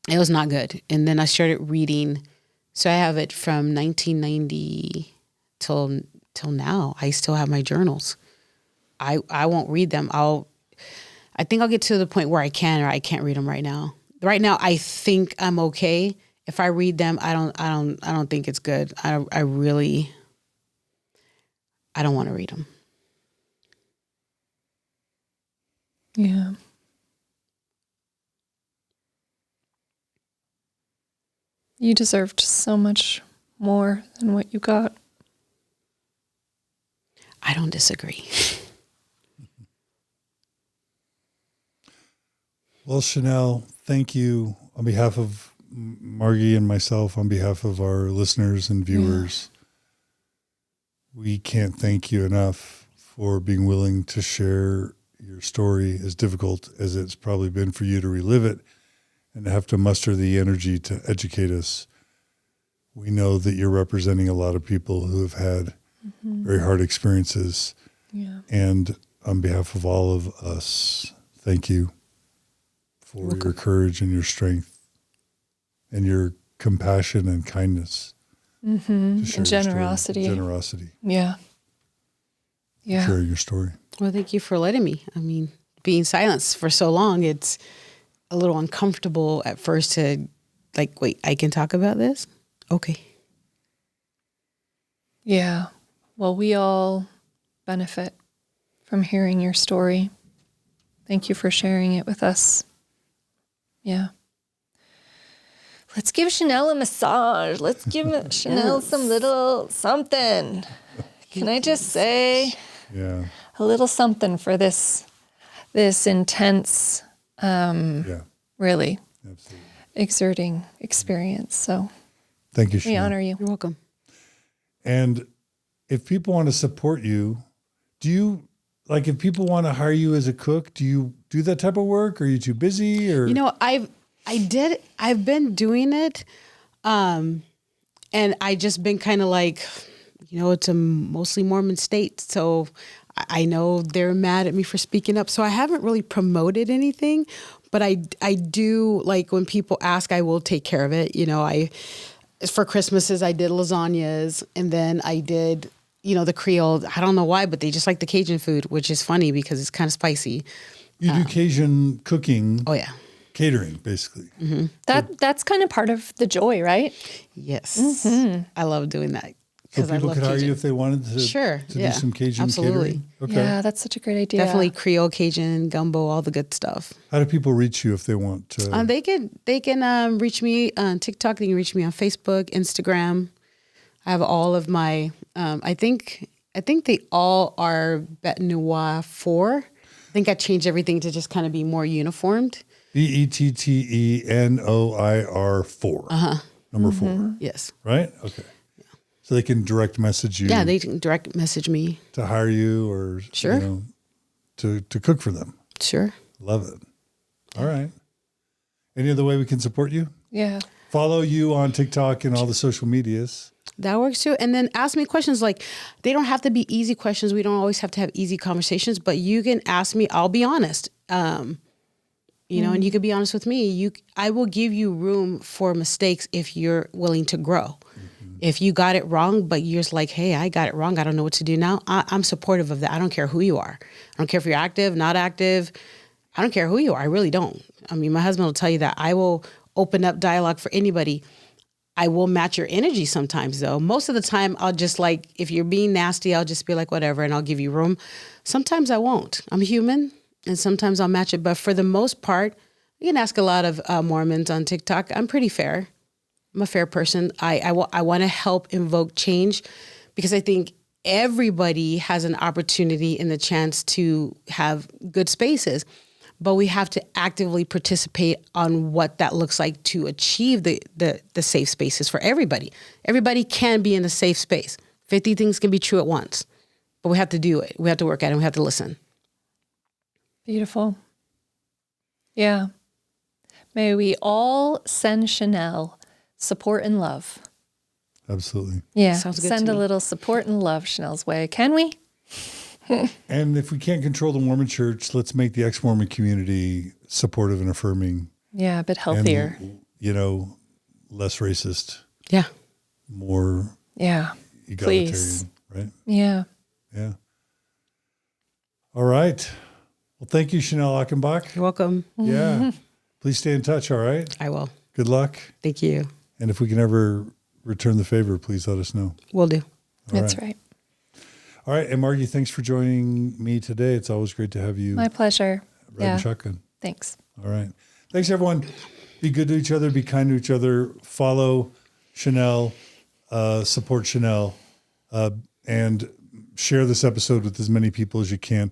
it was not good. And then I started reading. So I have it from 1990 till now. I still have my journals. I won't read them. I think I'll get to the point where I can or I can't read them right now. Right now, I think I'm okay. If I read them, I don't think it's good. I don't want to read them. Yeah. You deserved so much more than what you got. I don't disagree. Well, Chanel, thank you on behalf of Margi and myself, on behalf of our listeners and viewers. Yeah. We can't thank you enough for being willing to share your story, as difficult as it's probably been for you to relive it and to have to muster the energy to educate us. We know that you're representing a lot of people who have had very hard experiences. Yeah. And on behalf of all of us, thank you for your courage and your strength and your compassion and kindness. Mm-hmm. And generosity. Generosity. Yeah. Yeah. Sharing your story. Well, thank you for letting me. I mean, being silenced for so long, it's a little uncomfortable at first to wait, I can talk about this? Okay. Yeah. Well, we all benefit from hearing your story. Thank you for sharing it with us. Yeah. Let's give Chanel a massage. Let's give Chanel some little something. Can I just say a little something for this intense, really exerting experience. So thank you, Chanel. We honor you. You're welcome. And if people want to support you, do you, if people want to hire you as a cook, do you do that type of work? Are you too busy? Or I've been doing it. And I just been kind of it's a mostly Mormon state. So I know they're mad at me for speaking up. So I haven't really promoted anything, but I do, when people ask, I will take care of it. For Christmases, I did lasagnas, and then I did, the Creole. I don't know why, but they just like the Cajun food, which is funny because it's kind of spicy. You do Cajun cooking. Oh, yeah. catering, basically. That's kind of part of the joy, right? Yes. I love doing that. So Because I people love could hire Cajun. you if they wanted to, Sure, to yeah, do some Cajun absolutely. catering. Okay. Yeah, that's such a great idea. Definitely Creole, Cajun, gumbo, all the good stuff. How do people reach you if they want to? They can reach me on TikTok. They can reach me on Facebook, Instagram. I have all of my. I think they all are Bet Noir 4. I think I changed everything to just kind of be more uniformed. BETTENOIR 4. Number 4. Yes. Right? Okay. So they can direct message you Yeah, they can direct message me. to hire you or Sure. you know, to cook for them. Sure. Love it. All right. Any other way we can support you? Yeah. Follow you on TikTok and all the social medias. That works too. And then ask me questions. Like, they don't have to be easy questions. We don't always have to have easy conversations, but you can ask me. I'll be honest. You know, and you can be honest with me. I will give you room for mistakes if you're willing to grow. If you got it wrong, but you're just like, hey, I got it wrong. I don't know what to do now. I'm supportive of that. I don't care who you are. I don't care if you're active, not active. I don't care who you are. I really don't. I mean, my husband will tell you that. I will open up dialogue for anybody. I will match your energy sometimes, though. Most of the time, I'll just like, if you're being nasty, I'll just be like, whatever, and I'll give you room. Sometimes I won't. I'm human, and sometimes I'll match it. But for the most part, you can ask a lot of Mormons on TikTok. I'm pretty fair. I'm a fair person. I want to help invoke change because I think everybody has an opportunity and the chance to have good spaces, but we have to actively participate on what that looks like to achieve the safe spaces for everybody. Everybody can be in a safe space. 50 things can be true at once, but we have to do it. We have to work at it. We have to listen. Beautiful. Yeah. May we all send Chanel support and love. Absolutely. Yeah. Sounds good Send to a me. little support and love Chanel's way. Can we? And if we can't control the Mormon church, let's make the ex-Mormon community supportive and affirming. Yeah, a bit healthier. And, you know, less racist, Yeah. more Yeah. egalitarian, Please. right? Yeah. Yeah. All right. Well, thank you, Chanel Achenbach. You're welcome. Yeah. Please stay in touch, all right? I will. Good luck. Thank you. And if we can ever return the favor, please let us know. Will do. That's right. All right. And Margie, thanks for joining me today. It's always great to have you My pleasure. riding Yeah. shotgun. Thanks. All right. Thanks, everyone. Be good to each other. Be kind to each other. Follow Chanel. Support Chanel. And share this episode with as many people as you can.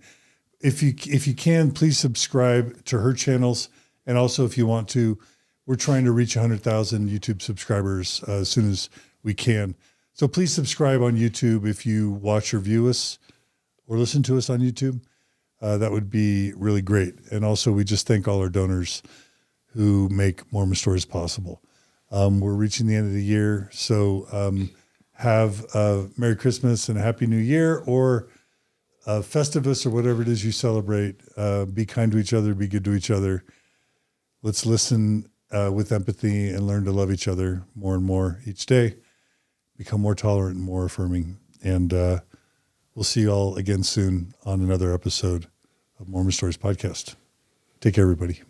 If you can, please subscribe to her channels. And also, if you want to, we're trying to reach 100,000 YouTube subscribers as soon as we can. So please subscribe on YouTube if you watch or view us or listen to us on YouTube. That would be really great. And also, we just thank all our donors who make Mormon Stories possible. We're reaching the end of the year. So have a Merry Christmas and a Happy New Year, or Festivus, or whatever it is you celebrate. Be kind to each other. Be good to each other. Let's listen with empathy and learn to love each other more and more each day. Become more tolerant and more affirming. And we'll see you all again soon on another episode of Mormon Stories Podcast. Take care, everybody.